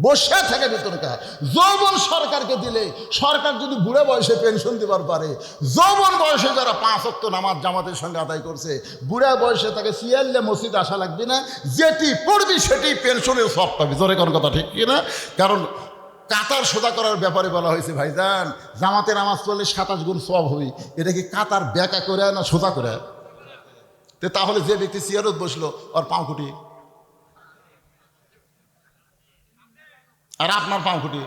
বসে থেকে বেতন খা। যৌবন সরকারকে দিলে, সরকার যদি বুড়ে বয়সে পেনশন দিবার পারে, যৌবন বয়সে যারা 5 ওয়াক্ত নামাজ জামাতের সঙ্গে আদায় করছে, বুড়া বয়সে তাকে সিয়াল্লে মসজিদ আসা লাগবে না, যেটি পড়বি সেটি পেনশনের সব পাবি। জোরে কোন কথা ঠিক কিনা? কারণ কাতার সোজা করার ব্যাপারে বলা হয়েছে ভাইজান, জামাতে নামাজ পড়লে 27 গুণ সওয়াব হবে। এটা কি কাতার ব্যাকা করে না সোজা করে? তাহলে যে ব্যক্তি সিয়ারত বসলো ওর পাও কুটি, আর আপনার পাও কুটি।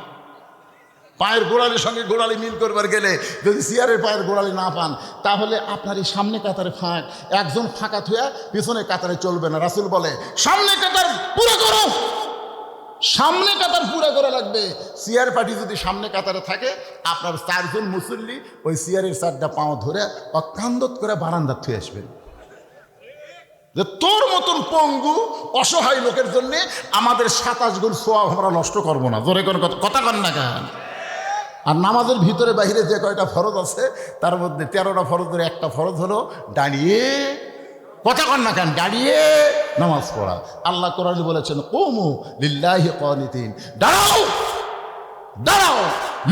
পায়ের গোড়ালির সঙ্গে গোড়ালি মিল করবার গেলে যদি সিয়ারের পায়ের গোড়ালি না পান, তাহলে আপনার এই সামনে কাতারে ফাঁক, একজন ফাঁকা থুয়া পিছনে কাতারে চলবে না। রাসূল বলে সামনে কাতার পুরো করো, সামনে কাতার পুরা করা লাগবে। সিয়ার পার্টি যদি সামনে কাতারে থাকে, আপনার 4 জন মুসল্লি ওই সিয়ারের 4টা পাও ধরে অকান্দত করে বারান্দা থুয়ে আসবেন। যে তোর মতন পঙ্গু অসহায় লোকের জন্য আমাদের 27 গুণ সওয়াব আমরা নষ্ট করবো না। জোরে কোন কথা কন না কেন? আর নামাজের ভিতরে বাহিরে যে কয়টা ফরজ আছে তার মধ্যে 13টা ফরজের একটা ফরজ হলো দাঁড়িয়ে, কথা কন না কেন, দাঁড়িয়ে নামাজ পড়া। আল্লাহ কোরআনে বলেছেন কুমু লিল্লাহি কানিতিন, দাঁড়াও দাঁড়াও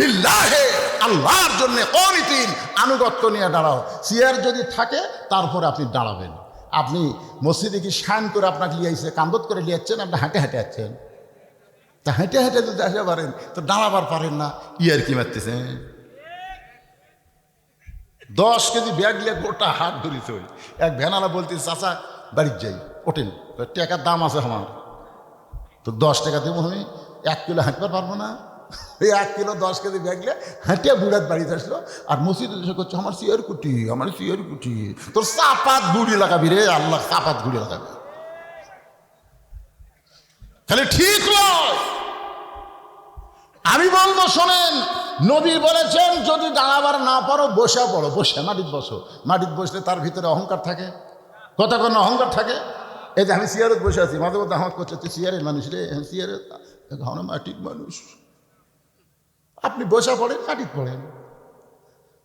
লিল্লাহি, আল্লাহর জন্য কানিতিন, আনুগত্য নিয়ে দাঁড়াও। চেয়ার যদি থাকে তারপরে আপনি দাঁড়াবেন। আপনি মসজিদে কি শান করে আপনাকে লিয়াইছে, কান্দত করে লিয়াচ্ছেন, আপনি হাঁটে হাঁটে আসছেন। তা হেঁটে হেঁটে যদি আসতে পারেন তো দাঁড়াবার পারেন না, ইয়ার কি মারতেছেন? 10 কেজি ব্যাগ লিয়ে গোটা হাত ধরিতে হই। এক ভ্যানালা বলতে, চাচা বাড়ির যাই, ওঠেন, টাকার দাম আছে আমার, তো 10 টাকা দেবো, আমি 1 কিলো হাঁটতে পারবো না। এই 1 কিলো 10 কেজি ব্যাগ লিয়ে হাঁটিয়ে বুড়াত বাড়িতে আসলো, আর মসজিদে এসে করছে আমার সিয়ার কুটি, আমার সিয়ার কুটি। তোর চাপাত গুড়ি লাগাবি রে, আল্লাহ চাপাত গুড়ি লাগাবি, খালি ঠিক নয়। আমি বলবো শোনেন, নবী বলেছেন যদি দাঁড়াবার না পারো বসে পড়ো, বসে মাটিতে বসো। মাটিতে বসলে তার ভিতরে অহংকার থাকে, কথা কোনো অহংকার থাকে। এই যে আমি সিয়ারত বসে আছি, মাঝে মধ্যে আমার করছে তুই সিয়ারের মানুষ রে, সিয়ারের ঘন মাটির মানুষ। আপনি বসে পড়েন, মাটিতে পড়েন।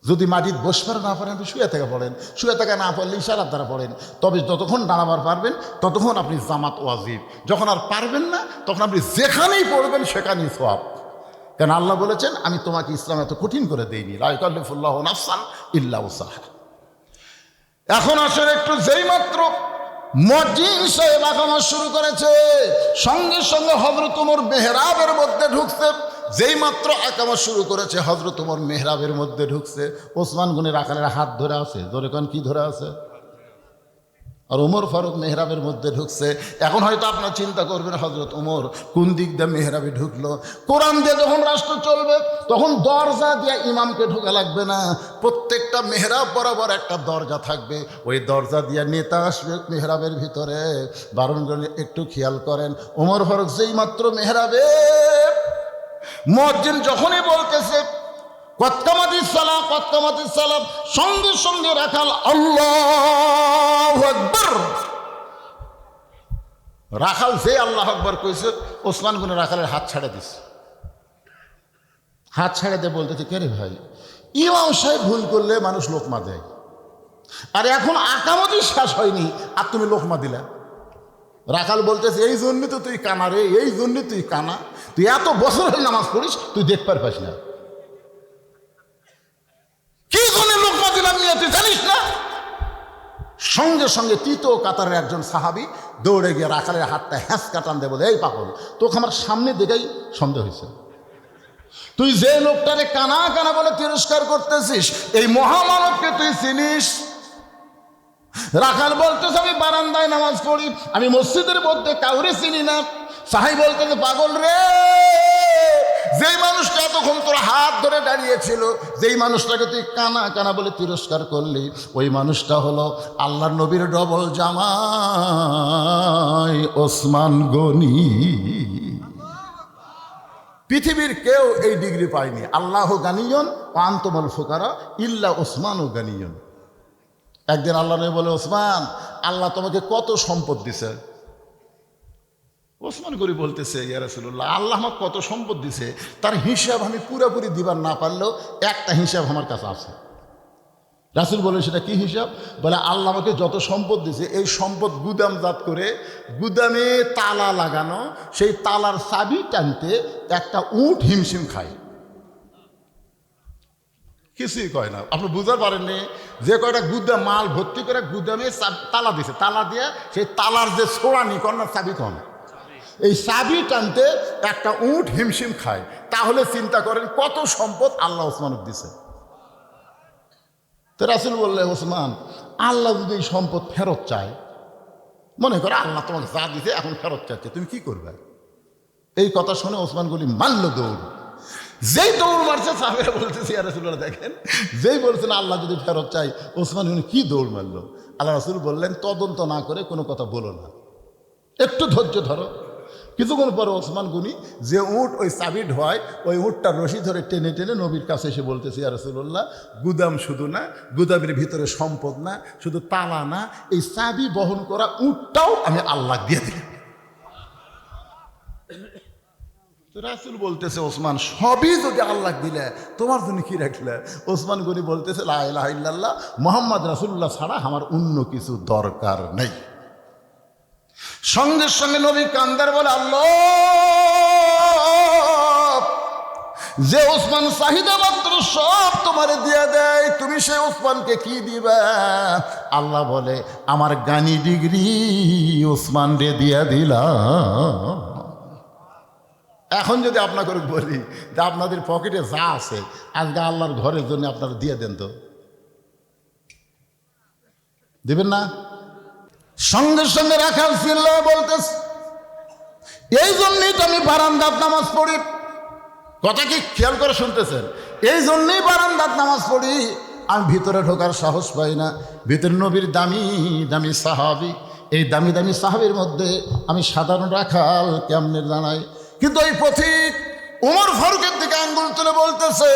যদি মাটিতে বসবার না পারেন আপনি শুয়ে থেকে পড়েন, শুয়ে থেকে না পড়লে ইশারার দ্বারা পড়েন। তবে যতক্ষণ দাঁড়াবার পারবেন ততক্ষণ আপনি জামাত ওয়াজিব, যখন আর পারবেন না তখন আপনি যেখানেই পড়বেন সেখানেই সওয়াব। কেন আল্লাহ বলেছেন আমি তোমাকে ইসলাম এত কঠিন করে দেইনি, লা ইউকাল্লিফুল্লাহু নাফসান ইল্লা উসাহা। এখন আসলে একটু যেই মাত্র মুয়াজ্জিন সাহেব আকামত শুরু করেছে, সঙ্গে সঙ্গে হযরত ওমর মেহরাবের মধ্যে ঢুকছে। যেই মাত্র আকামত শুরু করেছে হযরত ওমর মেহরাবের মধ্যে ঢুকছে। ওসমান গনি রাখালের হাত ধরে আছে, ধরে কোন কি ধরে আছে? আর ওমর ফারুক মেহরাবের মধ্যে ঢুকছে। এখন হয়তো আপনার চিন্তা করবেন হজরত ওমর কোন দিক দিয়ে মেহরাবে ঢুকলো। কোরআন দিয়ে যখন রাষ্ট্র চলবে তখন দরজা দিয়ে ইমামকে ঢোকা লাগবে না, প্রত্যেকটা মেহরাব বরাবর একটা দরজা থাকবে, ওই দরজা দিয়ে নেতা আসবে মেহরাবের ভিতরে। বারণ করে একটু খেয়াল করেন, ওমর ফারুক যেই মাত্র মেহরাবে মুয়াজ্জিন যখনই বলতেছে কত্তামাতিস সালাম কত্তামাতিস সালাম, সঙ্গে সঙ্গে রাখাল আল্লাহু আকবার। রাখাল যে আল্লাহু আকবার কইছে, ওসমান গনি রাখালের হাত ছাড়ে দিছে। হাত ছাড়ে দিয়ে বলতেছে, কে রে ভাই, ইমাম সাহেব ভুল করলে মানুষ লোকমা দেয়, আর এখন আকামতি শেষ হয়নি আর তুমি লোকমা দিলা। রাখাল বলতেছে, এই জন্য তো তুই কানা রে, এই জন্য তুই কানা, তুই এত বছর হয়ে নামাজ পড়িস, তুই দেখতে পারছিস না, কি জন্য লোকমা দিলাম নিয়ে তুই জানিস না? সঙ্গে সঙ্গে তৃতীয় কাতারের একজন সাহাবি দৌড়ে গিয়ে রাখালের হাতটা হ্যাঁস কাটান দেয়, বলে, এই পাগল, তোকে আমার সামনে দেখেই সন্দেহ হয়েছে, তুই যে লোকটারে কানা কানা বলে তিরস্কার করতেছিস, এই মহামানবকে তুই চিনিস? রাখাল বলতেছে, আমি বারান্দায় নামাজ পড়ি, আমি মসজিদের মধ্যে কাউরে চিনি না। সাহাবী বলতেছে, পাগল রে, যেই মানুষটা এতক্ষণ তোর হাত ধরে দাঁড়িয়েছিল, যেই মানুষটাকে তুই কানা কানা বলে তিরস্কার করলি, ওই মানুষটা হলো আল্লাহর নবীর ডবল জামাই ওসমান গনি। পৃথিবীর কেউ এই ডিগ্রি পায়নি। আল্লাহ গানিয়ন ও আনতুমুল ফুকারা ইল্লা ওসমান ও গানিয়ন। একদিন আল্লাহ নবী বলে, ওসমান, আল্লাহ তোমাকে কত সম্পদ দিছে? ওসমান গনি বলতেছে, ইয়া রাসূলুল্লাহ, আল্লাহ আমাকে কত সম্পদ দিছে, তার হিসাব আমি পুরোপুরি দিবার না পারলেও একটা হিসাব আমার কাছে আছে। রাসূল বলে, সেটা কি হিসাব? বলে, আল্লাহ আমাকে যত সম্পদ দিছে, এই সম্পদ গুদামজাত করে গুদামে তালা লাগানো, সেই তালার চাবি টানতে একটা উট হিমশিম খায়, কিছুই কয় না। আপনি বুঝতে পারেননি যে কয়টা গুদাম মাল ভর্তি করে গুদামে তালা দিছে, তালা দিয়ে সেই তালার যে ছোড়ানি কন্যার চাবি কন, এই চাবি টানতে একটা উট হিমশিম খায়। তাহলে চিন্তা করেন কত সম্পদ আল্লাহ ওসমানকে দিছে। তো রাসূল বললে, ওসমান, আল্লাহ যদি এই সম্পদ ফেরত চায়, মনে করো আল্লাহ তোমাকে যা দিছে এখন ফেরত চাচ্ছে, তুমি কি করবে? এই কথা শুনে ওসমান গনি মারল দৌড়। যেই দৌড় মারছে, সাহাবীরা বলতেছে, ইয়া রাসূলুল্লাহ, দেখেন, যেই বলছেন আল্লাহ যদি ফেরত চাই, ওসমান গনি কি দৌড় মারল। আল্লাহ রাসূল বললেন, তদন্ত না করে কোনো কথা বলো না, একটু ধৈর্য ধরো। কিছুক্ষণ পরে ওসমান গনি যে উট ওই চাবি ঢোয়ায়, ওই উটটা রশি ধরে টেনে টেনে নবীর কাছে এসে বলতেছে, ইয়া রাসূলুল্লাহ, গুদাম শুধু না, গুদামের ভিতরে সম্পদ না, শুধু তালা না, এই চাবি বহন করা উটটাও আমি আল্লাহ দিয়ে দিই। তো রাসূল বলতেছে, ওসমান, সবই যদি আল্লাহ দিলে তোমার জন্য কি রাখলে? ওসমান গনি বলতেছে, লা ইলাহা ইল্লাল্লাহ মুহাম্মদ রাসূলুল্লাহ ছাড়া আমার অন্য কিছু দরকার নেই। সঙ্গে সঙ্গে নবী কান্দার বলে, আল্লাহ, যে ওসমান চাহিদা মাত্র সব তোমারে দিয়ে দেয়, তুমি সে ওসমানকে কি দিবা? আল্লাহ বলে, আমার গানি ডিগ্রি ওসমান রে দিয়া দিলাম। এখন যদি আপনাকে বলি যে আপনাদের পকেটে যা আছে আজকে আল্লাহর ঘরের জন্য আপনারা দিয়ে দেন, তো দিবেন না? সঙ্গে সঙ্গে রাখাল চিল্লা বলতেছে, এই জন্যই তো আমি বারান্দাত নামাজ পড়ি। কথা কি খেয়াল করে শুনতেছেন? এই জন্যই বারান্দাত নামাজ পড়ি, আমি ভিতরে ঢোকার সাহস পাই না। ভিতরে নবীর দামি দামি সাহাবি, এই দামি দামি সাহাবির মধ্যে আমি সাধারণ রাখাল কেমনে জানাই? কিন্তু ওই পথিক ওমর ফারুকের দিকে আঙ্গুল তুলে বলতেছে,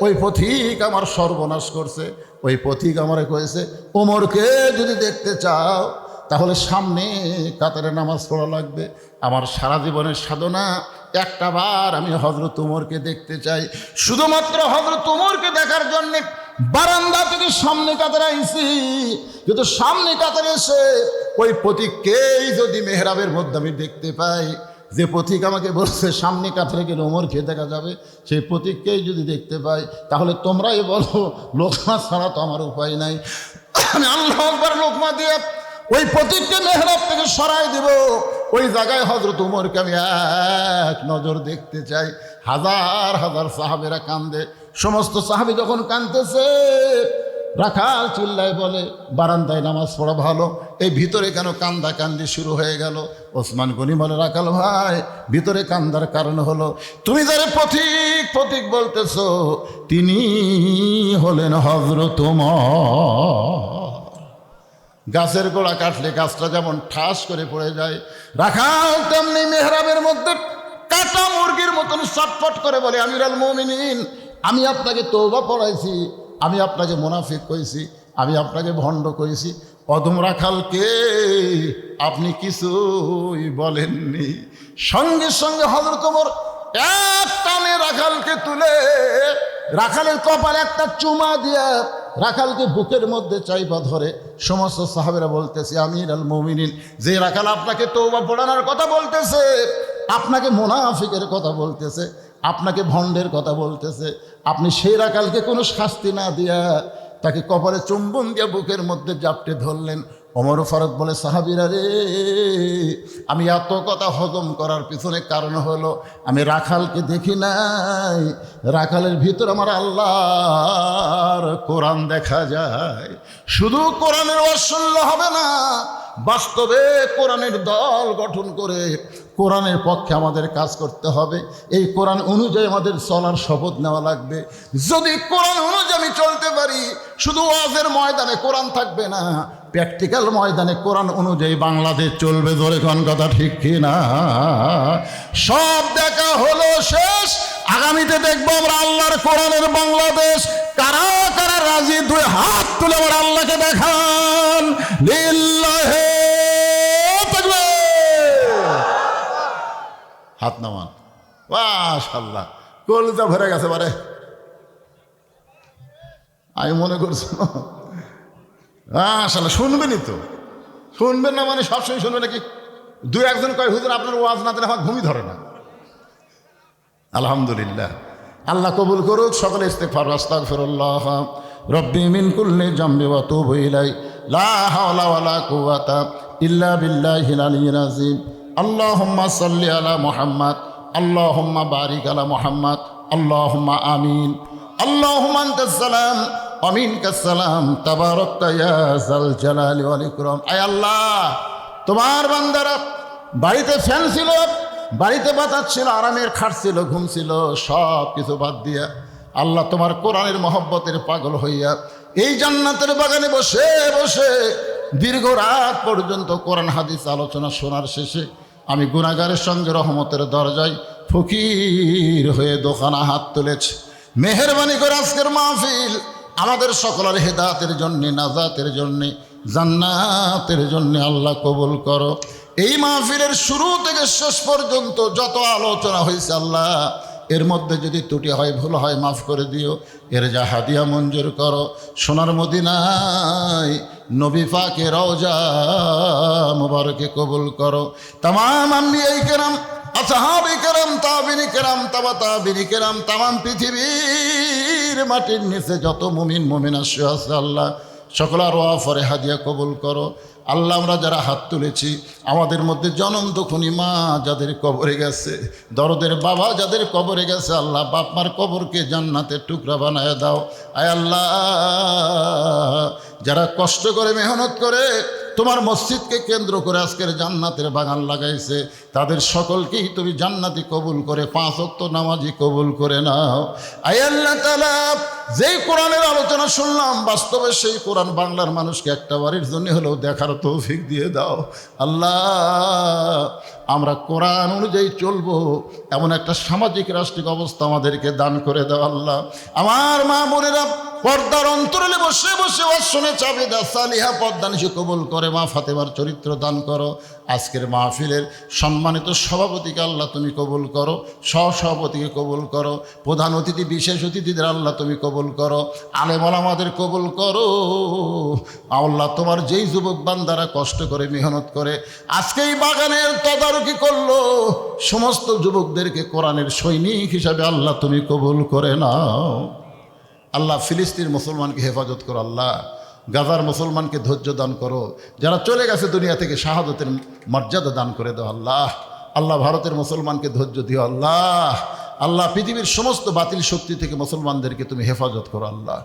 ওই পথিক আমার সর্বনাশ করছে। ওই পথিক আমারে কয়েছে, ওমরকে যদি দেখতে চাও তাহলে সামনে কাতারে নামাজ পড়া লাগবে। আমার সারা জীবনের সাধনা একটা বার আমি হযরত ওমরকে দেখতে চাই। শুধুমাত্র হযরত ওমরকে দেখার জন্যে বারান্দা থেকে সামনে কাতারে আইছি। কিন্তু সামনে কাতারে এসে ওই পথিককেই যদি মেহরাবের মধ্যে আমি দেখতে পাই, যে পথিক আমাকে বলছে সামনে কাতারে গেলে ওমরকে দেখা যাবে, সেই পথিককেই যদি দেখতে পাই, তাহলে তোমরাই বলো লোকমা ছাড়া তো আমার উপায় নাই। আমি আল্লাহু আকবার লোকমা দিয়ে ওই পথিককে মেহরাব থেকে সরাই দিব। ওই জায়গায় হযরত ওমরকে আমি এক নজর দেখতে চাই। হাজার হাজার সাহাবেরা কান্দে। সমস্ত সাহাবী যখন কাঁদতেছে, রাখাল চিল্লায় বলে বারান্দায় নামাজ পড়া ভালো, এই ভিতরে কেন কান্দা কান্দি শুরু হয়ে গেল? ওসমান গনি বলে, রাখাল ভাই, ভিতরে কান্দার কারণ হলো তুমি যারা পথিক পথিক বলতেছ তিনি হলেন হযরত ওমর। গাছের গোড়া কাটলে গাছটা যেমন ঠাস করে পড়ে যায়, রাখাল তেমনি মেহরাবের মধ্যে কাটা মুরগির মতন চটপট করে বলে, আমিরুল মুমিনিন, আমি আপনাকে তওবা পড়াইছি, আমি আপনাকে মুনাফিক কইছি, আমি আপনাকে ভণ্ড কইছি, অদম রাখালকে আপনি কিছুই বলেননি। সঙ্গে সঙ্গে হযরত ওমর এক টানে রাখালকে তুলে রাখালের কপালে একটা চুমা দিয়া রাখালকে বুকের মধ্যে চাইপা ধরে সমস্ত সাহাবেরা বলতেছে, আমিরুল মুমিনিন, যে রাখাল আপনাকে তওবা পড়ানোর কথা বলতেছে, আপনাকে মুনাফিকের কথা বলতেছে, আপনাকে ভণ্ডের কথা বলতেছে, আপনি সেই রাখালকে কোনো শাস্তি না দিয়া তাকে কপালে চুম্বন দিয়ে বুকের মধ্যে জাপটে ধরলেন। ওমর ফারুক বলে, সাহাবীরা রে, আমি এত কথা হজম করার পিছনে কারণ হলো আমি রাখালকে দেখি নাই, রাখালের ভিতর আমার আল্লাহর কোরআন দেখা যায়। শুধু কোরআনের ওয়াসল্য হবে না, বাস্তবে কোরআনের দল গঠন করে কোরআনের পক্ষে আমাদের কাজ করতে হবে। এই কোরআন অনুযায়ী আমাদের চলার শপথ নেওয়া লাগবে। যদি কোরআন অনুযায়ী আমি চলতে পারি, শুধু ওয়াজের ময়দানে কোরআন থাকবে না, প্র্যাকটিক্যাল ময়দানে কোরআন অনুযায়ী বাংলাদেশ চলবে। ধরে কোন কথা ঠিক কি না? সব দেখা হলো শেষ, আগামীতে দেখবো আমরা আল্লাহর কোরআনের বাংলাদেশ। কারা কারা রাজি? দুই হাত তুলে আমার আল্লাহকে দেখান। লিল্লাহি তাকবীর। হাত নামান। মাশাআল্লাহ, কলজা ভরে গেছে বারে। আমি মনে করছি মাশাআল্লাহ শুনবেনই তো, শুনবেন না মানে সবসময় শুনবেন নাকি? দুই একজন কয়, হুজুর আপনার ওয়াজ না দিলে আমার ঘুমই ধরে না। আলহামদুলিল্লাহ, আল্লাহ কবুল করুক। সকলে ইস্তিগফার, আস্তাগফিরুল্লাহ রব্বি মিন কুল্লি জামবি ওয়া তুবু ইলাই, লা হাওলা ওয়ালা কুওয়াতা ইল্লা বিল্লাহিল আলিয়্যিল আযীম। আল্লাহুম্মা সাল্লি আলা মুহাম্মাদ, আল্লাহুম্মা বারিক আলা মুহাম্মাদ, আল্লাহুম্মা আমিন। আল্লাহুম্মা আনতাস সালাম ওয়া মিনকাস সালাম, তাবারাকতা ইয়া যাল জালালি ওয়াল ইকরাম। আয় আল্লাহ, তোমার বান্দারা বাড়িতে ফ্যান ছিল, বাড়িতে বাতাস ছিল, আরামের খাট ছিল, ঘুম ছিল, সব কিছু বাদ দিয়া আল্লাহ তোমার কোরআনের মহব্বতের পাগল হইয়া এই জান্নাতের বাগানে বসে বসে দীর্ঘ রাত পর্যন্ত কোরআন হাদিস আলোচনা শোনার শেষে আমি গুনাহগারের সঙ্গে রহমতের দরজায় ফকির হয়ে দোকানা হাত তুলেছি। মেহেরবানি করে আজকের মাহফিল আমাদের সকলের হেদায়েতের জন্যে, নাজাতের জন্যে, জান্নাতের জন্যে আল্লাহ কবুল করো। এই মাহফিলের শুরু থেকে শেষ পর্যন্ত যত আলোচনা হয়েছে আল্লাহ, এর মধ্যে যদি ত্রুটি হয়, ভুল হয়, মাফ করে দিও। এর যা হাদিয়া মঞ্জুর করো। সোনার মদিনায় নবী পাকের রওজা মুবারকে কবুল করো। তামাম আম্বিয়ায়ে কেরাম, আসহাবে কেরাম, তাবিঈনে কেরাম, তাবা তাবিঈনে কেরাম, তামাম পৃথিবীর মাটির নিচে যত মুমিন মুমিনা শুয়ে আছে আল্লাহ, সকলের ওয়াফরে হাদিয়া কবুল করো। আল্লাহ, আমরা যারা হাত তুলেছি, আমাদের মধ্যে জনম দুঃখনী মা যাদের কবরে গেছে, দরদের বাবা যাদের কবরে গেছে, আল্লাহ বাপ মার কবরকে জান্নাতের টুকরা বানায় দাও। আয় আল্লাহ, যারা কষ্ট করে মেহনত করে তোমার মসজিদকে কেন্দ্র করে আজকের জান্নাতের বাগান লাগাইছে, তাদের সকলকেই তুমি জান্নাতি কবুল করে 5 ওয়াক্ত নামাজি কবুল করে নাও। আয় আল্লাহ তাআলা, যেই কোরআনের আলোচনা শুনলাম, বাস্তবে সেই কোরআন বাংলার মানুষকে একটা বারের জন্য হলেও দেখার তৌফিক দিয়ে দাও। আল্লাহ, আমরা কোরআন অনুযায়ী চলবো এমন একটা সামাজিক রাষ্ট্রিক অবস্থা আমাদেরকে দান করে দাও। আল্লাহ, আমার মা বোনেরা পর্দার অন্তরালে বসে বসে শুনে চাবিদা সালিহা পর্দানিশি কবুল করে মা ফাতেমার চরিত্র দান করো। আজকের মাহফিলের সম্মানিত সভাপতিকে আল্লাহ তুমি কবুল করো, সহসভাপতিকে কবুল করো, প্রধান অতিথি বিশেষ অতিথিদের আল্লাহ তুমি কবুল করো, আলেম ওলামাদের কবুল করো। আল্লাহ, তোমার যেই যুবক বান্দারা কষ্ট করে মেহনত করে আজকে এই বাগানের তদারকি করলো, সমস্ত যুবকদেরকে কোরআনের সৈনিক হিসাবে আল্লাহ তুমি কবুল করে নাও। আল্লাহ, ফিলিস্তিন মুসলমানকে হেফাজত করো। আল্লাহ, গাজার মুসলমানকে ধৈর্য দান করো। যারা চলে গেছে দুনিয়া থেকে শাহাদতের মর্যাদা দান করে দাও। আল্লাহ, আল্লাহ ভারতের মুসলমানকে ধৈর্য দিও। আল্লাহ, আল্লাহ পৃথিবীর সমস্ত বাতিল শক্তি থেকে মুসলমানদেরকে তুমি হেফাজত করো আল্লাহ।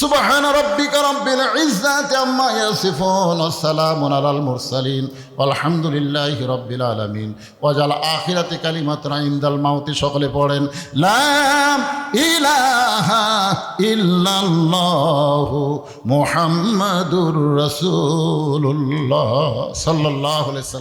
সুবহান রাব্বিকা রাব্বিল ইজ্জাতি আম্মা ইয়াসিফুন ওয়া সালামুন আলাল মুরসালিন আলহামদুলিল্লাহি রাব্বিল আলামিন ওয়াজাল আখিরাতি কালিমাতুন ইনদাল মাউতি। সকলে পড়েন লা ইলাহা ইল্লাল্লাহু মুহাম্মাদুর রাসূলুল্লাহ সাল্লাল্লাহু আলাইহি ওয়াসাল্লাম।